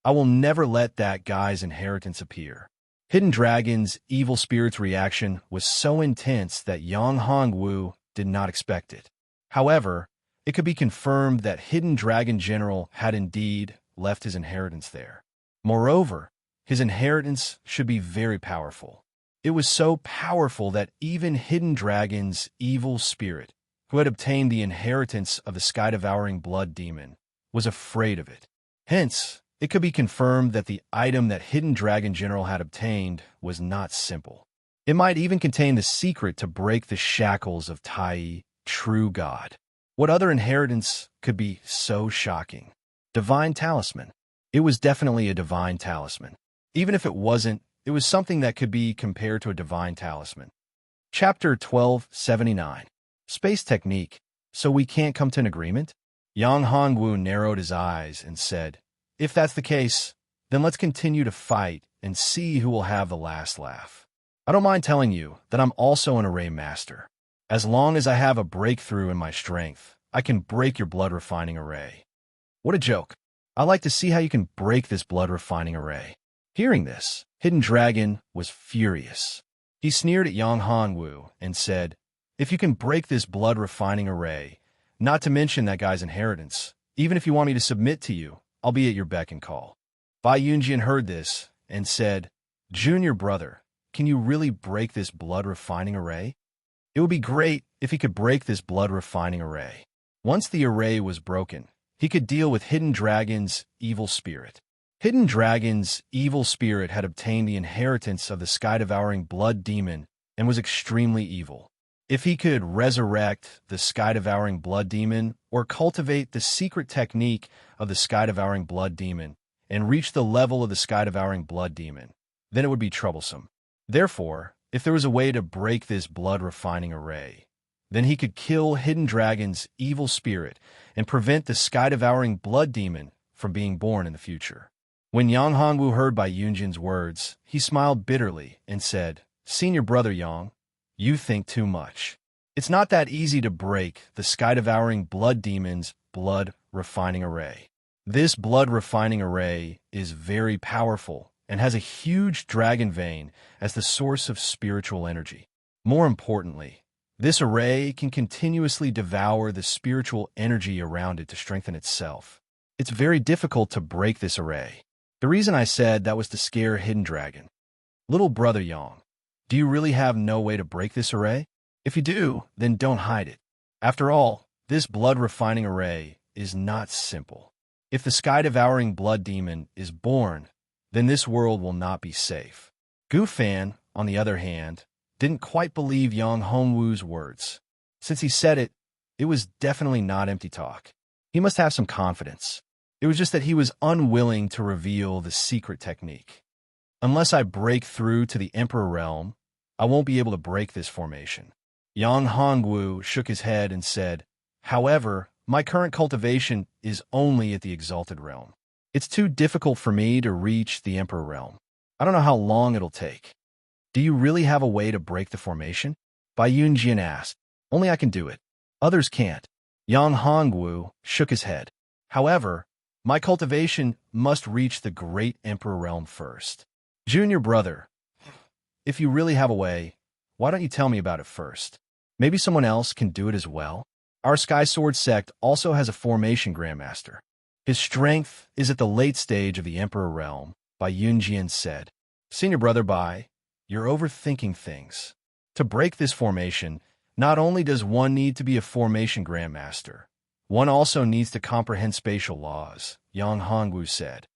I will never let that guy's inheritance appear. Hidden Dragon's evil spirit's reaction was so intense that Yang Hongwu did not expect it. However, it could be confirmed that Hidden Dragon General had indeed left his inheritance there. Moreover, his inheritance should be very powerful. It was so powerful that even Hidden Dragon's evil spirit, who had obtained the inheritance of the sky-devouring blood demon, was afraid of it. Hence, it could be confirmed that the item that Hidden Dragon General had obtained was not simple. It might even contain the secret to break the shackles of Tai, true God. What other inheritance could be so shocking? Divine talisman. It was definitely a divine talisman. Even if it wasn't, it was something that could be compared to a divine talisman. Chapter 1279. Space Technique. So we can't come to an agreement? Yang Hongwu narrowed his eyes and said, "If that's the case, then let's continue to fight and see who will have the last laugh. I don't mind telling you that I'm also an array master. As long as I have a breakthrough in my strength, I can break your blood-refining array." What a joke. I'd like to see how you can break this blood-refining array. Hearing this, Hidden Dragon was furious. He sneered at Yang Hongwu and said, "If you can break this blood-refining array, not to mention that guy's inheritance, even if you want me to submit to you, I'll be at your beck and call." Bai Yunjian heard this and said, "Junior brother, can you really break this blood-refining array?" It would be great if he could break this blood-refining array. Once the array was broken, he could deal with Hidden Dragon's evil spirit. Hidden Dragon's evil spirit had obtained the inheritance of the sky-devouring blood demon and was extremely evil. If he could resurrect the sky-devouring blood demon or cultivate the secret technique of the sky-devouring blood demon and reach the level of the sky-devouring blood demon, then it would be troublesome. Therefore, if there was a way to break this blood-refining array, then he could kill Hidden Dragon's evil spirit and prevent the sky-devouring blood demon from being born in the future. When Yang Hongwu heard Bai Yunjian's words, he smiled bitterly and said, "Senior brother Yang, you think too much. It's not that easy to break the sky-devouring blood demon's blood-refining array. This blood-refining array is very powerful and has a huge dragon vein as the source of spiritual energy. More importantly, this array can continuously devour the spiritual energy around it to strengthen itself. It's very difficult to break this array." The reason I said that was to scare Hidden Dragon. "Little brother Yang, do you really have no way to break this array? If you do, then don't hide it. After all, this blood-refining array is not simple. If the sky-devouring blood demon is born, then this world will not be safe." Gu Fan, on the other hand, didn't quite believe Yang Hongwu's words. Since he said it, it was definitely not empty talk. He must have some confidence. It was just that he was unwilling to reveal the secret technique. "Unless I break through to the Emperor Realm, I won't be able to break this formation." Yang Hongwu shook his head and said, "However, my current cultivation is only at the Exalted Realm. It's too difficult for me to reach the Emperor Realm. I don't know how long it'll take." "Do you really have a way to break the formation?" Bai Yunjian asked. "Only I can do it. Others can't." Yang Hongwu shook his head. "However, my cultivation must reach the Great Emperor Realm first." "Junior brother, if you really have a way, why don't you tell me about it first? Maybe someone else can do it as well. Our Sky Sword sect also has a formation grandmaster. His strength is at the late stage of the Emperor Realm," Bai Yunjian said. "Senior brother Bai, you're overthinking things. To break this formation, not only does one need to be a formation grandmaster, one also needs to comprehend spatial laws," Yang Hongwu said.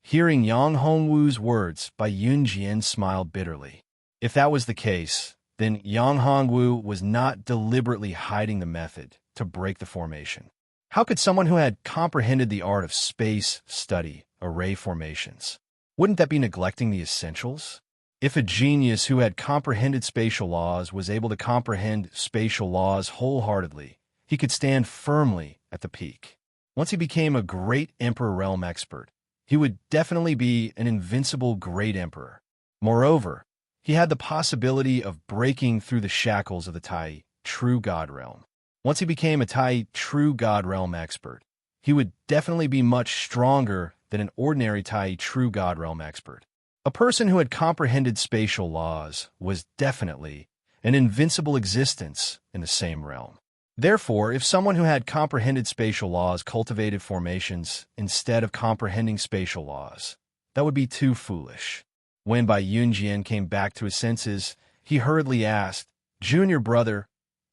Hearing Yang Hongwu's words, Bai Yunjian smiled bitterly. If that was the case, then Yang Hongwu was not deliberately hiding the method to break the formation. How could someone who had comprehended the art of space study array formations? Wouldn't that be neglecting the essentials? If a genius who had comprehended spatial laws was able to comprehend spatial laws wholeheartedly, he could stand firmly at the peak. Once he became a great Emperor Realm expert, he would definitely be an invincible great emperor. Moreover, he had the possibility of breaking through the shackles of the Tai, true God realm. Once he became a Tai, true God realm expert, he would definitely be much stronger than an ordinary Tai, true God realm expert. A person who had comprehended spatial laws was definitely an invincible existence in the same realm. Therefore, if someone who had comprehended spatial laws cultivated formations instead of comprehending spatial laws, that would be too foolish. When Bai Yunjian came back to his senses, he hurriedly asked, "Junior brother,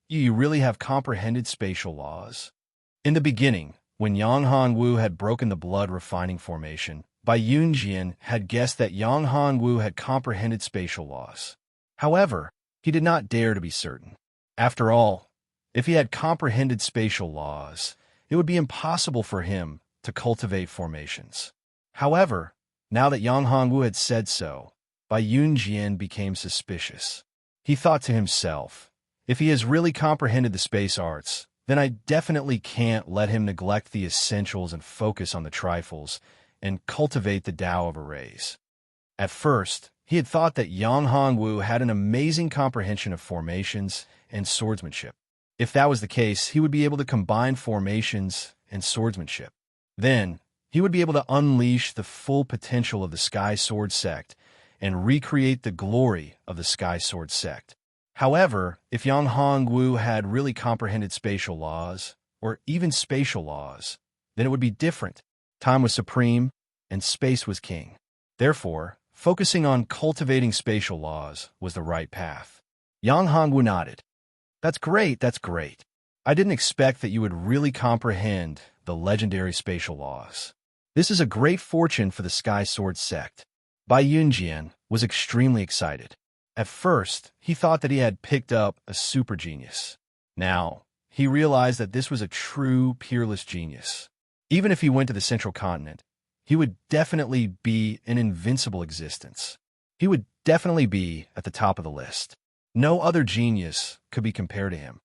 you really have comprehended spatial laws?" In the beginning, when Yang Hongwu had broken the blood-refining formation, Bai Yunjian had guessed that Yang Hongwu had comprehended spatial laws. However, he did not dare to be certain. After all, if he had comprehended spatial laws, it would be impossible for him to cultivate formations. However, now that Yang Hongwu had said so, Bai Yunjian became suspicious. He thought to himself, if he has really comprehended the space arts, then I definitely can't let him neglect the essentials and focus on the trifles and cultivate the Tao of arrays. At first, he had thought that Yang Hongwu had an amazing comprehension of formations and swordsmanship. If that was the case, he would be able to combine formations and swordsmanship. Then, he would be able to unleash the full potential of the Sky Sword sect and recreate the glory of the Sky Sword sect. However, if Yang Hongwu had really comprehended spatial laws, or even spatial laws, then it would be different. Time was supreme, and space was king. Therefore, focusing on cultivating spatial laws was the right path. Yang Hongwu nodded. That's great, that's great. I didn't expect that you would really comprehend the legendary spatial laws. This is a great fortune for the Sky Sword sect. Bai Yunjian was extremely excited. At first, he thought that he had picked up a super genius. Now, he realized that this was a true, peerless genius. Even if he went to the central continent, he would definitely be an invincible existence. He would definitely be at the top of the list. No other genius could be compared to him.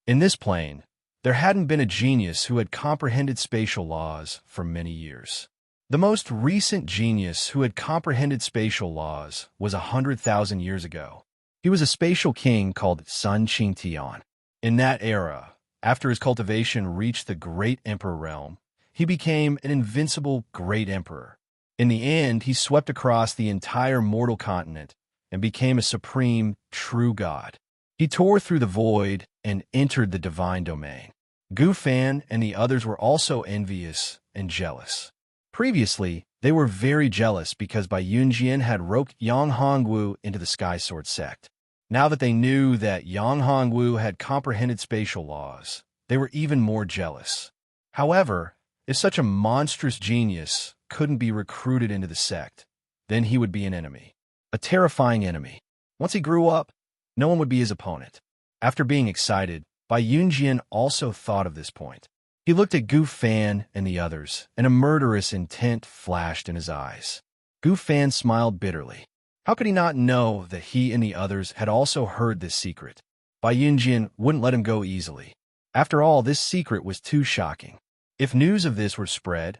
In this plane, there hadn't been a genius who had comprehended spatial laws for many years. The most recent genius who had comprehended spatial laws was 100,000 years ago. He was a spatial king called Sun Qingtian. In that era, after his cultivation reached the Great Emperor realm, he became an invincible Great Emperor. In the end, he swept across the entire mortal continent and became a supreme, true god. He tore through the void and entered the divine domain. Gu Fan and the others were also envious and jealous. Previously, they were very jealous because Bai Yunjian had roped Yang Hongwu into the Sky Sword sect. Now that they knew that Yang Hongwu had comprehended spatial laws, they were even more jealous. However, if such a monstrous genius couldn't be recruited into the sect, then he would be an enemy. A terrifying enemy. Once he grew up, no one would be his opponent. After being excited, Bai Yunjian also thought of this point. He looked at Gu Fan and the others, and a murderous intent flashed in his eyes. Gu Fan smiled bitterly. How could he not know that he and the others had also heard this secret? Bai Yunjian wouldn't let him go easily. After all, this secret was too shocking. If news of this were spread,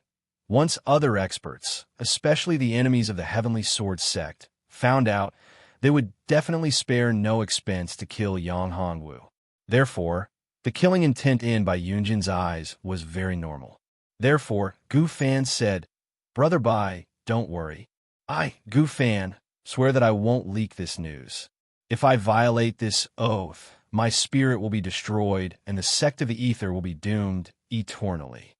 once other experts, especially the enemies of the Heavenly Sword sect, found out, they would definitely spare no expense to kill Yang Hongwu. Therefore, the killing intent in Bai Yunjian's eyes was very normal. Therefore, Gu Fan said, "Brother Bai, don't worry. I, Gu Fan, swear that I won't leak this news. If I violate this oath, my spirit will be destroyed and the sect of the Ether will be doomed eternally."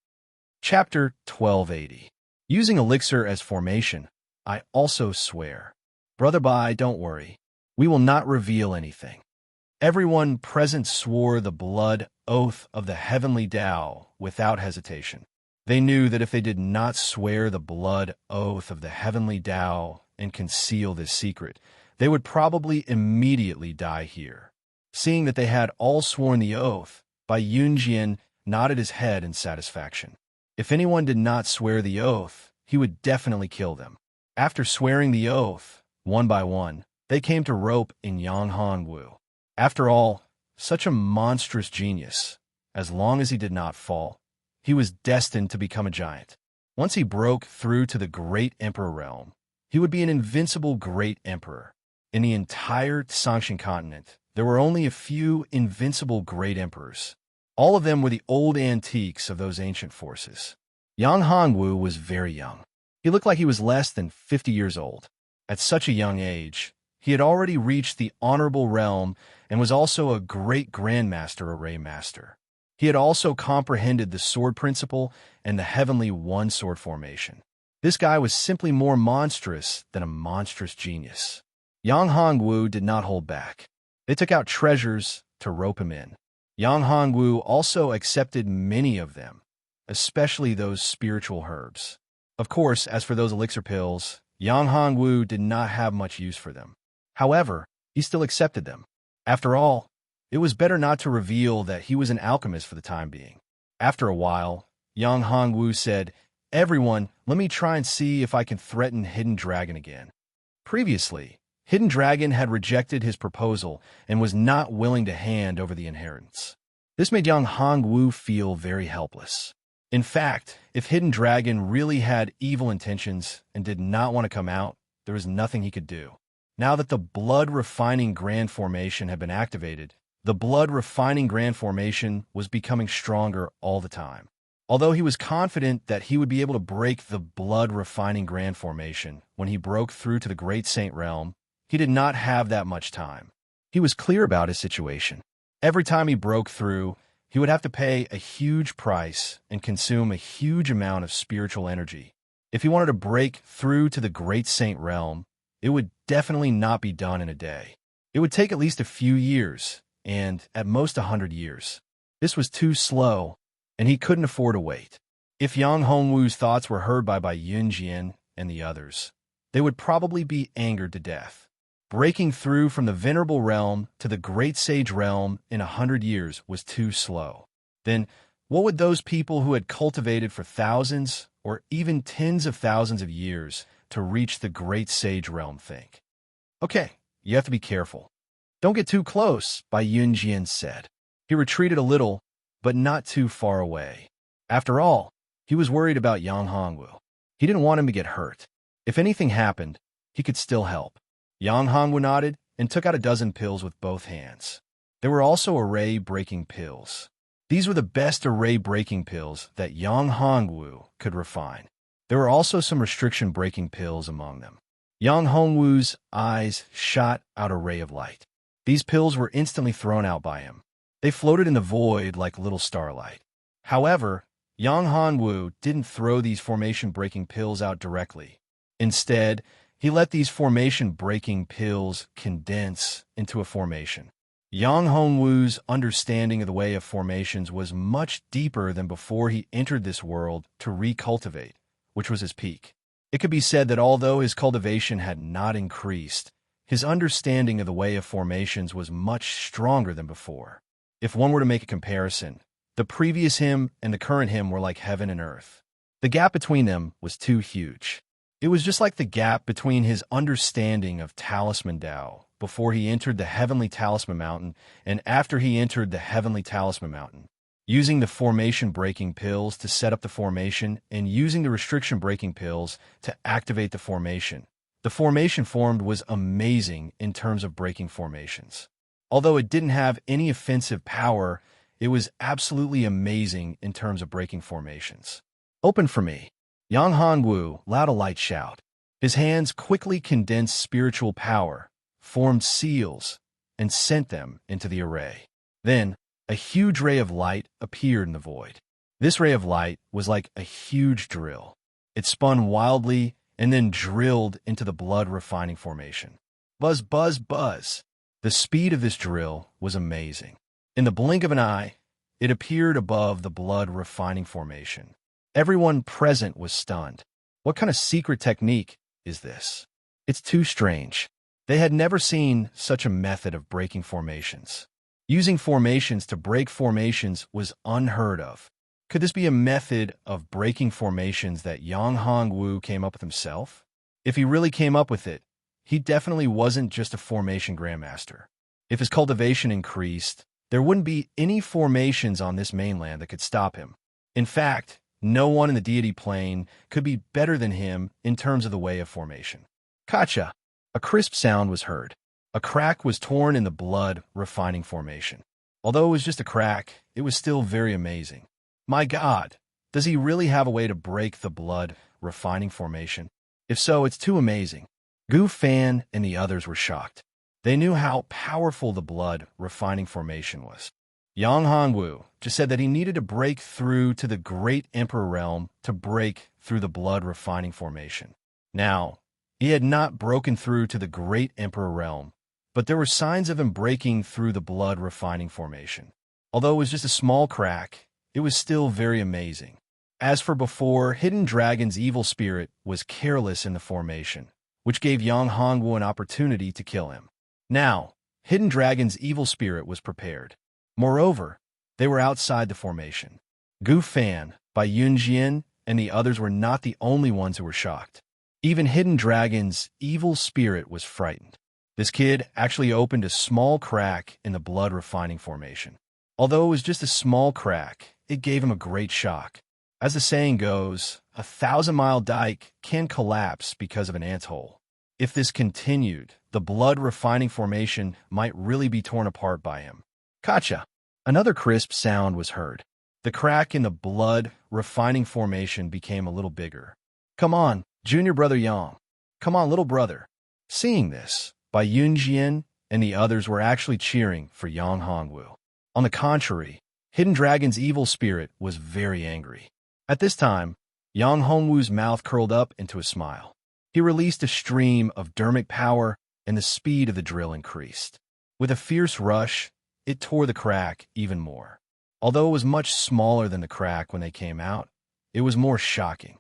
Chapter 1280. Using elixir as formation, I also swear. Brother Bai, don't worry. We will not reveal anything. Everyone present swore the blood oath of the heavenly Tao without hesitation. They knew that if they did not swear the blood oath of the heavenly Tao and conceal this secret, they would probably immediately die here. Seeing that they had all sworn the oath, Bai Yunjian nodded his head in satisfaction. If anyone did not swear the oath, he would definitely kill them. After swearing the oath, one by one, they came to rope in Yang Hongwu. After all, such a monstrous genius, as long as he did not fall, he was destined to become a giant. Once he broke through to the Great Emperor realm, he would be an invincible Great Emperor. In the entire Sangshan continent, there were only a few invincible Great Emperors. All of them were the old antiques of those ancient forces. Yang Hongwu was very young. He looked like he was less than 50 years old. At such a young age, he had already reached the honorable realm and was also a great grandmaster array master. He had also comprehended the sword principle and the heavenly one-sword formation. This guy was simply more monstrous than a monstrous genius. Yang Hongwu did not hold back. They took out treasures to rope him in. Yang Hongwu also accepted many of them, especially those spiritual herbs. Of course, as for those elixir pills, Yang Hongwu did not have much use for them. However, he still accepted them. After all, it was better not to reveal that he was an alchemist for the time being. After a while, Yang Hongwu said, "Everyone, let me try and see if I can threaten Hidden Dragon again." Previously, Hidden Dragon had rejected his proposal and was not willing to hand over the inheritance. This made Yang Hongwu feel very helpless. In fact, if Hidden Dragon really had evil intentions and did not want to come out, there was nothing he could do. Now that the blood-refining grand formation had been activated, the blood-refining grand formation was becoming stronger all the time. Although he was confident that he would be able to break the blood-refining grand formation when he broke through to the Great Saint Realm, he did not have that much time. He was clear about his situation. Every time he broke through, he would have to pay a huge price and consume a huge amount of spiritual energy. If he wanted to break through to the Great Saint Realm, it would definitely not be done in a day. It would take at least a few years, and at most 100 years. This was too slow, and he couldn't afford to wait. If Yang Hongwu's thoughts were heard by Yun Jian and the others, they would probably be angered to death. Breaking through from the Venerable Realm to the Great Sage Realm in 100 years was too slow. Then, what would those people who had cultivated for thousands or even tens of thousands of years to reach the Great Sage Realm think? Okay, you have to be careful. Don't get too close, Yun Jian said. He retreated a little, but not too far away. After all, he was worried about Yang Hongwu. He didn't want him to get hurt. If anything happened, he could still help. Yang Hongwu nodded and took out a dozen pills with both hands. There were also array-breaking pills. These were the best array-breaking pills that Yang Hongwu could refine. There were also some restriction-breaking pills among them. Yang Hongwu's eyes shot out a ray of light. These pills were instantly thrown out by him. They floated in the void like little starlight. However, Yang Hongwu didn't throw these formation-breaking pills out directly. Instead, he let these formation-breaking pills condense into a formation. Yang Hongwu's understanding of the way of formations was much deeper than before he entered this world to recultivate, which was his peak. It could be said that although his cultivation had not increased, his understanding of the way of formations was much stronger than before. If one were to make a comparison, the previous him and the current him were like heaven and earth. The gap between them was too huge. It was just like the gap between his understanding of Talisman Dao before he entered the Heavenly Talisman Mountain and after he entered the Heavenly Talisman Mountain. Using the formation-breaking pills to set up the formation and using the restriction-breaking pills to activate the formation. The formation formed was amazing in terms of breaking formations. Although it didn't have any offensive power, it was absolutely amazing in terms of breaking formations. "Open for me." Yang Hongwu let a light shout. His hands quickly condensed spiritual power, formed seals, and sent them into the array. Then, a huge ray of light appeared in the void. This ray of light was like a huge drill. It spun wildly and then drilled into the blood-refining formation. Buzz, buzz, buzz. The speed of this drill was amazing. In the blink of an eye, it appeared above the blood-refining formation. Everyone present was stunned. What kind of secret technique is this? It's too strange. They had never seen such a method of breaking formations. Using formations to break formations was unheard of. Could this be a method of breaking formations that Yang Hongwu came up with himself? If he really came up with it, he definitely wasn't just a formation grandmaster. If his cultivation increased, there wouldn't be any formations on this mainland that could stop him. In fact, no one in the deity plane could be better than him in terms of the way of formation. Kacha! A crisp sound was heard. A crack was torn in the blood-refining formation. Although it was just a crack, it was still very amazing. My God! Does he really have a way to break the blood-refining formation? If so, it's too amazing. Gu Fan and the others were shocked. They knew how powerful the blood refining formation was. Yang Hongwu just said that he needed to break through to the great emperor realm to break through the blood refining formation. Now, he had not broken through to the great emperor realm, but there were signs of him breaking through the blood refining formation. Although it was just a small crack, it was still very amazing. As for before, Hidden Dragon's evil spirit was careless in the formation, which gave Yang Hongwu an opportunity to kill him. Now, Hidden Dragon's evil spirit was prepared. Moreover, they were outside the formation. Gu Fan, Bai Yunjian, and the others were not the only ones who were shocked. Even Hidden Dragon's evil spirit was frightened. This kid actually opened a small crack in the blood refining formation. Although it was just a small crack, it gave him a great shock. As the saying goes, a 1,000-mile dike can collapse because of an ant's hole. If this continued, the blood refining formation might really be torn apart by him. Gotcha! Another crisp sound was heard. The crack in the blood refining formation became a little bigger. Come on, junior brother Yang. Come on, little brother. Seeing this, Bai Yunjian and the others were actually cheering for Yang Hongwu. On the contrary, Hidden Dragon's evil spirit was very angry. At this time, Yang Hongwu's mouth curled up into a smile. He released a stream of dermic power, and the speed of the drill increased. With a fierce rush, it tore the crack even more. Although it was much smaller than the crack when they came out, it was more shocking.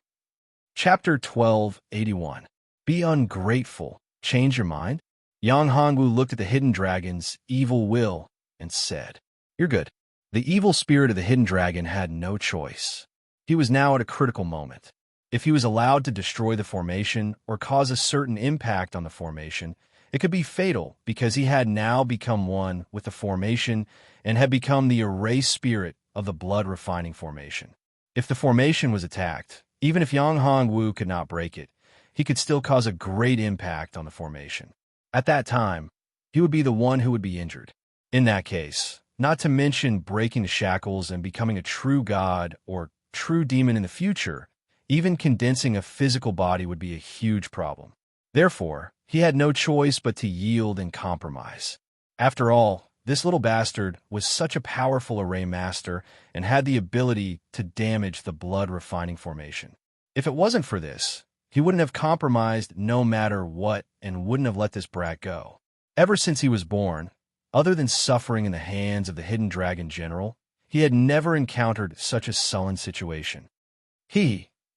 Chapter 1281. Be ungrateful. Change your mind? Yang Hongwu looked at the Hidden Dragon's evil will and said, "You're good." The evil spirit of the Hidden Dragon had no choice. He was now at a critical moment. If he was allowed to destroy the formation or cause a certain impact on the formation, it could be fatal because he had now become one with the formation and had become the erased spirit of the blood refining formation. If the formation was attacked, even if Yang Hongwu could not break it, he could still cause a great impact on the formation. At that time, he would be the one who would be injured. In that case, not to mention breaking the shackles and becoming a true god or true demon in the future, even condensing a physical body would be a huge problem. Therefore, he had no choice but to yield and compromise. After all, this little bastard was such a powerful array master and had the ability to damage the blood refining formation. If it wasn't for this, he wouldn't have compromised no matter what and wouldn't have let this brat go. Ever since he was born, other than suffering in the hands of the Hidden Dragon General, he had never encountered such a sullen situation.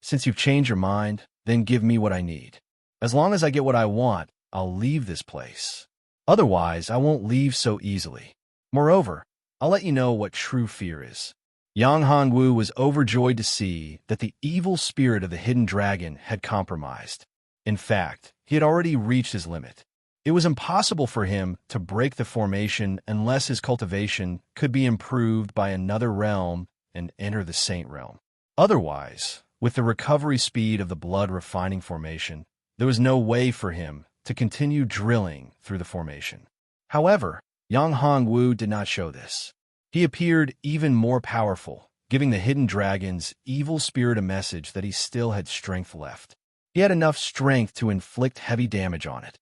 Since you've changed your mind, then give me what I need. As long as I get what I want, I'll leave this place. Otherwise, I won't leave so easily. Moreover, I'll let you know what true fear is. Yang Hongwu was overjoyed to see that the evil spirit of the Hidden Dragon had compromised. In fact, he had already reached his limit. It was impossible for him to break the formation unless his cultivation could be improved by another realm and enter the Saint realm. Otherwise, with the recovery speed of the blood refining formation, there was no way for him to continue drilling through the formation. However, Yang Hongwu did not show this. He appeared even more powerful, giving the Hidden Dragon's evil spirit a message that he still had strength left. He had enough strength to inflict heavy damage on it.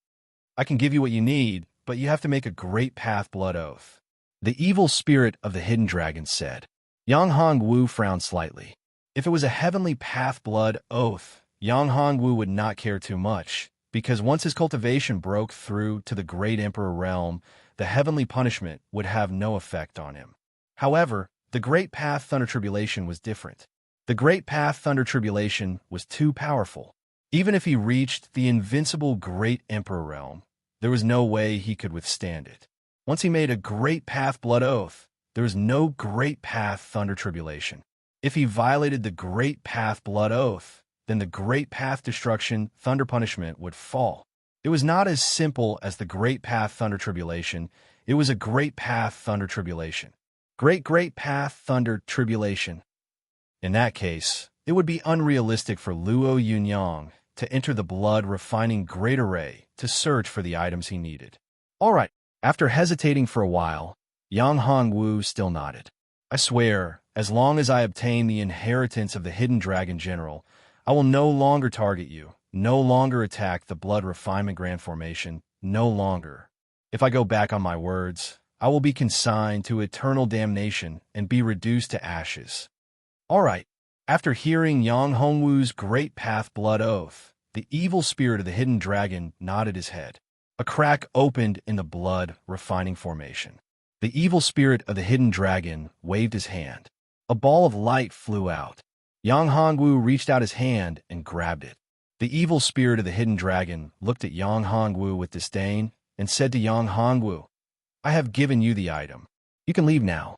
I can give you what you need, but you have to make a great path blood oath. The evil spirit of the Hidden Dragon said. Yang Hongwu frowned slightly. If it was a heavenly path blood oath, Yang Hongwu would not care too much, because once his cultivation broke through to the Great Emperor realm, the heavenly punishment would have no effect on him. However, the Great Path Thunder Tribulation was different. The Great Path Thunder Tribulation was too powerful. Even if he reached the invincible Great Emperor realm, there was no way he could withstand it. Once he made a Great Path Blood Oath, there was no Great Path Thunder Tribulation. If he violated the Great Path Blood Oath, then the Great Path Destruction Thunder Punishment would fall. It was not as simple as the Great Path Thunder Tribulation. It was a Great Path Thunder Tribulation. Great Path Thunder Tribulation. In that case, it would be unrealistic for Luo Yunyang to enter the blood-refining Great Array to search for the items he needed. All right, after hesitating for a while, Yang Hongwu still nodded. I swear, as long as I obtain the inheritance of the Hidden Dragon General, I will no longer target you, no longer attack the blood refinement grand formation, no longer. If I go back on my words, I will be consigned to eternal damnation and be reduced to ashes. All right. After hearing Yang Hongwu's great path blood oath, the evil spirit of the hidden dragon nodded his head. A crack opened in the blood refining formation. The evil spirit of the hidden dragon waved his hand. A ball of light flew out. Yang Hongwu reached out his hand and grabbed it. The evil spirit of the hidden dragon looked at Yang Hongwu with disdain and said to Yang Hongwu, "I have given you the item. You can leave now."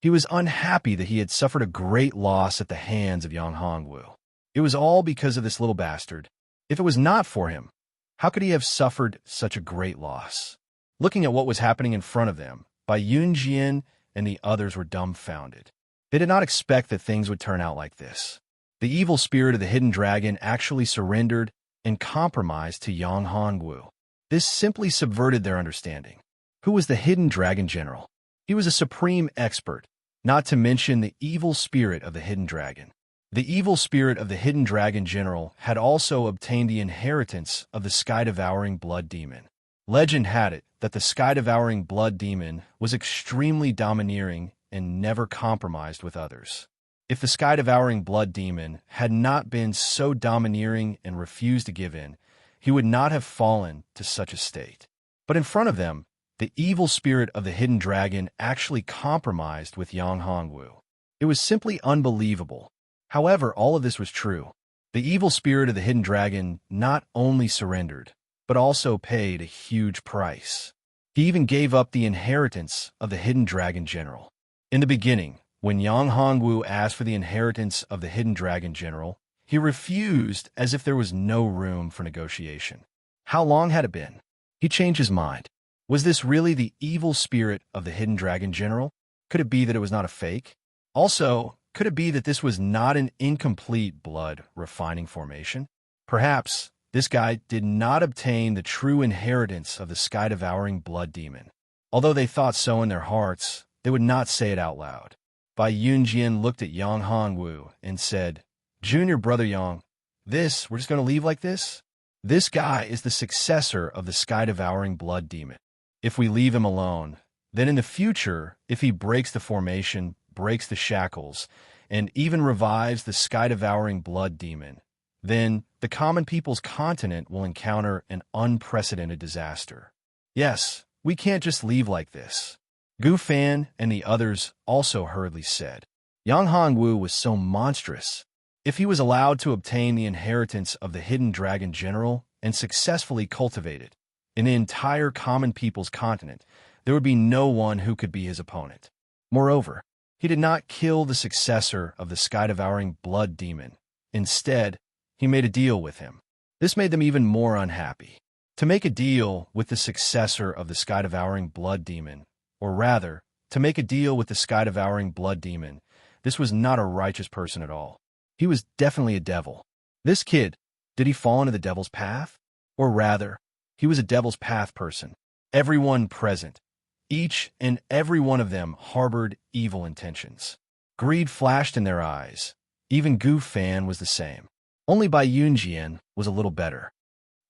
He was unhappy that he had suffered a great loss at the hands of Yang Hongwu. It was all because of this little bastard. If it was not for him, how could he have suffered such a great loss? Looking at what was happening in front of them, Bai Yunjian and the others were dumbfounded. They did not expect that things would turn out like this. The evil spirit of the hidden dragon actually surrendered and compromised to Yang Hongwu. This simply subverted their understanding. Who was the hidden dragon general? He was a supreme expert, not to mention the evil spirit of the hidden dragon. The evil spirit of the hidden dragon general had also obtained the inheritance of the sky-devouring blood demon. Legend had it that the sky-devouring blood demon was extremely domineering and never compromised with others. If the sky-devouring blood demon had not been so domineering and refused to give in, he would not have fallen to such a state. But in front of them, the evil spirit of the hidden dragon actually compromised with Yang Hongwu. It was simply unbelievable. However, all of this was true. The evil spirit of the hidden dragon not only surrendered, but also paid a huge price. He even gave up the inheritance of the hidden dragon general. In the beginning, when Yang Hongwu asked for the inheritance of the hidden dragon general, he refused as if there was no room for negotiation. How long had it been? He changed his mind. Was this really the evil spirit of the hidden dragon general? Could it be that it was not a fake? Also, could it be that this was not an incomplete blood refining formation? Perhaps this guy did not obtain the true inheritance of the sky-devouring blood demon. Although they thought so in their hearts, they would not say it out loud. Bai Yunjian looked at Yang Hongwu and said, "Junior brother Yang, we're just going to leave like this? This guy is the successor of the sky-devouring blood demon. If we leave him alone, then in the future, if he breaks the formation, breaks the shackles, and even revives the sky-devouring blood demon, then the common people's continent will encounter an unprecedented disaster. Yes, we can't just leave like this." Gu Fan and the others also hurriedly said. Yang Hongwu was so monstrous. If he was allowed to obtain the inheritance of the hidden dragon general and successfully cultivate it in the entire common people's continent, there would be no one who could be his opponent. Moreover, he did not kill the successor of the sky-devouring blood demon. Instead, he made a deal with him. This made them even more unhappy. To make a deal with the successor of the sky-devouring blood demon, or rather, to make a deal with the sky-devouring blood demon, this was not a righteous person at all. He was definitely a devil. This kid, did he fall into the devil's path? Or rather, he was a devil's path person. Everyone present, each and every one of them harbored evil intentions. Greed flashed in their eyes. Even Gu Fan was the same. Only Bai Yunjian was a little better.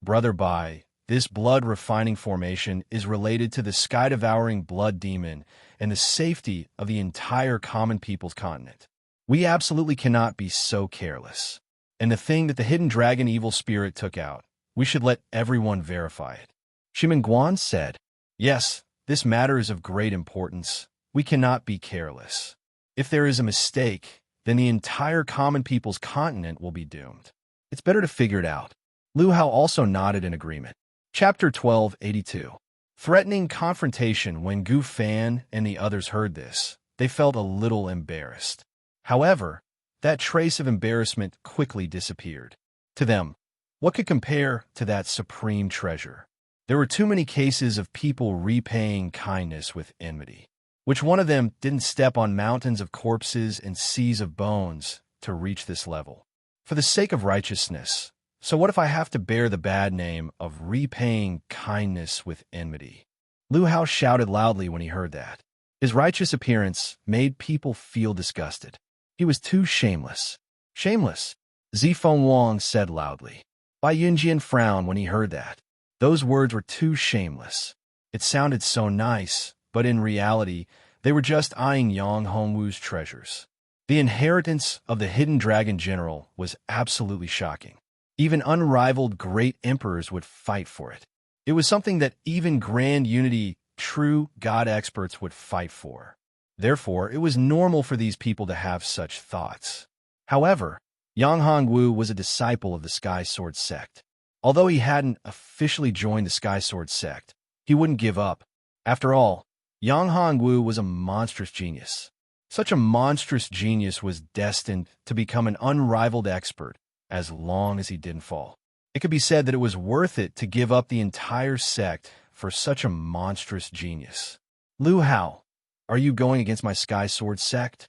Brother Bai, this blood-refining formation is related to the sky-devouring blood demon and the safety of the entire common people's continent. We absolutely cannot be so careless. And the thing that the hidden dragon evil spirit took out, we should let everyone verify it. Shimenguan said, "Yes, this matter is of great importance. We cannot be careless. If there is a mistake, then the entire common people's continent will be doomed. It's better to figure it out." Lu Hao also nodded in agreement. Chapter 1282. Threatening confrontation. When Gu Fan and the others heard this, they felt a little embarrassed. However, that trace of embarrassment quickly disappeared. To them, what could compare to that supreme treasure? There were too many cases of people repaying kindness with enmity. Which one of them didn't step on mountains of corpses and seas of bones to reach this level? For the sake of righteousness, so what if I have to bear the bad name of repaying kindness with enmity? Lu Hao shouted loudly when he heard that. His righteous appearance made people feel disgusted. He was too shameless. Shameless, Zifeng Wang said loudly. Bai Yunjian frowned when he heard that. Those words were too shameless. It sounded so nice, but in reality, they were just eyeing Yang Hongwu's treasures. The inheritance of the hidden dragon general was absolutely shocking. Even unrivaled great emperors would fight for it. It was something that even grand unity, true god experts would fight for. Therefore, it was normal for these people to have such thoughts. However, Yang Hongwu was a disciple of the Sky Sword sect. Although he hadn't officially joined the Sky Sword sect, he wouldn't give up. After all, Yang Hongwu was a monstrous genius. Such a monstrous genius was destined to become an unrivaled expert as long as he didn't fall. It could be said that it was worth it to give up the entire sect for such a monstrous genius. Lu Hao, are you going against my Sky Sword sect?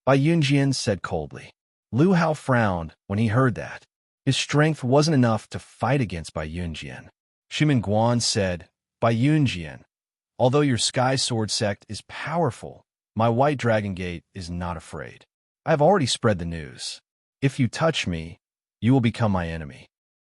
Bai Yunjian said coldly. Lu Hao frowned when he heard that. His strength wasn't enough to fight against Bai Yunjian. Shimin Guan said, Bai Yunjian, although your Sky Sword sect is powerful, my White Dragon Gate is not afraid. I have already spread the news. If you touch me, you will become my enemy.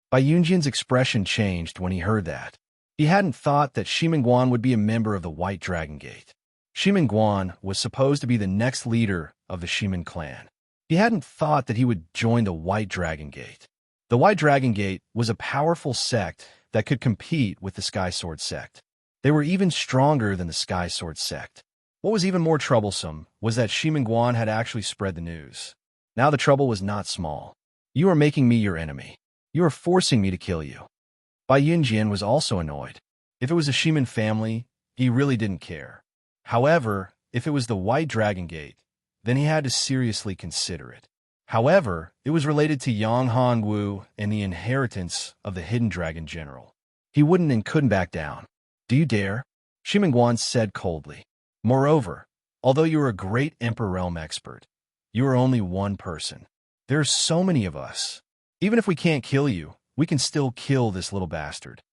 Bai Yunjian's expression changed when he heard that. He hadn't thought that Shimin Guan would be a member of the White Dragon Gate. Shimin Guan was supposed to be the next leader of the Shimin clan. He hadn't thought that he would join the White Dragon Gate. The White Dragon Gate was a powerful sect that could compete with the Sky Sword sect. They were even stronger than the Sky Sword sect. What was even more troublesome was that Shimin Guan had actually spread the news. Now the trouble was not small. You are making me your enemy. You are forcing me to kill you. Bai Yunjian was also annoyed. If it was a Shimin family, he really didn't care. However, if it was the White Dragon Gate, then he had to seriously consider it. However, it was related to Yang Hongwu and the inheritance of the Hidden Dragon General. He wouldn't and couldn't back down. Do you dare? Shimin Guan said coldly. Moreover, although you are a great Emperor Realm expert, you are only one person. There are so many of us. Even if we can't kill you, we can still kill this little bastard.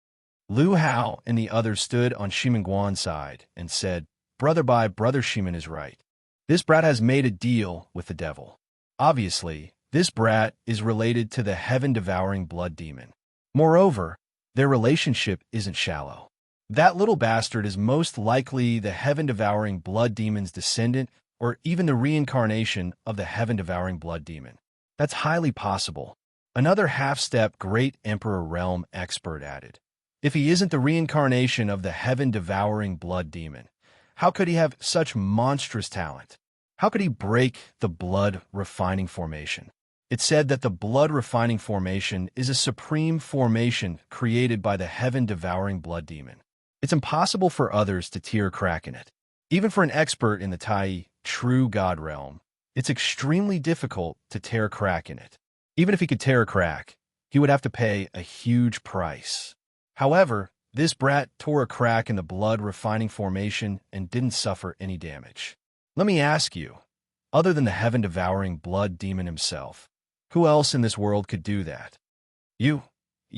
Lu Hao and the others stood on Shimin Guan's side and said, Brother Shimin is right. This brat has made a deal with the devil. Obviously, this brat is related to the heaven-devouring blood demon. Moreover, their relationship isn't shallow. That little bastard is most likely the heaven-devouring blood demon's descendant or even the reincarnation of the heaven-devouring blood demon. That's highly possible. Another half-step great Emperor Realm expert added. If he isn't the reincarnation of the heaven-devouring blood demon, how could he have such monstrous talent? How could he break the blood refining formation? It's said that the blood refining formation is a supreme formation created by the heaven-devouring blood demon. It's impossible for others to tear a crack in it. Even for an expert in the Tai, true God realm, it's extremely difficult to tear a crack in it. Even if he could tear a crack, he would have to pay a huge price. However, this brat tore a crack in the blood refining formation and didn't suffer any damage. Let me ask you, other than the heaven-devouring blood demon himself, who else in this world could do that? You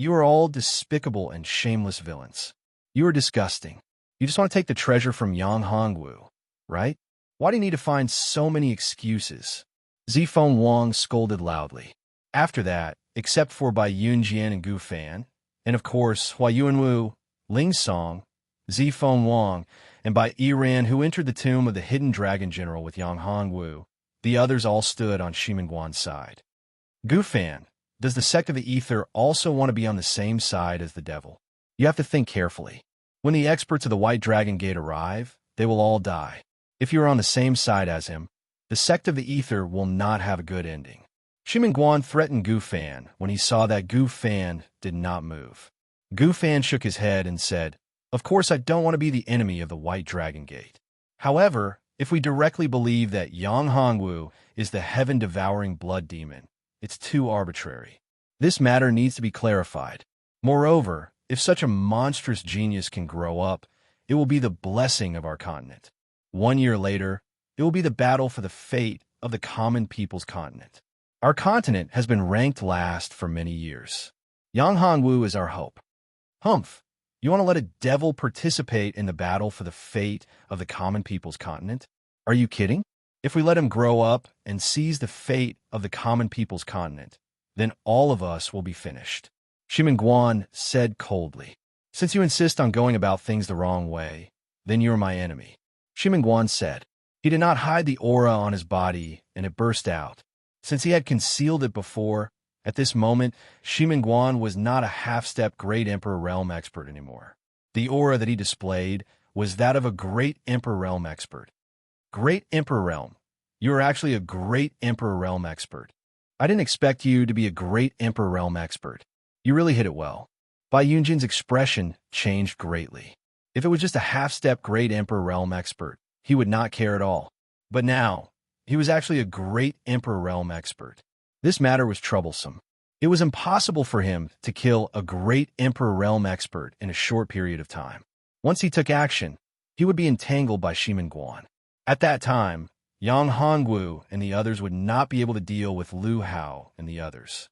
are all despicable and shameless villains. You are disgusting. You just want to take the treasure from Yang Hongwu, right? Why do you need to find so many excuses? Zifeng Wang scolded loudly. After that, except for Bai Yunjian and Gu Fan, and of course Hua Yuanwu, Ling Song, Zifeng Wang, and Bai Yiran, who entered the tomb of the Hidden Dragon General with Yang Hongwu, the others all stood on Shimin Guan's side. Gu Fan, does the sect of the Ether also want to be on the same side as the devil? You have to think carefully. When the experts of the White Dragon Gate arrive, they will all die. If you are on the same side as him, the sect of the Ether will not have a good ending. Shimin Guan threatened Gu Fan when he saw that Gu Fan did not move. Gu Fan shook his head and said, Of course I don't want to be the enemy of the White Dragon Gate. However, if we directly believe that Yang Hongwu is the heaven-devouring blood demon, it's too arbitrary. This matter needs to be clarified. Moreover, if such a monstrous genius can grow up, it will be the blessing of our continent. 1 year later, it will be the battle for the fate of the common people's continent. Our continent has been ranked last for many years. Yang Hongwu is our hope. Humph, you want to let a devil participate in the battle for the fate of the common people's continent? Are you kidding? If we let him grow up and seize the fate of the common people's continent, then all of us will be finished. Guan said coldly. Since you insist on going about things the wrong way, then you're my enemy. Guan said. He did not hide the aura on his body, and it burst out. Since he had concealed it before, at this moment, Guan was not a half-step Great Emperor Realm expert anymore. The aura that he displayed was that of a Great Emperor Realm expert. Great Emperor Realm. You are actually a Great Emperor Realm expert. I didn't expect you to be a Great Emperor Realm expert. You really hit it well. Bai Yunjin's expression changed greatly. If it was just a half-step Great Emperor Realm expert, he would not care at all. But now, he was actually a Great Emperor Realm expert. This matter was troublesome. It was impossible for him to kill a Great Emperor Realm expert in a short period of time. Once he took action, he would be entangled by Guan. At that time, Yang Hongwu and the others would not be able to deal with Lu Hao and the others.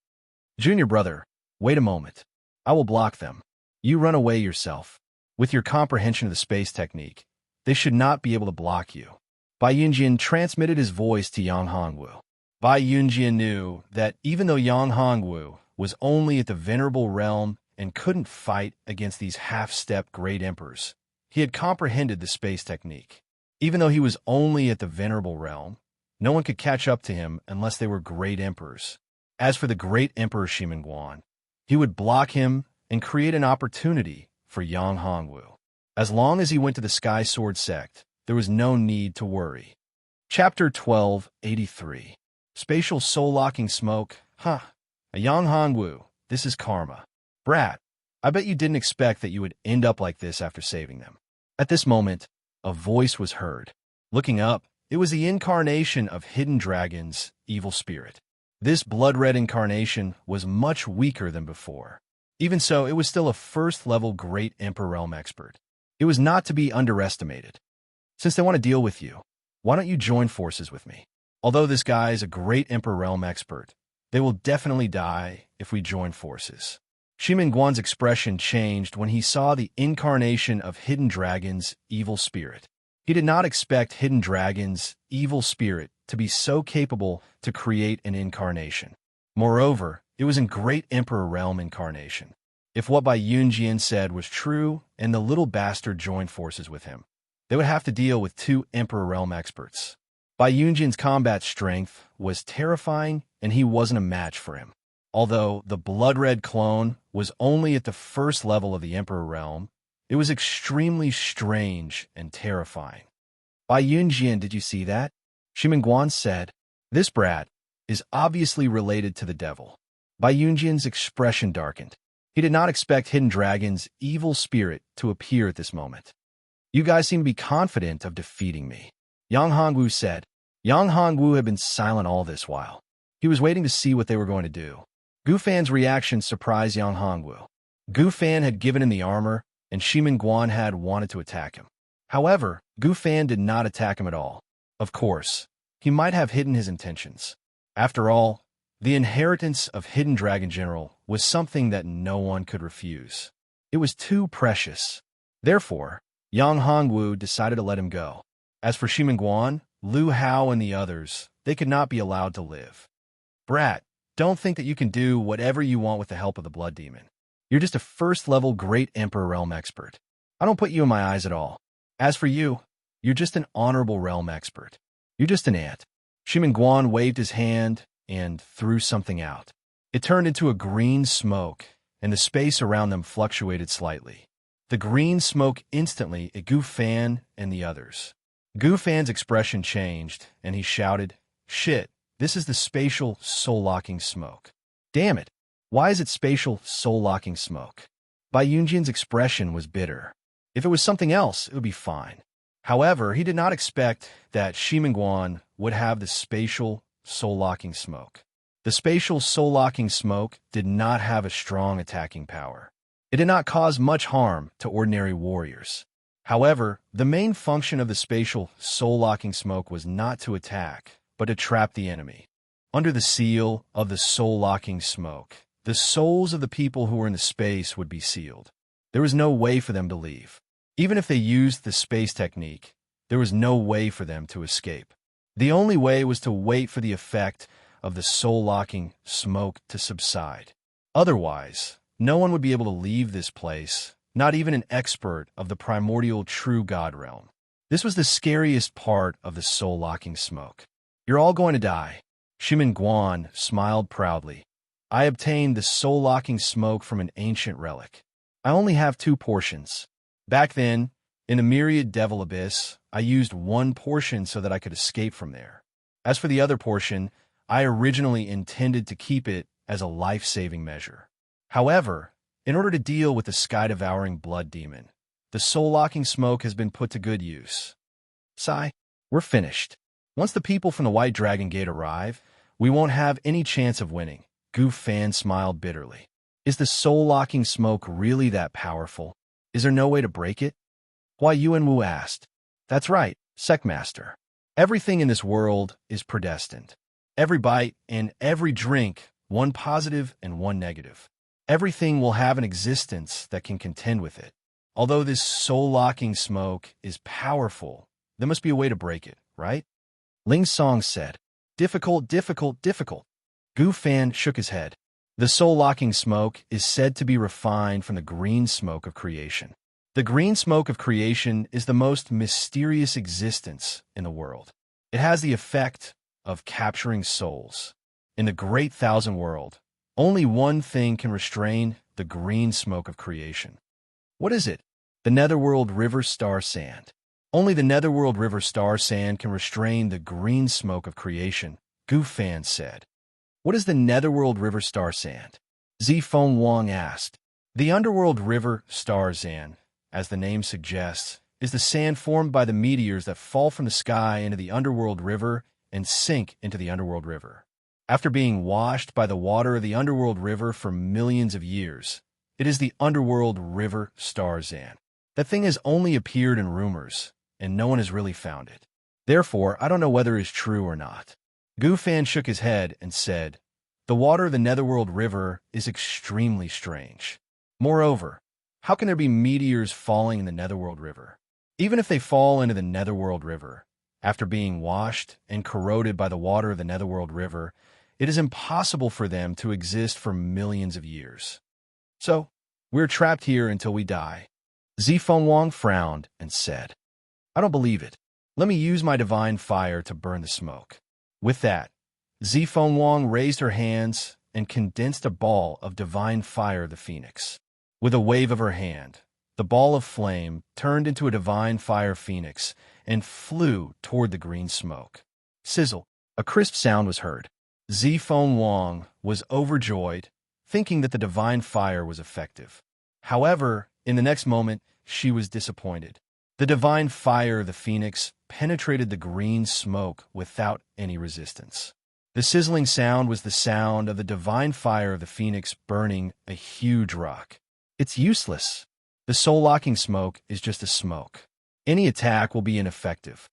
Junior brother, wait a moment. I will block them. You run away yourself. With your comprehension of the space technique, they should not be able to block you. Bai Yunjin transmitted his voice to Yang Hongwu. Bai Yunjin knew that even though Yang Hongwu was only at the Venerable Realm and couldn't fight against these half-step Great Emperors, he had comprehended the space technique. Even though he was only at the Venerable Realm, no one could catch up to him unless they were Great Emperors. As for the Great Emperor Guan, he would block him and create an opportunity for Yang Hongwu. As long as he went to the Sky Sword sect, there was no need to worry. Chapter 1283. Spatial soul-locking smoke. Huh. A Yang Hongwu, this is karma. Brat, I bet you didn't expect that you would end up like this after saving them. At this moment, a voice was heard. Looking up, it was the incarnation of Hidden Dragon's evil spirit. This blood-red incarnation was much weaker than before. Even so, it was still a first-level Great Emperor Realm expert. It was not to be underestimated. Since they want to deal with you, why don't you join forces with me? Although this guy is a Great Emperor Realm expert, they will definitely die if we join forces. Guan's expression changed when he saw the incarnation of Hidden Dragon's evil spirit. He did not expect Hidden Dragon's evil spirit to be so capable to create an incarnation. Moreover, it was in Great Emperor Realm incarnation. If what Bai Yunjin said was true and the little bastard joined forces with him, they would have to deal with two Emperor Realm experts. Bai Yunjin's combat strength was terrifying, and he wasn't a match for him. Although the blood-red clone was only at the first level of the Emperor Realm, it was extremely strange and terrifying. Bai Yunjin, did you see that? Guan said, this brat is obviously related to the devil. Bai Yunjin's expression darkened. He did not expect Hidden Dragon's evil spirit to appear at this moment. You guys seem to be confident of defeating me. Yang Hongwu said. Yang Hongwu had been silent all this while. He was waiting to see what they were going to do. Gu Fan's reaction surprised Yang Hongwu. Gu Fan had given him the armor, and Guan had wanted to attack him. However, Gu Fan did not attack him at all. Of course, he might have hidden his intentions. After all, the inheritance of Hidden Dragon General was something that no one could refuse. It was too precious. Therefore, Yang Hongwu decided to let him go. As for Guan, Lu Hao and the others, they could not be allowed to live. Brat, don't think that you can do whatever you want with the help of the Blood Demon. You're just a first-level Great Emperor Realm expert. I don't put you in my eyes at all. As for you, you're just an honorable realm expert. You're just an ant. Guan waved his hand and threw something out. It turned into a green smoke, and the space around them fluctuated slightly. The green smoke instantly at Gu Fan and the others. Gu Fan's expression changed, and he shouted, Shit, this is the spatial soul-locking smoke. Damn it, why is it spatial soul-locking smoke? Bai Yunjin's expression was bitter. If it was something else, it would be fine. However, he did not expect that Guan would have the spatial soul-locking smoke. The spatial soul-locking smoke did not have a strong attacking power. It did not cause much harm to ordinary warriors. However, the main function of the spatial soul-locking smoke was not to attack, but to trap the enemy. Under the seal of the soul-locking smoke, the souls of the people who were in the space would be sealed. There was no way for them to leave. Even if they used the space technique, there was no way for them to escape. The only way was to wait for the effect of the soul-locking smoke to subside. Otherwise, No one would be able to leave this place, not even an expert of the primordial true God realm. This was the scariest part of the soul-locking smoke. You're all going to die. Shimin Guan smiled proudly. I obtained the soul-locking smoke from an ancient relic. I only have 2 portions. Back then, in a myriad devil abyss, I used 1 portion so that I could escape from there. As for the other portion, I originally intended to keep it as a life-saving measure. However, in order to deal with the sky-devouring blood demon, the soul-locking smoke has been put to good use. Sigh, we're finished. Once the people from the White Dragon Gate arrive, we won't have any chance of winning. Gu Fan smiled bitterly. Is the soul-locking smoke really that powerful? Is there no way to break it? Hua Yuanwu asked. That's right, Secmaster. Everything in this world is predestined. Every bite and every drink, 1 positive and 1 negative. Everything will have an existence that can contend with it. Although this soul-locking smoke is powerful, there must be a way to break it, right? Ling Song said. Difficult, difficult, difficult. Gu Fan shook his head. The soul-locking smoke is said to be refined from the green smoke of creation. The green smoke of creation is the most mysterious existence in the world. It has the effect of capturing souls. In the great thousand world, only one thing can restrain the green smoke of creation. What is it? The Netherworld River Star Sand. Only the Netherworld River Star Sand can restrain the green smoke of creation, Gu Fan said. What is the Netherworld River Star Sand? Zifeng Wang asked. The Underworld River Star Sand, as the name suggests, is the sand formed by the meteors that fall from the sky into the Underworld River and sink into the Underworld River. After being washed by the water of the Underworld River for millions of years, it is the Underworld River Star Sand. That thing has only appeared in rumors, and no one has really found it. Therefore, I don't know whether it is true or not. Gu Fan shook his head and said, the water of the Netherworld River is extremely strange. Moreover, how can there be meteors falling in the Netherworld River? Even if they fall into the Netherworld River, after being washed and corroded by the water of the Netherworld River, it is impossible for them to exist for millions of years. So, we're trapped here until we die. Zifeng Wang frowned and said, I don't believe it. Let me use my divine fire to burn the smoke. With that, Zifeng Wang raised her hands and condensed a ball of divine fire of the phoenix. With a wave of her hand, the ball of flame turned into a divine fire phoenix and flew toward the green smoke. Sizzle, a crisp sound was heard. Zifeng Wang was overjoyed, thinking that the divine fire was effective. However, in the next moment, she was disappointed. The divine fire of the phoenix penetrated the green smoke without any resistance. The sizzling sound was the sound of the divine fire of the phoenix burning a huge rock. It's useless. The soul-locking smoke is just a smoke. Any attack will be ineffective.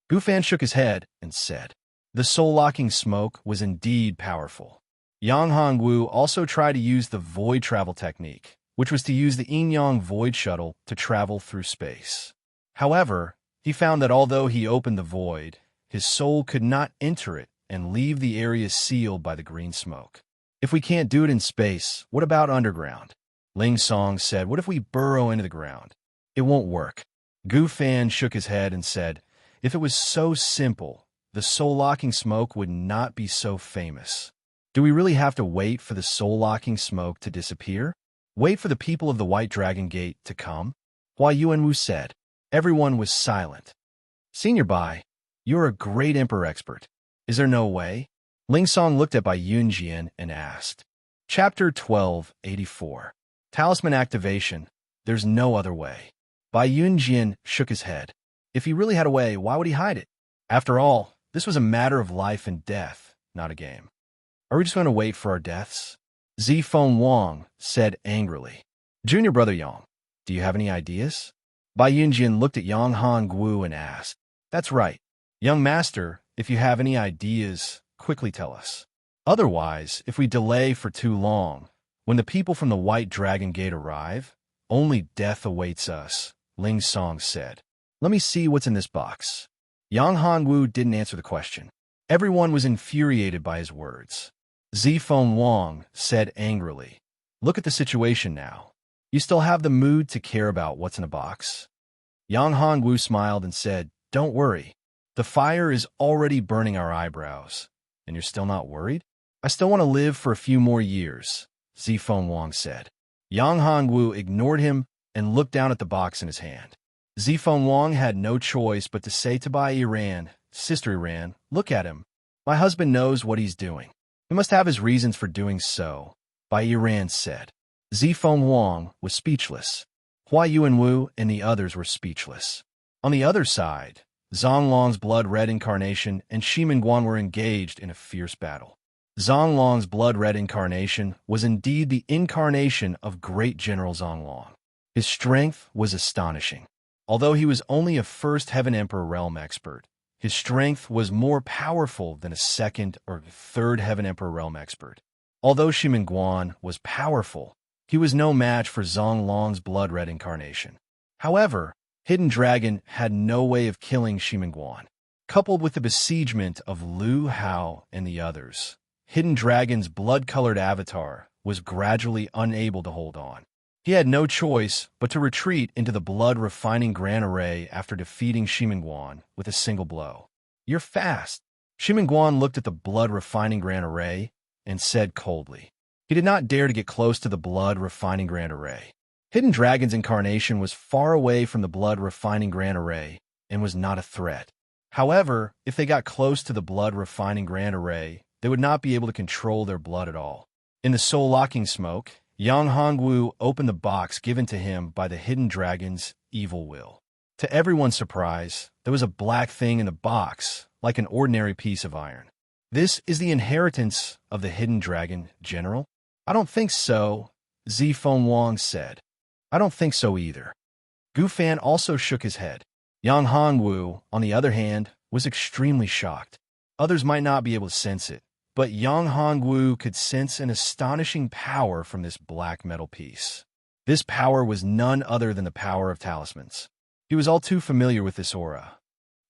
Gu Fan shook his head and said, the soul-locking smoke was indeed powerful. Yang Hongwu also tried to use the void travel technique, which was to use the Yin-Yang void shuttle to travel through space. However, he found that although he opened the void, his soul could not enter it and leave the area sealed by the green smoke. If we can't do it in space, what about underground? Ling Song said, what if we burrow into the ground? It won't work. Gu Fan shook his head and said, if it was so simple, the soul-locking smoke would not be so famous. Do we really have to wait for the soul-locking smoke to disappear? Wait for the people of the White Dragon Gate to come? Hua Yuanwu said. Everyone was silent. Senior Bai, you're a great emperor expert. Is there no way? Ling Song looked at Bai Yunjian and asked. Chapter 1284. Talisman Activation. There's no other way. Bai Yunjian shook his head. If he really had a way, why would he hide it? After all, this was a matter of life and death, not a game. Are we just going to wait for our deaths? Zifeng Wang said angrily. Junior brother Yang, do you have any ideas? Bai Yunjian looked at Yang Hongwu and asked. That's right. Young master, if you have any ideas, quickly tell us. Otherwise, if we delay for too long, when the people from the White Dragon Gate arrive, only death awaits us, Ling Song said. Let me see what's in this box. Yang Hongwu didn't answer the question. Everyone was infuriated by his words. Zifeng Wang said angrily. Look at the situation now. You still have the mood to care about what's in a box? Yang Hongwu smiled and said, "Don't worry. The fire is already burning our eyebrows. And you're still not worried? I still want to live for a few more years," Zifeng Wang said. Yang Hongwu ignored him and looked down at the box in his hand. Zifeng Wang had no choice but to say to Bai Iran, "Sister Iran, look at him. My husband knows what he's doing. He must have his reasons for doing so," Bai Iran said. Zifeng Wang was speechless. Hua Yuanwu and the others were speechless. On the other side, Zonglong's blood-red incarnation and Shimingguan were engaged in a fierce battle. Zonglong's blood-red incarnation was indeed the incarnation of great General Zonglong. His strength was astonishing. Although he was only a first Heaven Emperor realm expert, his strength was more powerful than a second or third Heaven Emperor realm expert. Although Shimingguan was powerful, he was no match for Zonglong's blood-red incarnation. However, Hidden Dragon had no way of killing Shimingguan. Coupled with the besiegement of Lu Hao and the others, Hidden Dragon's blood-colored avatar was gradually unable to hold on. He had no choice but to retreat into the blood-refining Grand Array after defeating Shimingguan with a single blow. "You're fast." Shimingguan looked at the blood-refining Grand Array and said coldly. He did not dare to get close to the blood-refining Grand Array. Hidden Dragon's incarnation was far away from the blood-refining Grand Array and was not a threat. However, if they got close to the blood-refining Grand Array, they would not be able to control their blood at all. In the soul-locking smoke, Yang Hongwu opened the box given to him by the Hidden Dragon's evil will. To everyone's surprise, there was a black thing in the box, like an ordinary piece of iron. "This is the inheritance of the Hidden Dragon, General?" "I don't think so," Zifeng Wang said. "I don't think so either." Gu Fan also shook his head. Yang Hongwu, on the other hand, was extremely shocked. Others might not be able to sense it, but Yang Hongwu could sense an astonishing power from this black metal piece. This power was none other than the power of talismans. He was all too familiar with this aura.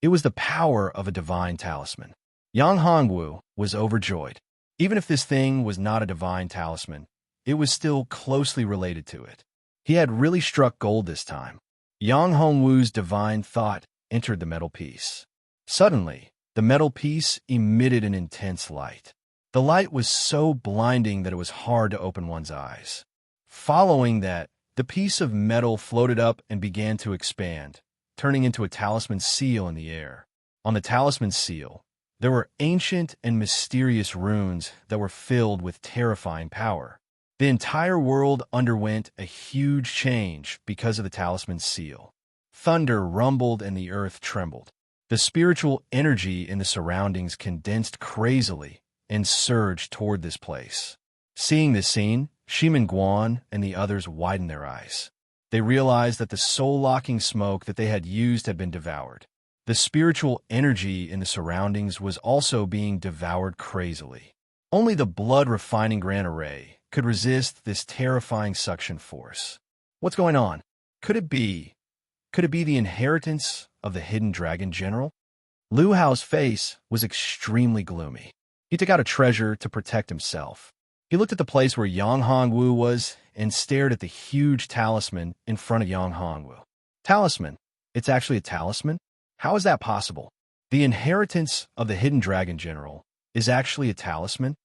It was the power of a divine talisman. Yang Hongwu was overjoyed. Even if this thing was not a divine talisman, it was still closely related to it. He had really struck gold this time. Yang Hongwu's divine thought entered the metal piece. Suddenly, the metal piece emitted an intense light. The light was so blinding that it was hard to open one's eyes. Following that, the piece of metal floated up and began to expand, turning into a talisman seal in the air. On the talisman seal, there were ancient and mysterious runes that were filled with terrifying power. The entire world underwent a huge change because of the talisman seal. Thunder rumbled and the earth trembled. The spiritual energy in the surroundings condensed crazily and surged toward this place. Seeing this scene, Shimingguan and the others widened their eyes. They realized that the soul-locking smoke that they had used had been devoured. The spiritual energy in the surroundings was also being devoured crazily. Only the blood-refining Grand Array could resist this terrifying suction force. What's going on? Could it be the inheritance of the Hidden Dragon General? Lu Hao's face was extremely gloomy. He took out a treasure to protect himself. He looked at the place where Yang Hongwu was and stared at the huge talisman in front of Yang Hongwu. Talisman? It's actually a talisman? How is that possible? The inheritance of the Hidden Dragon General is actually a talisman?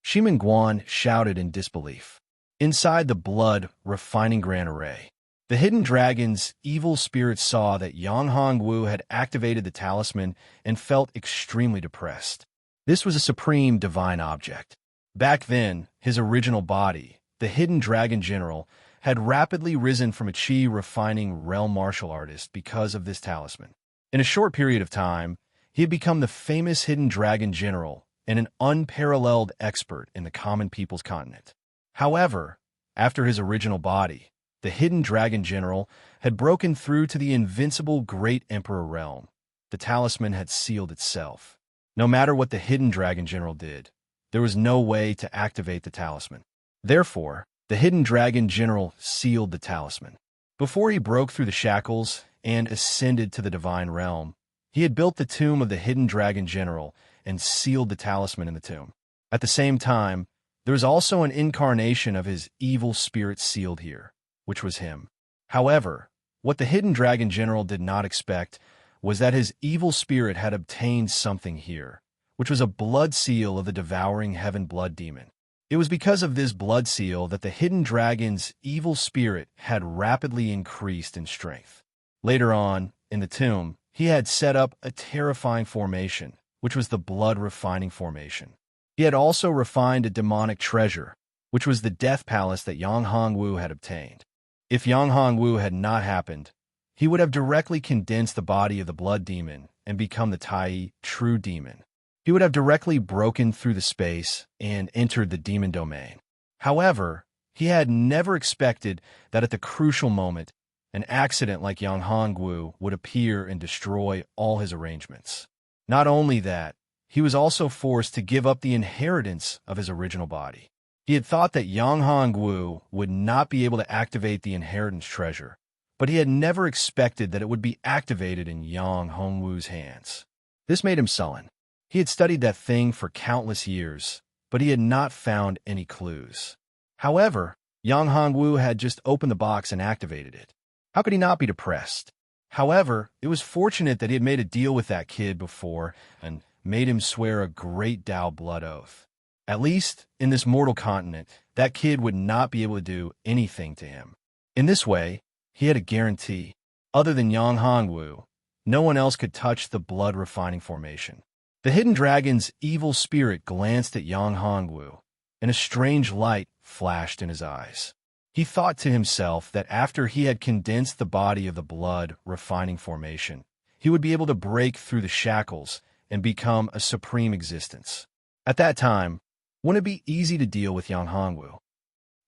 Shimingguan shouted in disbelief. Inside the blood-refining Grand Array, the Hidden Dragon's evil spirit saw that Yang Hongwu had activated the talisman and felt extremely depressed. This was a supreme divine object. Back then, his original body, the Hidden Dragon General, had rapidly risen from a chi-refining realm martial artist because of this talisman. In a short period of time, he had become the famous Hidden Dragon General and an unparalleled expert in the common people's continent. However, after his original body, the Hidden Dragon General had broken through to the invincible Great Emperor realm. The talisman had sealed itself. No matter what the Hidden Dragon General did, there was no way to activate the talisman. Therefore, the Hidden Dragon General sealed the talisman. Before he broke through the shackles and ascended to the divine realm, he had built the tomb of the Hidden Dragon General and sealed the talisman in the tomb. At the same time, There was also an incarnation of his evil spirit sealed here, which was him. However, what the hidden dragon general did not expect was that his evil spirit had obtained something here, which was a blood seal of the devouring heaven blood demon. It was because of this blood seal that the hidden dragon's evil spirit had rapidly increased in strength. Later on, in the tomb, he had set up a terrifying formation, which was the blood refining formation. He had also refined a demonic treasure, which was the death palace that Yang Hongwu had obtained. If Yang Hongwu had not happened, he would have directly condensed the body of the blood demon and become the Tai true demon. He would have directly broken through the space and entered the demon domain. However, he had never expected that at the crucial moment, an accident like Yang Hongwu would appear and destroy all his arrangements. Not only that, he was also forced to give up the inheritance of his original body. He had thought that Yang Hongwu would not be able to activate the inheritance treasure, but he had never expected that it would be activated in Yang Hongwu's hands. This made him sullen. He had studied that thing for countless years, but he had not found any clues. However, Yang Hongwu had just opened the box and activated it. How could he not be depressed? However, it was fortunate that he had made a deal with that kid before and made him swear a great Tao blood oath. At least, in this mortal continent, that kid would not be able to do anything to him. In this way, he had a guarantee. Other than Yang Hongwu, no one else could touch the blood refining formation. The hidden dragon's evil spirit glanced at Yang Hongwu, and a strange light flashed in his eyes. He thought to himself that after he had condensed the body of the blood refining formation, he would be able to break through the shackles and become a supreme existence. At that time, wouldn't it be easy to deal with Yang Hongwu?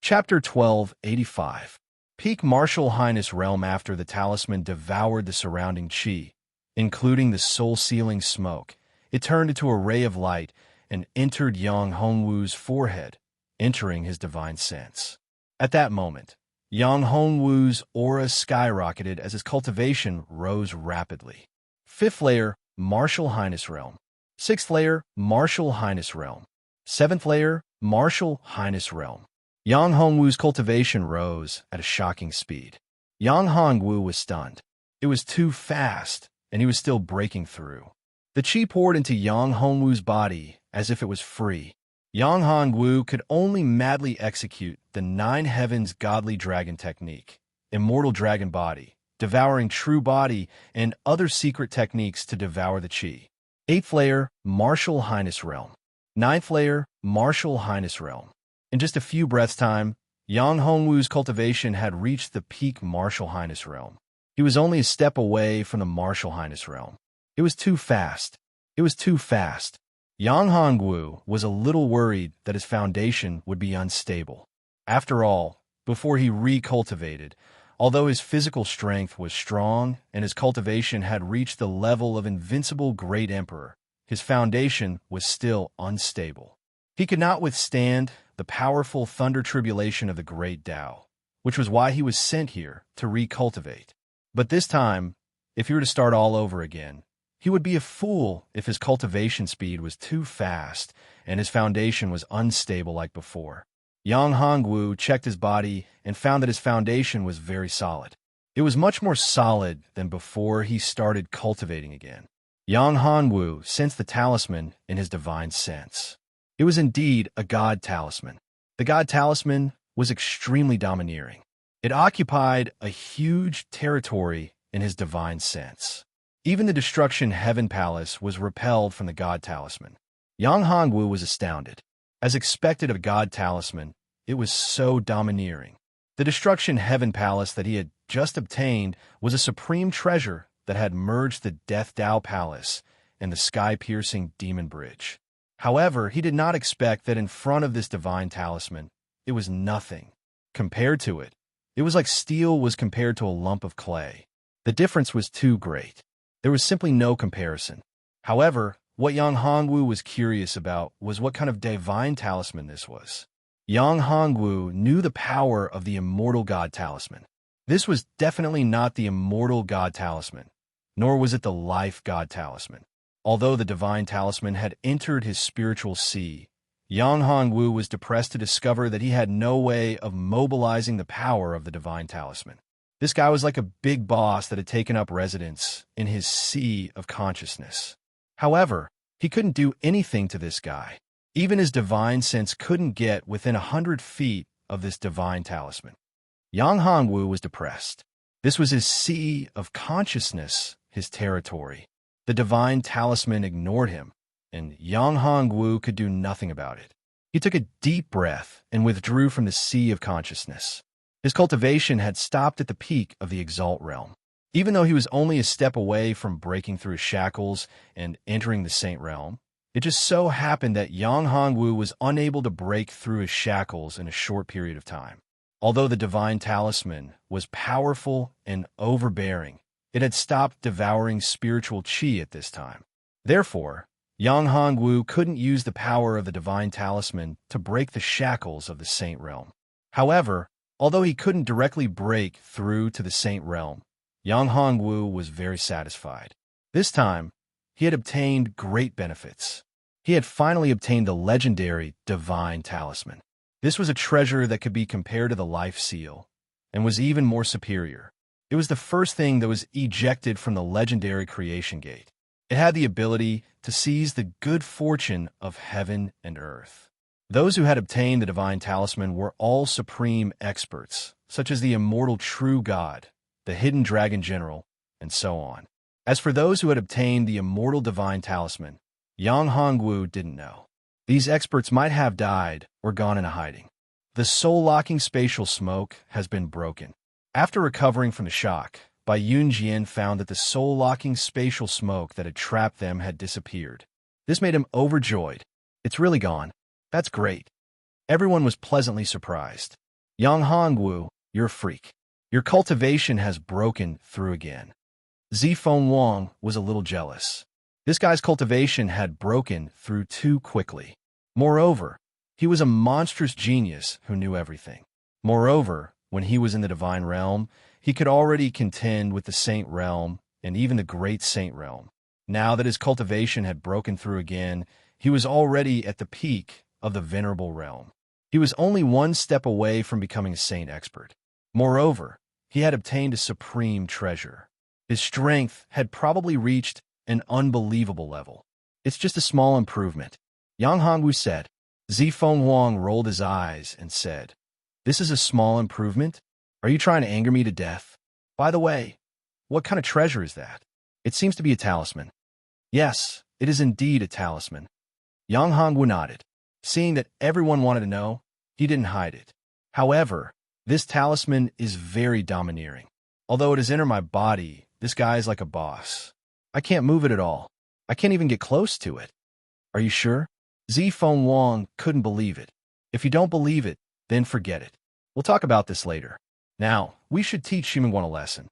Chapter 1285. Peak Martial Highness Realm. After the talisman devoured the surrounding chi, including the soul-sealing smoke, it turned into a ray of light and entered Yang Hongwu's forehead, entering his divine sense. At that moment, Yang Hongwu's aura skyrocketed as his cultivation rose rapidly. 5th layer, Martial Highness Realm. 6th layer, Martial Highness Realm. 7th layer, Martial Highness Realm. Yang Hongwu's cultivation rose at a shocking speed. Yang Hongwu was stunned. It was too fast, and he was still breaking through. The chi poured into Yang Hongwu's body as if it was free. Yang Hongwu could only madly execute the 9 heavens godly dragon technique, immortal dragon body, devouring true body, and other secret techniques to devour the chi. 8th layer, Martial Highness Realm. 9th layer, Martial Highness Realm. In just a few breaths' time, Yang Hongwu's cultivation had reached the peak Martial Highness Realm. He was only a step away from the Martial Highness Realm. It was too fast. It was too fast. Yang Hongwu was a little worried that his foundation would be unstable. After all, before he recultivated, although his physical strength was strong and his cultivation had reached the level of invincible great emperor, his foundation was still unstable. He could not withstand the powerful thunder tribulation of the great Tao, which was why he was sent here to recultivate. But this time, if he were to start all over again, he would be a fool if his cultivation speed was too fast and his foundation was unstable like before. Yang Hongwu checked his body and found that his foundation was very solid. It was much more solid than before he started cultivating again. Yang Hongwu sensed the talisman in his divine sense. It was indeed a god talisman. The god talisman was extremely domineering. It occupied a huge territory in his divine sense. Even the destruction heaven palace was repelled from the god talisman. Yang Hongwu was astounded. As expected of a god talisman, it was so domineering. The destruction heaven palace that he had just obtained was a supreme treasure that had merged the death Tao palace and the sky-piercing demon bridge. However, he did not expect that in front of this divine talisman, it was nothing. Compared to it, it was like steel was compared to a lump of clay. The difference was too great. There was simply no comparison. However, what Yang Hongwu was curious about was what kind of divine talisman this was. Yang Hongwu knew the power of the immortal god talisman. This was definitely not the immortal god talisman, nor was it the life god talisman. Although the divine talisman had entered his spiritual sea, Yang Hongwu was depressed to discover that he had no way of mobilizing the power of the divine talisman. This guy was like a big boss that had taken up residence in his sea of consciousness. However, he couldn't do anything to this guy. Even his divine sense couldn't get within 100 feet of this divine talisman. Yang Hongwu was depressed. This was his sea of consciousness, his territory. The divine talisman ignored him, and Yang Hongwu could do nothing about it. He took a deep breath and withdrew from the sea of consciousness. His cultivation had stopped at the peak of the Exalt realm. Even though he was only a step away from breaking through his shackles and entering the Saint realm, it just so happened that Yang Hongwu was unable to break through his shackles in a short period of time. Although the divine talisman was powerful and overbearing, it had stopped devouring spiritual qi at this time. Therefore, Yang Hongwu couldn't use the power of the divine talisman to break the shackles of the Saint realm. However, although he couldn't directly break through to the Saint realm, Yang Hongwu was very satisfied. This time, he had obtained great benefits. He had finally obtained the legendary divine talisman. This was a treasure that could be compared to the life seal, and was even more superior. It was the first thing that was ejected from the legendary creation gate. It had the ability to seize the good fortune of heaven and earth. Those who had obtained the divine talisman were all supreme experts, such as the immortal true God, the hidden dragon general, and so on. As for those who had obtained the immortal divine talisman, Yang Hongwu didn't know. These experts might have died or gone into hiding. The soul-locking spatial smoke has been broken. After recovering from the shock, Bai Yunjian found that the soul-locking spatial smoke that had trapped them had disappeared. This made him overjoyed. It's really gone. That's great. Everyone was pleasantly surprised. Yang Hongwu, you're a freak. Your cultivation has broken through again. Zifeng Wang was a little jealous. This guy's cultivation had broken through too quickly. Moreover, he was a monstrous genius who knew everything. Moreover, when he was in the divine realm, he could already contend with the saint realm and even the great saint realm. Now that his cultivation had broken through again, he was already at the peak of the venerable realm. He was only one step away from becoming a saint expert. Moreover, he had obtained a supreme treasure. His strength had probably reached an unbelievable level. It's just a small improvement, Yang Hongwu said. Zifeng Wang rolled his eyes and said, "This is a small improvement? Are you trying to anger me to death? By the way, what kind of treasure is that? It seems to be a talisman." "Yes, it is indeed a talisman." Yang Hongwu nodded. Seeing that everyone wanted to know, he didn't hide it. "However, this talisman is very domineering. Although it has entered my body, this guy is like a boss. I can't move it at all. I can't even get close to it." "Are you sure?" Zifeng Wang couldn't believe it. "If you don't believe it, then forget it. We'll talk about this later. Now, we should teach Shimenguan a lesson."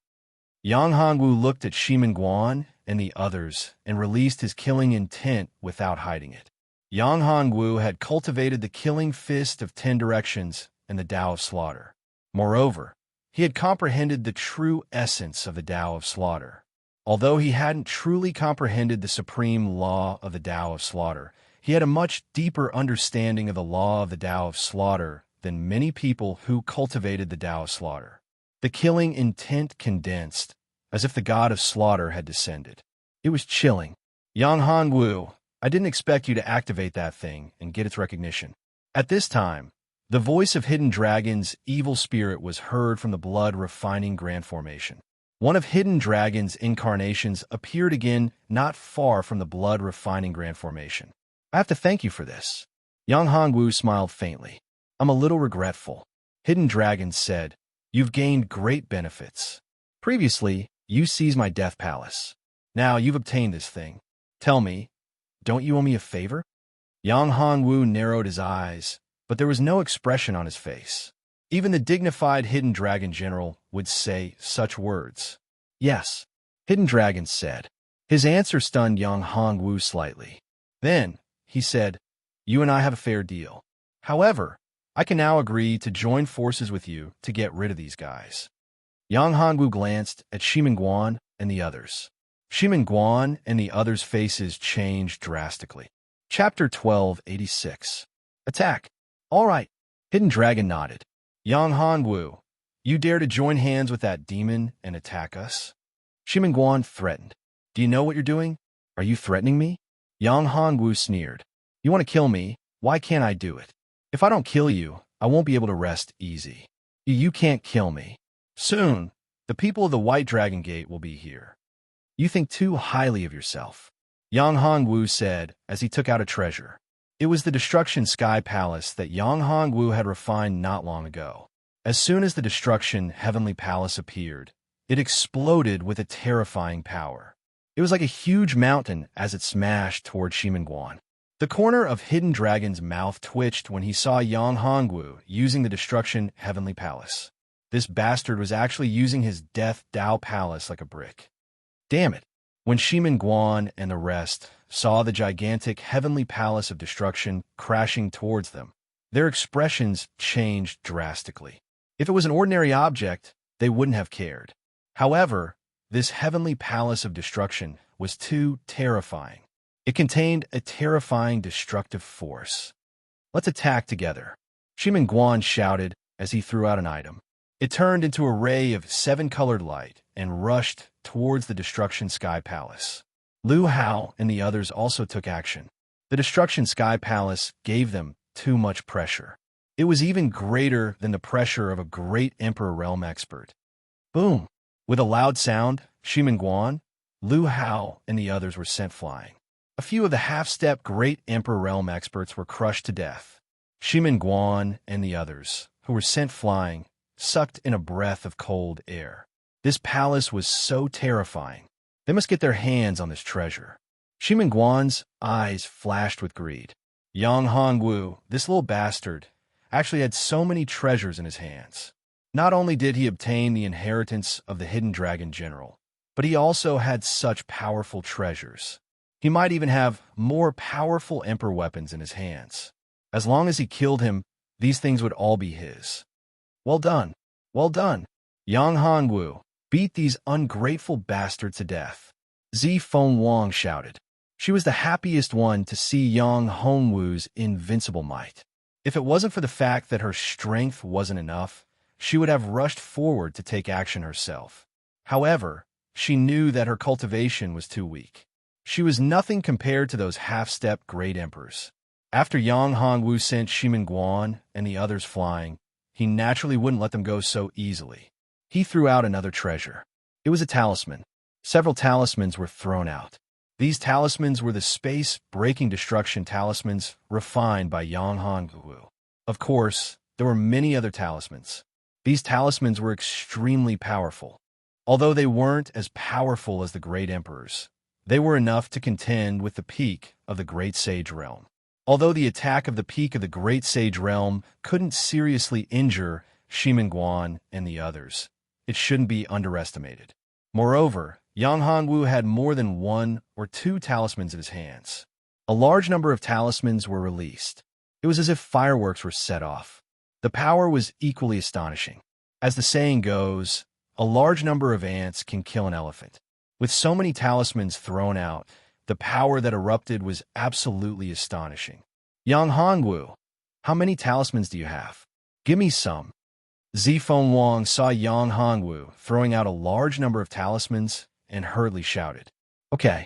Yang Hongwu looked at Shimenguan and the others and released his killing intent without hiding it. Yang Hongwu had cultivated the killing fist of 10 directions and the Tao of slaughter. Moreover, he had comprehended the true essence of the Tao of slaughter. Although he hadn't truly comprehended the supreme law of the Tao of slaughter, he had a much deeper understanding of the law of the Tao of slaughter than many people who cultivated the Tao of slaughter. The killing intent condensed, as if the god of slaughter had descended. It was chilling. "Yang Hongwu, I didn't expect you to activate that thing and get its recognition." At this time, the voice of Hidden Dragon's evil spirit was heard from the blood-refining grand formation. One of Hidden Dragon's incarnations appeared again not far from the blood-refining grand formation. "I have to thank you for this." Yang Hongwu smiled faintly. "I'm a little regretful." Hidden Dragon said, "You've gained great benefits. Previously, you seized my death palace. Now you've obtained this thing. Tell me, don't you owe me a favor?" Yang Hongwu narrowed his eyes, but there was no expression on his face. Even the dignified Hidden Dragon General would say such words. "Yes," Hidden Dragon said. His answer stunned Yang Hongwu slightly. Then, he said, "You and I have a fair deal. However, I can now agree to join forces with you to get rid of these guys." Yang Hongwu glanced at Shimenguan and the others. Shimenguan and the others' faces changed drastically. Chapter 1286. Attack. All right. Hidden Dragon nodded. Yang Hongwu, you dare to join hands with that demon and attack us? Guan threatened. Do you know what you're doing? Are you threatening me? Yang Hongwu sneered. You want to kill me? Why can't I do it? If I don't kill you, I won't be able to rest easy. You can't kill me. Soon, the people of the White Dragon Gate will be here. You think too highly of yourself. Yang Hongwu said as he took out a treasure. It was the Destruction Sky Palace that Yang Hongwu had refined not long ago. As soon as the Destruction Heavenly Palace appeared, it exploded with a terrifying power. It was like a huge mountain as it smashed toward Guan. The corner of Hidden Dragon's mouth twitched when he saw Yang Hongwu using the Destruction Heavenly Palace. This bastard was actually using his Death Dao Palace like a brick. Damn it! When Guan and the rest saw the gigantic Heavenly Palace of Destruction crashing towards them, their expressions changed drastically. If it was an ordinary object, they wouldn't have cared. However, this Heavenly Palace of Destruction was too terrifying. It contained a terrifying destructive force. Let's attack together. Guan shouted as he threw out an item. It turned into a ray of 7-colored light and rushed towards the Destruction Sky Palace. Lu Hao and the others also took action. The Destruction Sky Palace gave them too much pressure. It was even greater than the pressure of a great Emperor Realm expert. Boom! With a loud sound, Guan, Lu Hao, and the others were sent flying. A few of the half-step great Emperor Realm experts were crushed to death. Guan and the others, who were sent flying, sucked in a breath of cold air. This palace was so terrifying. They must get their hands on this treasure. Guan's eyes flashed with greed. Yang Hongwu, this little bastard, actually had so many treasures in his hands. Not only did he obtain the inheritance of the Hidden Dragon General, but he also had such powerful treasures. He might even have more powerful Emperor weapons in his hands. As long as he killed him, these things would all be his. Well done. Well done. Yang Hongwu, beat these ungrateful bastards to death. Zi Fengwang shouted. She was the happiest one to see Yang Hongwu's invincible might. If it wasn't for the fact that her strength wasn't enough, she would have rushed forward to take action herself. However, she knew that her cultivation was too weak. She was nothing compared to those half-step great emperors. After Yang Hongwu sent Guan and the others flying, he naturally wouldn't let them go so easily. He threw out another treasure. It was a talisman. Several talismans were thrown out. These talismans were the space-breaking destruction talismans refined by Yang Hongwu. Of course, there were many other talismans. These talismans were extremely powerful. Although they weren't as powerful as the great emperors, they were enough to contend with the peak of the Great Sage Realm. Although the attack of the peak of the Great Sage Realm couldn't seriously injure Guan and the others, it shouldn't be underestimated. Moreover, Yang Hongwu had more than 1 or 2 talismans in his hands. A large number of talismans were released. It was as if fireworks were set off. The power was equally astonishing. As the saying goes, a large number of ants can kill an elephant. With so many talismans thrown out, the power that erupted was absolutely astonishing. Yang Hongwu, how many talismans do you have? Give me some. Zi Fengwang saw Yang Hongwu throwing out a large number of talismans and hurriedly shouted. Okay.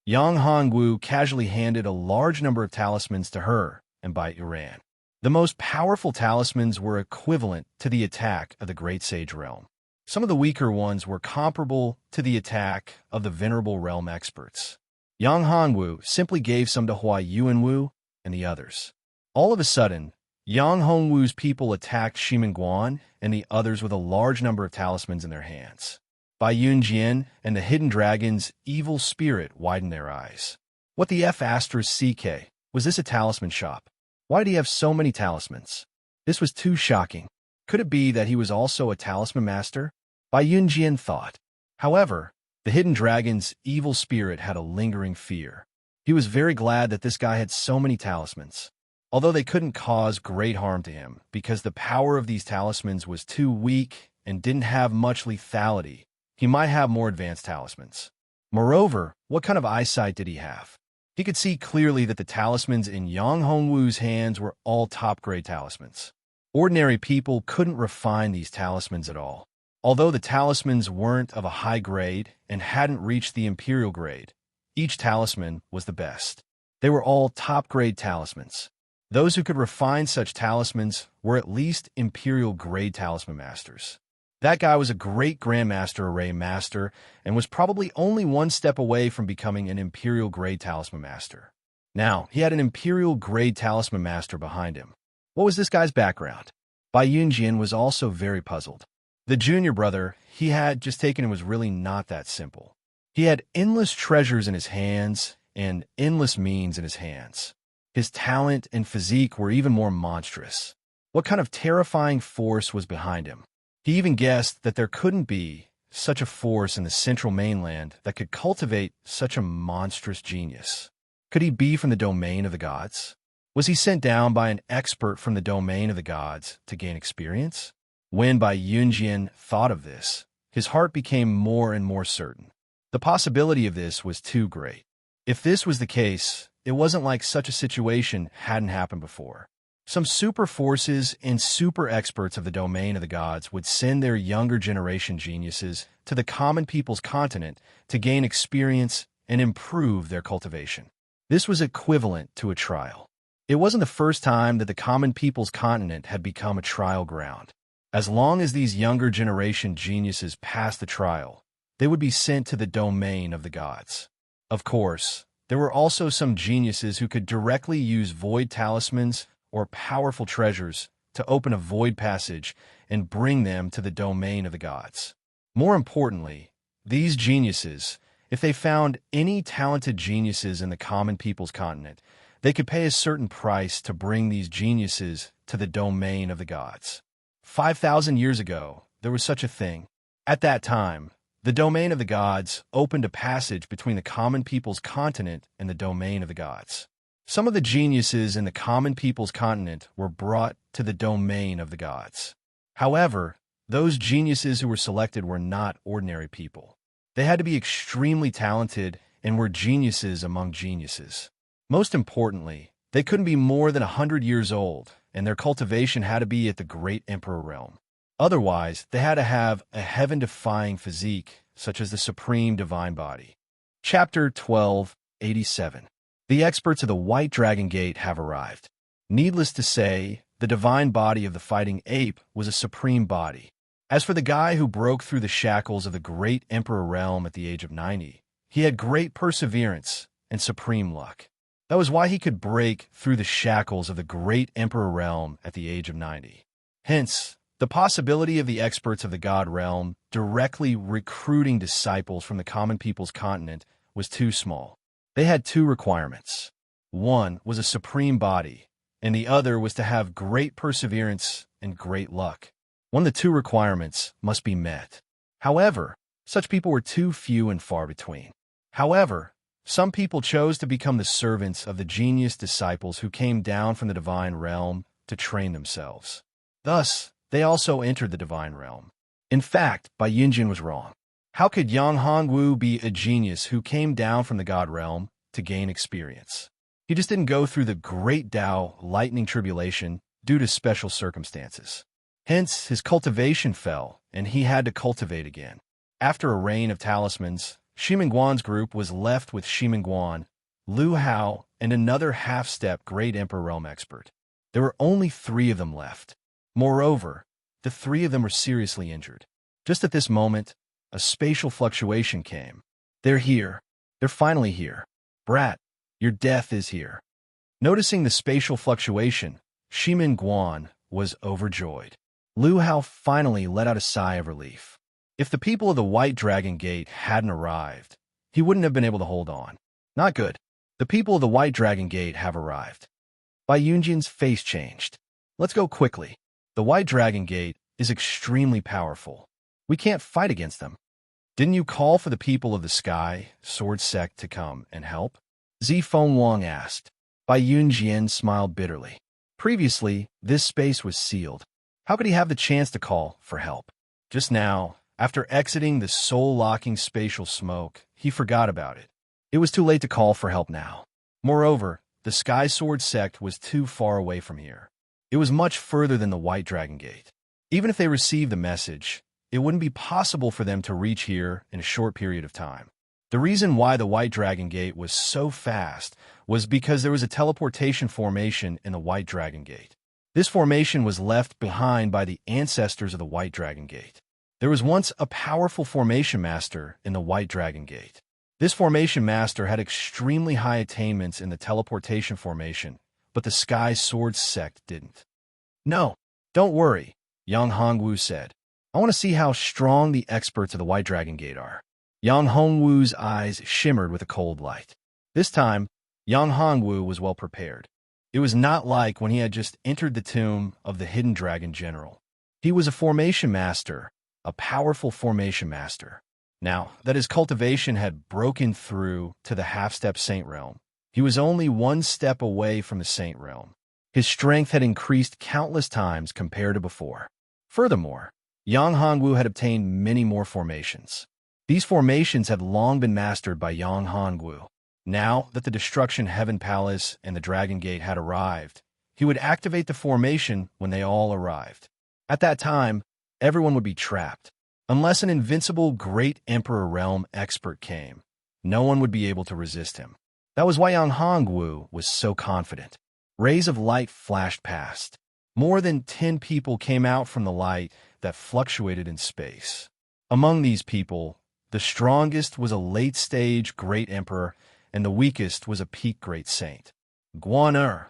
Yang Hongwu casually handed a large number of talismans to her, and by ran. The most powerful talismans were equivalent to the attack of the Great Sage Realm. Some of the weaker ones were comparable to the attack of the Venerable Realm experts. Yang Hongwu simply gave some to Hua Yuanwu and the others. All of a sudden, Yang Hongwu's people attacked Guan and the others with a large number of talismans in their hands. Bai Yunjian and the Hidden Dragon's evil spirit widened their eyes. What the F*** CK? Was this a talisman shop? Why did he have so many talismans? This was too shocking. Could it be that he was also a talisman master? Bai Yunjian thought. However, the Hidden Dragon's evil spirit had a lingering fear. He was very glad that this guy had so many talismans. Although they couldn't cause great harm to him because the power of these talismans was too weak and didn't have much lethality, he might have more advanced talismans. Moreover, what kind of eyesight did he have? He could see clearly that the talismans in Yang Hongwu's hands were all top-grade talismans. Ordinary people couldn't refine these talismans at all. Although the talismans weren't of a high grade and hadn't reached the imperial grade, each talisman was the best. They were all top-grade talismans. Those who could refine such talismans were at least imperial grade talisman masters. That guy was a great Grandmaster Array Master and was probably only one step away from becoming an Imperial Grade Talisman Master. Now, he had an Imperial Grade Talisman Master behind him. What was this guy's background? Bai Yunjian was also very puzzled. The junior brother he had just taken was really not that simple. He had endless treasures in his hands and endless means in his hands. His talent and physique were even more monstrous. What kind of terrifying force was behind him? He even guessed that there couldn't be such a force in the central mainland that could cultivate such a monstrous genius. Could he be from the domain of the gods? Was he sent down by an expert from the domain of the gods to gain experience? When Bai Yunjian thought of this, his heart became more and more certain. The possibility of this was too great. If this was the case, it wasn't like such a situation hadn't happened before. Some super forces and super experts of the domain of the gods would send their younger generation geniuses to the common people's continent to gain experience and improve their cultivation. This was equivalent to a trial. It wasn't the first time that the common people's continent had become a trial ground. As long as these younger generation geniuses passed the trial, they would be sent to the domain of the gods. Of course, there were also some geniuses who could directly use void talismans or powerful treasures to open a void passage and bring them to the domain of the gods. More importantly, these geniuses, if they found any talented geniuses in the common people's continent, they could pay a certain price to bring these geniuses to the domain of the gods. 5,000 years ago, there was such a thing. At that time, the domain of the gods opened a passage between the common people's continent and the domain of the gods. Some of the geniuses in the common people's continent were brought to the domain of the gods. However, those geniuses who were selected were not ordinary people. They had to be extremely talented and were geniuses among geniuses. Most importantly, they couldn't be more than 100 years old, and their cultivation had to be at the great emperor realm. Otherwise, they had to have a heaven-defying physique, such as the supreme divine body. Chapter 1287. The experts of the White Dragon Gate have arrived. Needless to say, the divine body of the fighting ape was a supreme body. As for the guy who broke through the shackles of the great emperor realm at the age of 90, he had great perseverance and supreme luck. That was why he could break through the shackles of the great emperor realm at the age of 90. Hence, the possibility of the experts of the god realm directly recruiting disciples from the common people's continent was too small. They had two requirements. One was a supreme body, and the other was to have great perseverance and great luck. One of the two requirements must be met. However, such people were too few and far between. However, some people chose to become the servants of the genius disciples who came down from the divine realm to train themselves. Thus, they also entered the divine realm. In fact, Bai Yunjian was wrong. How could Yang Hongwu be a genius who came down from the god realm to gain experience? He just didn't go through the great Tao lightning tribulation due to special circumstances. Hence, his cultivation fell, and he had to cultivate again. After a reign of talismans, Shimingguan's group was left with Shimingguan, Lu Hao, and another half-step great emperor realm expert. There were only 3 of them left. Moreover, the 3 of them were seriously injured. Just at this moment, a spatial fluctuation came. They're here. They're finally here. Brat, your death is here. Noticing the spatial fluctuation, Shimin Guan was overjoyed. Lu Hao finally let out a sigh of relief. If the people of the White Dragon Gate hadn't arrived, he wouldn't have been able to hold on. Not good. The people of the White Dragon Gate have arrived. Bai Yunjian's face changed. Let's go quickly. The White Dragon Gate is extremely powerful. We can't fight against them. Didn't you call for the people of the Sky Sword Sect to come and help? Zifeng Wang asked. Bai Yunjian smiled bitterly. Previously, this space was sealed. How could he have the chance to call for help? Just now, after exiting the soul-locking spatial smoke, he forgot about it. It was too late to call for help now. Moreover, the Sky Sword sect was too far away from here. It was much further than the White Dragon Gate. Even if they received the message, it wouldn't be possible for them to reach here in a short period of time. The reason why the White Dragon Gate was so fast was because there was a teleportation formation in the White Dragon Gate. This formation was left behind by the ancestors of the White Dragon Gate. There was once a powerful formation master in the White Dragon Gate. This formation master had extremely high attainments in the teleportation formation, but the Sky Sword sect didn't. "No, don't worry," Yang Hongwu said. "I want to see how strong the experts of the White Dragon Gate are." Yang Hongwu's eyes shimmered with a cold light. This time, Yang Hongwu was well prepared. It was not like when he had just entered the tomb of the Hidden Dragon General. He was a formation master, a powerful formation master. Now that his cultivation had broken through to the half-step Saint Realm, he was only one step away from the Saint Realm. His strength had increased countless times compared to before. Furthermore, Yang Hongwu had obtained many more formations. These formations had long been mastered by Yang Hongwu. Now that the Destruction Heaven Palace and the Dragon Gate had arrived, he would activate the formation when they all arrived. At that time, everyone would be trapped. Unless an invincible Great Emperor Realm expert came, no one would be able to resist him. That was why Yang Hongwu was so confident. Rays of light flashed past. More than 10 people came out from the light that fluctuated in space. Among these people, the strongest was a late-stage Great Emperor, and the weakest was a peak Great Saint. "Guan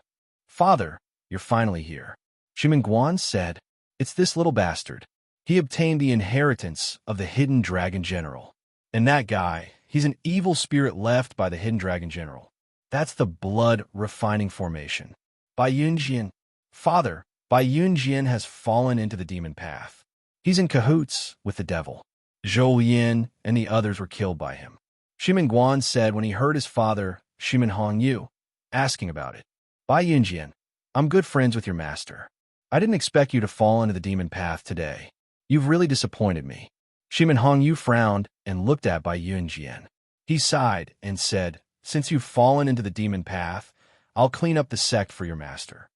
Father, you're finally here," Shimin Guan said. "It's this little bastard. He obtained the inheritance of the Hidden Dragon General. And that guy, he's an evil spirit left by the Hidden Dragon General. That's the blood-refining formation. Bai Yunjian, Father, Bai Yunjian has fallen into the demon path. He's in cahoots with the devil. Zhou Yin and the others were killed by him," Shimin Guan said when he heard his father, Shimin Hongyu, asking about it. "Bai Yunjian, I'm good friends with your master. I didn't expect you to fall into the demon path today. You've really disappointed me." Shimin Hongyu frowned and looked at Bai Yunjian. He sighed and said, "Since you've fallen into the demon path, I'll clean up the sect for your master."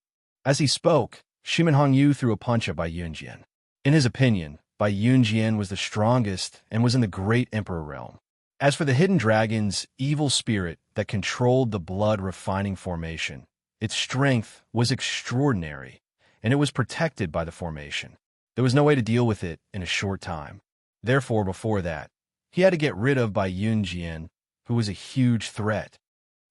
As he spoke, Shimin Hongyu threw a punch at Bai Yunjian. In his opinion, Bai Yunjian was the strongest and was in the Great Emperor Realm. As for the Hidden Dragon's evil spirit that controlled the blood-refining formation, its strength was extraordinary, and it was protected by the formation. There was no way to deal with it in a short time. Therefore, before that, he had to get rid of Bai Yunjian, who was a huge threat.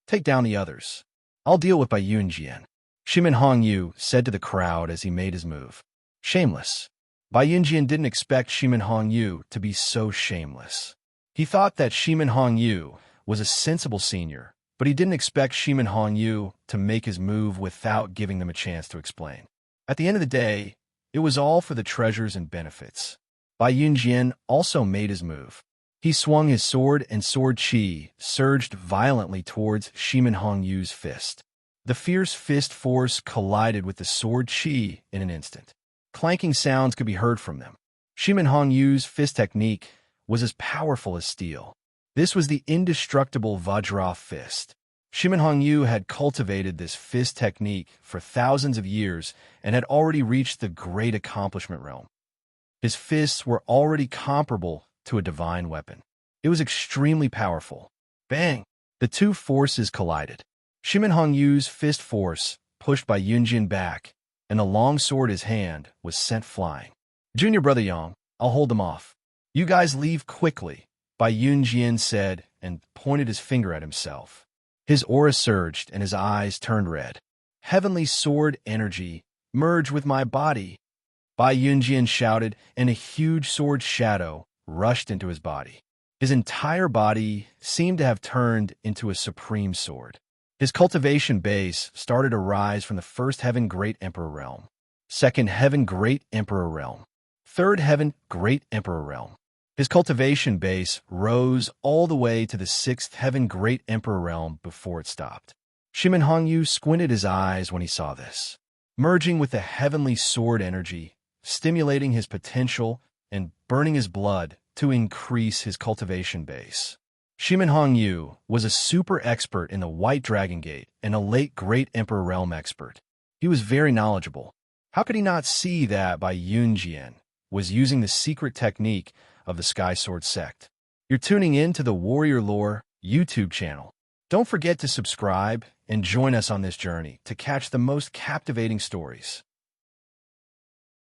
"Take down the others. I'll deal with Bai Yunjian," Shimin Hongyu said to the crowd as he made his move. Shameless. Bai Yunjian didn't expect Shimin Hongyu to be so shameless. He thought that Shimin Hongyu was a sensible senior, but he didn't expect Shimin Hongyu to make his move without giving them a chance to explain. At the end of the day, it was all for the treasures and benefits. Bai Yunjian also made his move. He swung his sword, and sword chi surged violently towards Shimin Hongyu's fist. The fierce fist force collided with the sword chi in an instant. Clanking sounds could be heard from them. Shimin Hongyu's fist technique was as powerful as steel. This was the indestructible Vajra fist. Shimin Hongyu had cultivated this fist technique for thousands of years and had already reached the great accomplishment realm. His fists were already comparable to a divine weapon. It was extremely powerful. Bang! The two forces collided. Shimin Hongyu's fist force pushed Bai Yunjian back, and the long sword in his hand was sent flying. "Junior brother Yang, I'll hold them off. You guys leave quickly," Bai Yunjian said and pointed his finger at himself. His aura surged and his eyes turned red. "Heavenly sword energy, merge with my body," Bai Yunjian shouted, and a huge sword shadow rushed into his body. His entire body seemed to have turned into a supreme sword. His cultivation base started to rise from the first heaven Great Emperor Realm, second heaven Great Emperor Realm, third heaven Great Emperor Realm. His cultivation base rose all the way to the sixth heaven Great Emperor Realm before it stopped. Shimin Hongyu squinted his eyes when he saw this. Merging with the heavenly sword energy, stimulating his potential and burning his blood to increase his cultivation base. Shimen Hong Yu was a super expert in the White Dragon Gate and a late Great Emperor Realm expert. He was very knowledgeable. How could he not see that Bai Yunjian was using the secret technique of the Sky Sword sect? You're tuning in to the Warrior Lore YouTube channel. Don't forget to subscribe and join us on this journey to catch the most captivating stories.